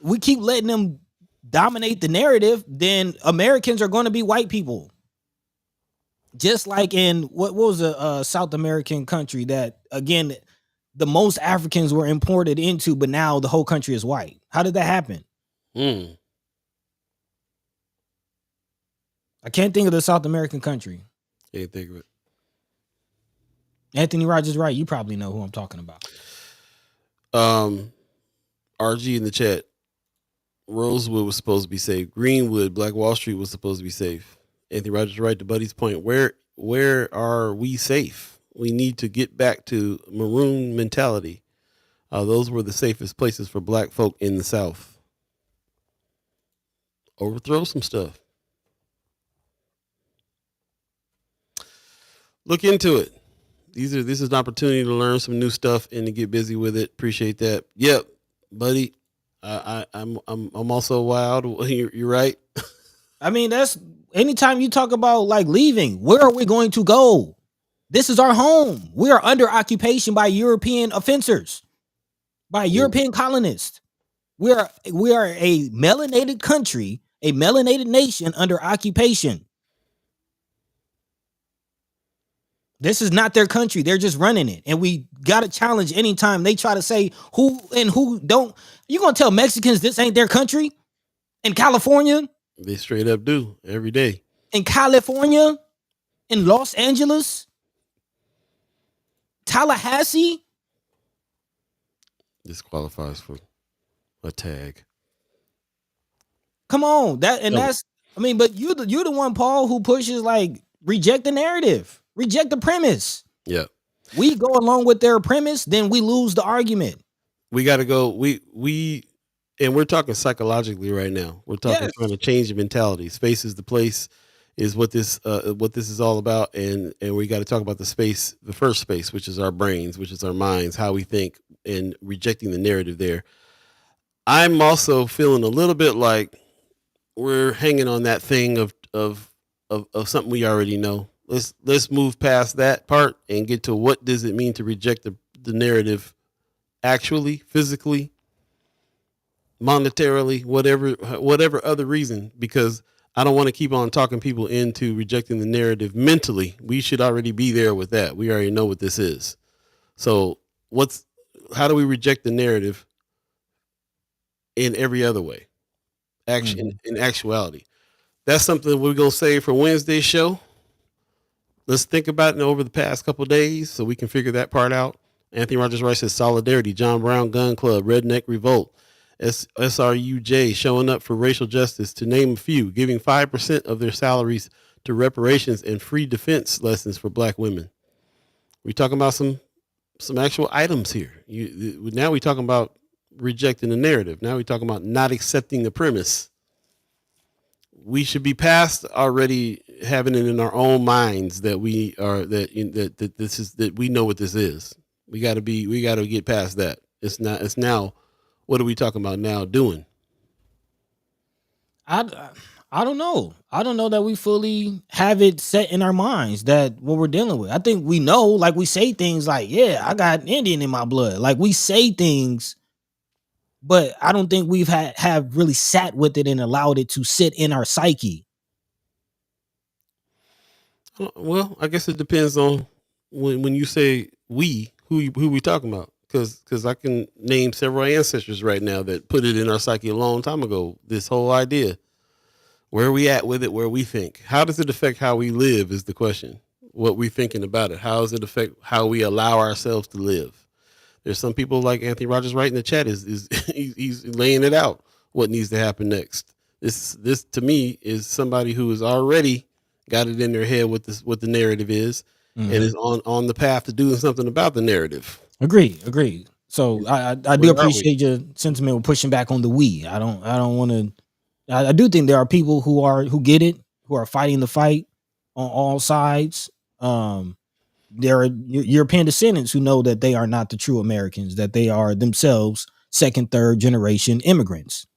We keep letting them dominate the narrative, then Americans are going to be white people. Just like in what was a South American country that, again, the most Africans were imported into, but now the whole country is white. How did that happen? I can't think of the South American country. Can't think of it. Anthony Rogers, right? You probably know who I'm talking about. RG in the chat. Rosewood was supposed to be safe. Greenwood, Black Wall Street was supposed to be safe. Anthony Rogers, right to Buddy's point. Where are we safe? We need to get back to maroon mentality. Those were the safest places for black folk in the South. Overthrow some stuff. Look into it. This is an opportunity to learn some new stuff and to get busy with it. Appreciate that. Yep, buddy. I'm also wild. You're right. I mean, that's anytime you talk about like leaving, where are we going to go? This is our home. We are under occupation by European offenders, by European colonists. We are a melanated country, a melanated nation under occupation. This is not their country. They're just running it. And we got to challenge anytime they try to say who and who don't. You going to tell Mexicans this ain't their country? In California? They straight up do every day. In California? In Los Angeles? Tallahassee? This qualifies for a tag. Come on. But you're the one, Paul, who pushes like reject the narrative. Reject the premise. Yeah. We go along with their premise, then we lose the argument. We got to go. And we're talking psychologically right now. We're talking trying to change the mentality. Space is the place, is what this is all about. And we got to talk about the space, the first space, which is our brains, which is our minds, how we think, and rejecting the narrative there. I'm also feeling a little bit like we're hanging on that thing of something we already know. Let's move past that part and get to what does it mean to reject the narrative actually, physically, monetarily, whatever other reason, because I don't want to keep on talking people into rejecting the narrative mentally. We should already be there with that. We already know what this is. So how do we reject the narrative in every other way. In actuality, that's something we're gonna save for Wednesday's show. Let's think about it over the past couple of days so we can figure that part out. Anthony Rogers Rice says Solidarity, John Brown Gun Club, Redneck Revolt, SRUJ showing up for racial justice, to name a few, giving 5% of their salaries to reparations and free defense lessons for black women. We're talking about some actual items here. Now we're talking about rejecting the narrative. Now we're talking about not accepting the premise. We should be past already having it in our own minds that we are that this is that we know what this is. We got to get past that. It's now. What are we talking about now doing? I don't know. I don't know that we fully have it set in our minds that what we're dealing with. I think we know, like we say things like, yeah, I got Indian in my blood. Like we say things, but I don't think we've have really sat with it and allowed it to sit in our psyche. Well, I guess it depends on when you say we, who we talking about. Because I can name several ancestors right now that put it in our psyche a long time ago. This whole idea, where are we at with it? Where we think? How does it affect how we live? Is the question. What we thinking about it? How does it affect how we allow ourselves to live? There's some people like Anthony Rogers right in the chat is he's laying it out. What needs to happen next? This to me is somebody who has already got it in their head what the narrative is, and is on the path to doing something about the narrative. Agree. So I do appreciate your sentiment with pushing back on the we. I don't want to. I do think there are people who get it, who are fighting the fight on all sides. There are European descendants who know that they are not the true Americans, that they are themselves second, third generation immigrants.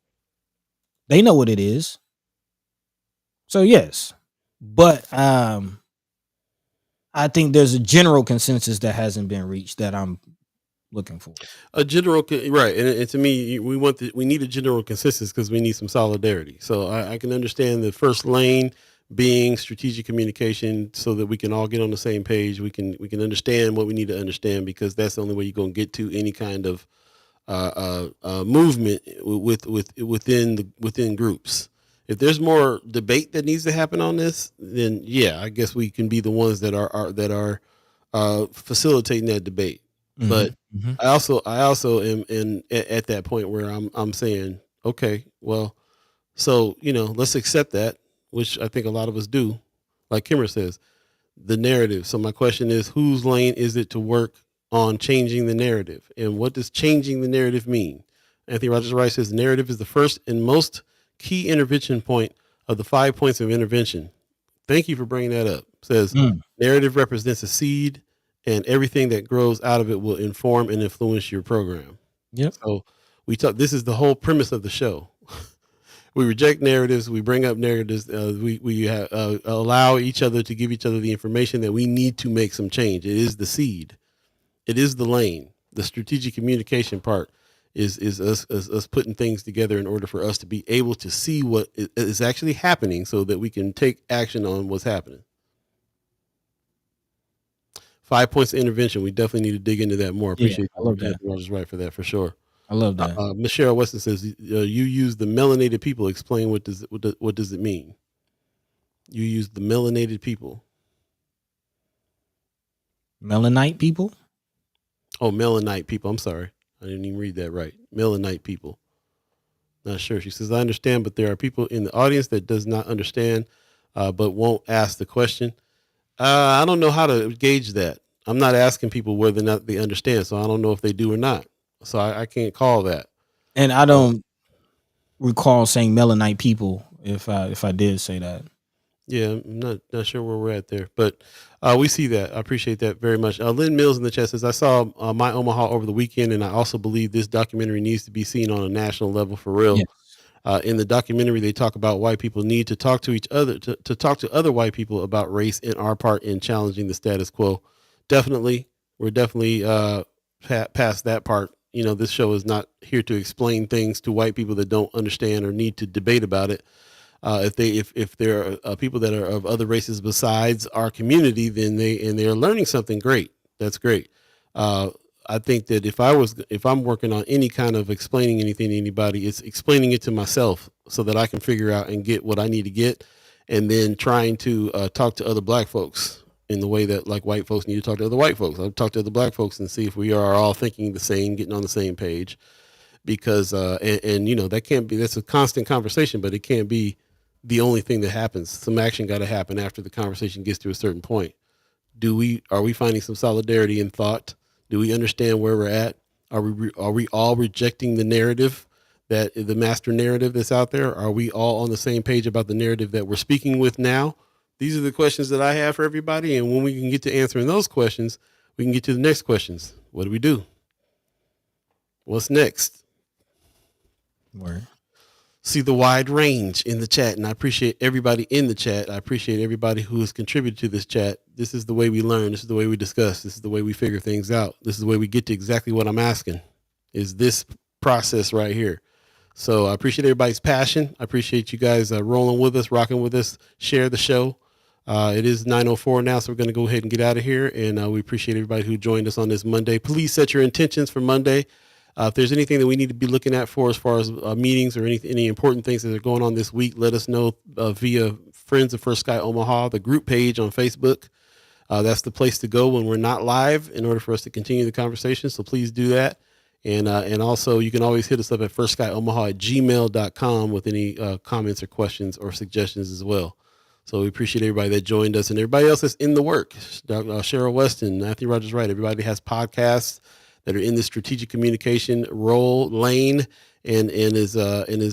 They know what it is. So yes, but I think there's a general consensus that hasn't been reached that I'm looking for. A general, right? And to me, we need a general consensus because we need some solidarity. So I can understand the first lane being strategic communication, so that we can all get on the same page. We can understand what we need to understand, because that's the only way you're going to get to any kind of movement within groups. If there's more debate that needs to happen on this, then yeah, I guess we can be the ones that are facilitating that debate. Mm-hmm. But I also am at that point where I'm saying, okay, well, so let's accept that, which I think a lot of us do. Like Kimmer says, the narrative. So my question is, whose lane is it to work on changing the narrative, and what does changing the narrative mean? Anthony Rogers Rice says narrative is the first and most key intervention point of the 5 points of intervention. Thank you for bringing that up. Says narrative represents a seed, and everything that grows out of it will inform and influence your program. Yep. So this is the whole premise of the show. We reject narratives. We bring up narratives. We allow each other to give each other the information that we need to make some change. It is the seed. It is the lane. The strategic communication part is us putting things together in order for us to be able to see what is actually happening, so that we can take action on what's happening. 5 points of intervention. We definitely need to dig into that more. Appreciate I love that. Rogers right for that, for sure. I love that. Michelle Weston says you use the melanated people. Explain what does it mean? You use the melanated people. Melanite people? Oh, melanite people. I'm sorry. I didn't even read that right. Melanite people. Not sure. She says, I understand, but there are people in the audience that does not understand, but won't ask the question. I don't know how to gauge that. I'm not asking people whether or not they understand, so I don't know if they do or not. So I can't call that. And I don't recall saying melanite people if I did say that. Yeah, I'm not sure where we're at there, but we see that. I appreciate that very much. Lynn Mills in the chat says, I saw My Omaha over the weekend, and I also believe this documentary needs to be seen on a national level for real. Yes. In the documentary, they talk about white people need to talk to each other, to talk to other white people about race and our part in challenging the status quo. Definitely. We're definitely past that part. This show is not here to explain things to white people that don't understand or need to debate about it. If there are people that are of other races besides our community, then they're learning something great. That's great. I think that if I'm working on any kind of explaining anything to anybody, it's explaining it to myself so that I can figure out and get what I need to get, and then trying to talk to other black folks in the way that like white folks need to talk to other white folks. I'll talk to other black folks and see if we are all thinking the same, getting on the same page, because and you know, that's a constant conversation, but it can't be the only thing that happens. Some action got to happen after the conversation gets to a certain point. Are we finding some solidarity in thought? Do we understand where we're at? Are we all rejecting the narrative, that the master narrative that's out there? Are we all on the same page about the narrative that we're speaking with now? These are the questions that I have for everybody. And when we can get to answering those questions, we can get to the next questions. What do we do? What's next? Word. See the wide range in the chat, and I appreciate everybody in the chat. I appreciate everybody who has contributed to this chat. This is the way we learn. This is the way we discuss. This is the way we figure things out. This is the way we get to exactly what I'm asking, is this process right here. So I appreciate everybody's passion. I appreciate you guys rolling with us, rocking with us. Share the show. It is 9:04 now, so we're going to go ahead and get out of here. And we appreciate everybody who joined us on this Monday. Please set your intentions for Monday. If there's anything that we need to be looking at for as far as meetings or any important things that are going on this week, let us know via Friends of First Sky Omaha, the group page on Facebook. That's the place to go when we're not live in order for us to continue the conversation. So please do that. And also you can always hit us up at firstsky@gmail.com with any comments or questions or suggestions as well. So we appreciate everybody that joined us and everybody else that's in the work. Cheryl Weston, Anthony Rogers Wright, everybody has podcasts that are in the strategic communication role lane and is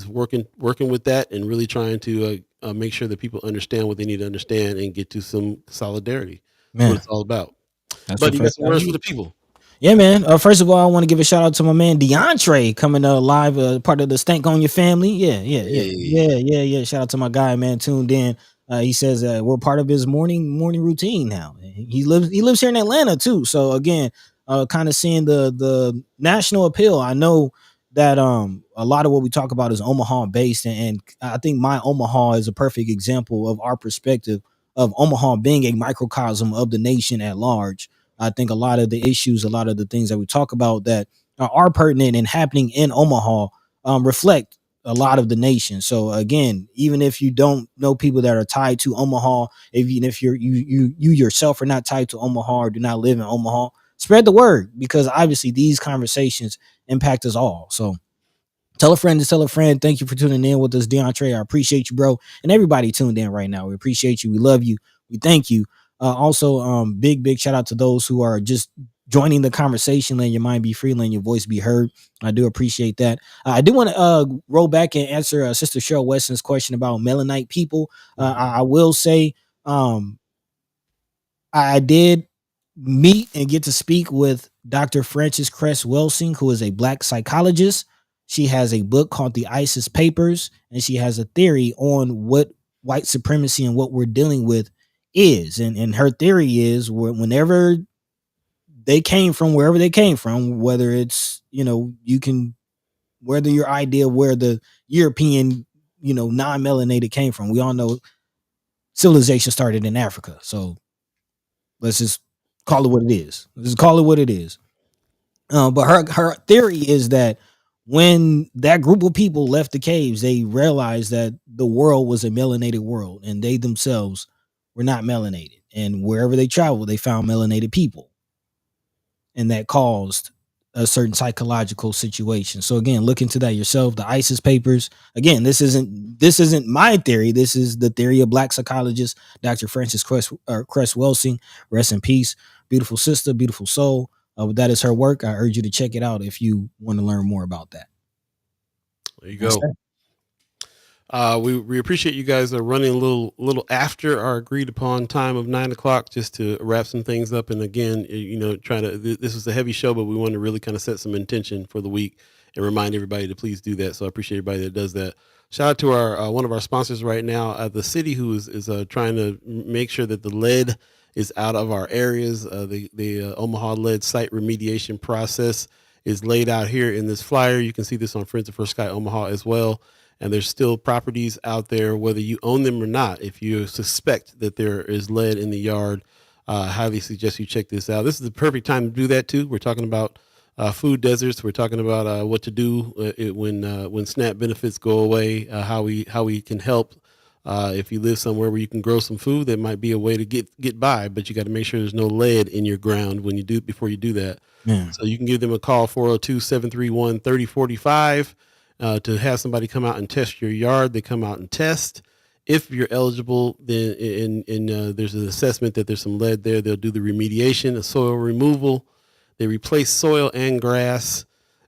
working with that and really trying to make sure that people understand what they need to understand and get to some solidarity. That's what it's all about. But you got some words for the people. Yeah, man. First of all, I want to give a shout out to my man DeAndre coming live, part of the Stank on Your Family. Yeah. Shout out to my guy, man, tuned in. He says we're part of his morning routine now. He lives here in Atlanta too. So again, kind of seeing the national appeal. I know that a lot of what we talk about is Omaha based, and I think my Omaha is a perfect example of our perspective of Omaha being a microcosm of the nation at large. I think a lot of the issues, a lot of the things that we talk about that are pertinent and happening in Omaha reflect a lot of the nation. So again, even if you don't know people that are tied to Omaha, even if you yourself are not tied to Omaha or do not live in Omaha, spread the word, because obviously these conversations impact us all. So tell a friend to tell a friend. Thank you for tuning in with us, DeAndre. I appreciate you, bro. And everybody tuned in right now. We appreciate you. We love you. We thank you. Also, big shout out to those who are just joining the conversation, letting your mind be free, letting your voice be heard. I do appreciate that. I do want to roll back and answer Sister Cheryl Weston's question about Melaninite people. I will say I did meet and get to speak with Dr. Frances Cress Welsing, who is a Black psychologist. She has a book called The ISIS Papers, and she has a theory on what white supremacy and what we're dealing with is. And her theory is whenever they came from, wherever they came from, whether it's, whether your idea of where the European, non-melanated came from, we all know civilization started in Africa. So let's just call it what it is. But her theory is that when that group of people left the caves, they realized that the world was a melanated world and they themselves were not melanated. And wherever they traveled, they found melanated people. And that caused a certain psychological situation. So again, look into that yourself. The ISIS Papers. Again, this isn't my theory. This is the theory of Black psychologist Dr. Frances Cress Welsing. Rest in peace. Beautiful sister, beautiful soul. That is her work. I urge you to check it out if you want to learn more about that. There you go. We appreciate you guys running a little after our agreed upon time of 9:00 just to wrap some things up. And again, this was a heavy show, but we want to really kind of set some intention for the week and remind everybody to please do that. So I appreciate everybody that does that. Shout out to our one of our sponsors right now, the city, who is trying to make sure that the lead is out of our areas. The Omaha lead site remediation process is laid out here in this flyer. You can see this on Friends of First Sky Omaha as well. And there's still properties out there, whether you own them or not. If you suspect that there is lead in the yard, highly suggest you check this out. This is the perfect time to do that too. We're talking about food deserts. We're talking about what to do when SNAP benefits go away. How we can help. If you live somewhere where you can grow some food, that might be a way to get by. But you got to make sure there's no lead in your ground before you do that. Yeah. So you can give them a call 402-731-3045 to have somebody come out and test your yard. They come out and test. If you're eligible, then there's an assessment that there's some lead there. They'll do the remediation, the soil removal. They replace soil and grass.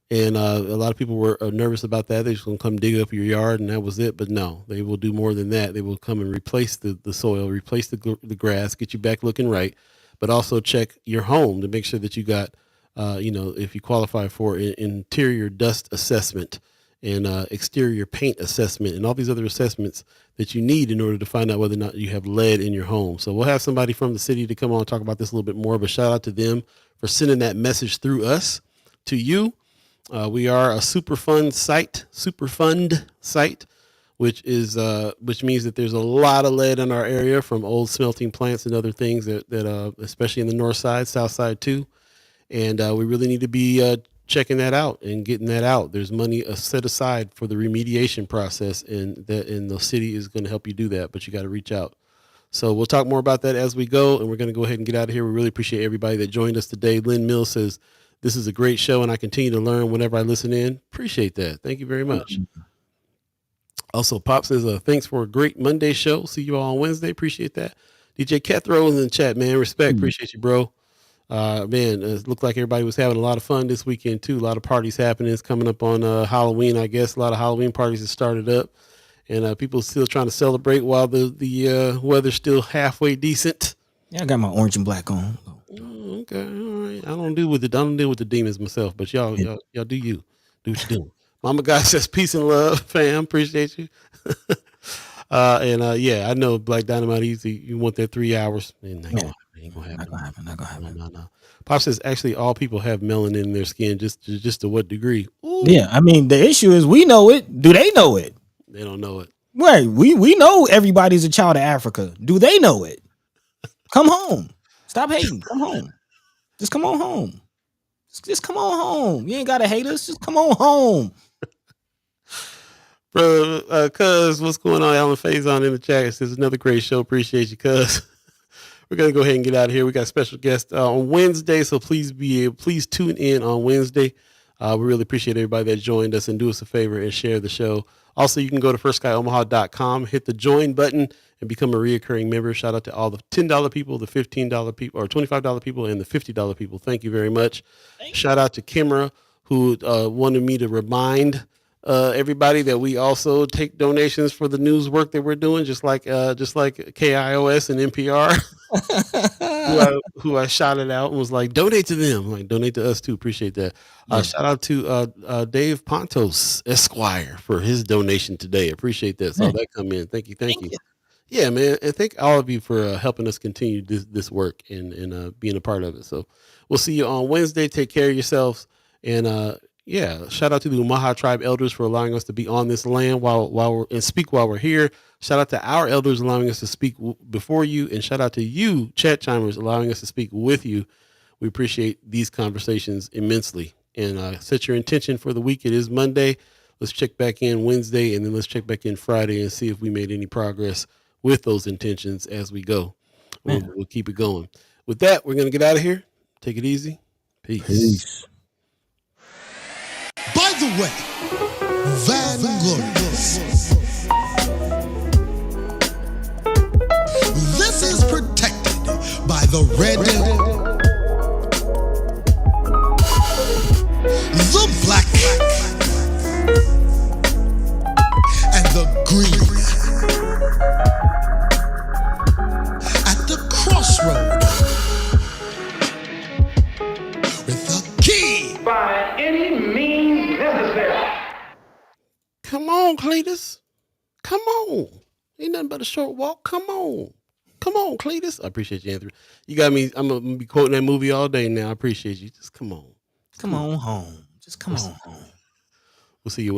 And a lot of people were nervous about that. They're just going to come dig up your yard and that was it. But no, they will do more than that. They will come and replace the soil, replace the grass, get you back looking right, but also check your home to make sure that you got, if you qualify for an interior dust assessment and exterior paint assessment and all these other assessments that you need in order to find out whether or not you have lead in your home. So we'll have somebody from the city to come on and talk about this a little bit more, but shout out to them for sending that message through us to you. We are a Superfund site, which means that there's a lot of lead in our area from old smelting plants and other things that especially in the north side, south side too. And we really need to be checking that out and getting that out. There's money set aside for the remediation process, and the city is going to help you do that, but you got to reach out. So we'll talk more about that as we go, and we're going to go ahead and get out of here. We really appreciate everybody that joined us today. Lynn Mills says, this is a great show, and I continue to learn whenever I listen in. Appreciate that. Thank you very much. Also, Pop says, thanks for a great Monday show. See you all on Wednesday. Appreciate that. DJ Kethro in the chat, man. Respect. Appreciate you, bro. Man, it looked like everybody was having a lot of fun this weekend, too. A lot of parties happening. It's coming up on Halloween, I guess. A lot of Halloween parties have started up, and people still trying to celebrate while the weather's still halfway decent. Yeah, I got my orange and black on. Oh, okay, all right. I don't deal with the demons myself, but y'all do you. Do what you do. Mama God says peace and love, fam. Appreciate you. I know Black Dynamite Easy. You want that 3 hours? Ain't gonna happen. Not gonna happen. No. Pop says actually all people have melanin in their skin. Just to what degree? Ooh. Yeah, I mean the issue is we know it. Do they know it? They don't know it. Right. We know everybody's a child of Africa. Do they know it? Come home. Stop hating. Come home. Just come on home. Just come on home. You ain't gotta hate us. Just come on home. Bro, cuz, what's going on? Alan Faison in the chat. It says another great show. Appreciate you, cuz. We're gonna go ahead and get out of here. We got a special guest on Wednesday, so please tune in on Wednesday. We really appreciate everybody that joined us, and do us a favor and share the show. Also, you can go to firstsky.omaha.com, hit the join button, and become a reoccurring member. Shout out to all the $10 people, the $15 people, or $25 people, and the $50 people. Thank you very much. Shout out to Kimra, who wanted me to remind everybody that we also take donations for the news work that we're doing, just like KIOS and NPR, who I shouted out and was like, donate to them. Like, donate to us too. Appreciate that. Shout out to Dave Pontos Esquire for his donation today. Appreciate that. Saw that come in. Thank you. Yeah, man. And thank all of you for helping us continue this work and being a part of it. So we'll see you on Wednesday. Take care of yourselves. And shout out to the Omaha Tribe elders for allowing us to be on this land while we're here. Shout out to our elders allowing us to speak before you, and shout out to you, chat chimers, allowing us to speak with you. We appreciate these conversations immensely. And set your intention for the week. It is Monday. Let's check back in Wednesday, and then let's check back in Friday and see if we made any progress with those intentions as we go. We'll keep it going. With that, we're going to get out of here. Take it easy. Peace. By the way, Vanglorious, this is protected by the red, the black, and the green. At the crossroad, with the key. By any means necessary. Come on, Cletus. Come on. Ain't nothing but a short walk. Come on, Cletus. I appreciate you, Anthony. You got me. I'm going to be quoting that movie all day now. I appreciate you. Just come on. Come on home. Just come on home. We'll see you.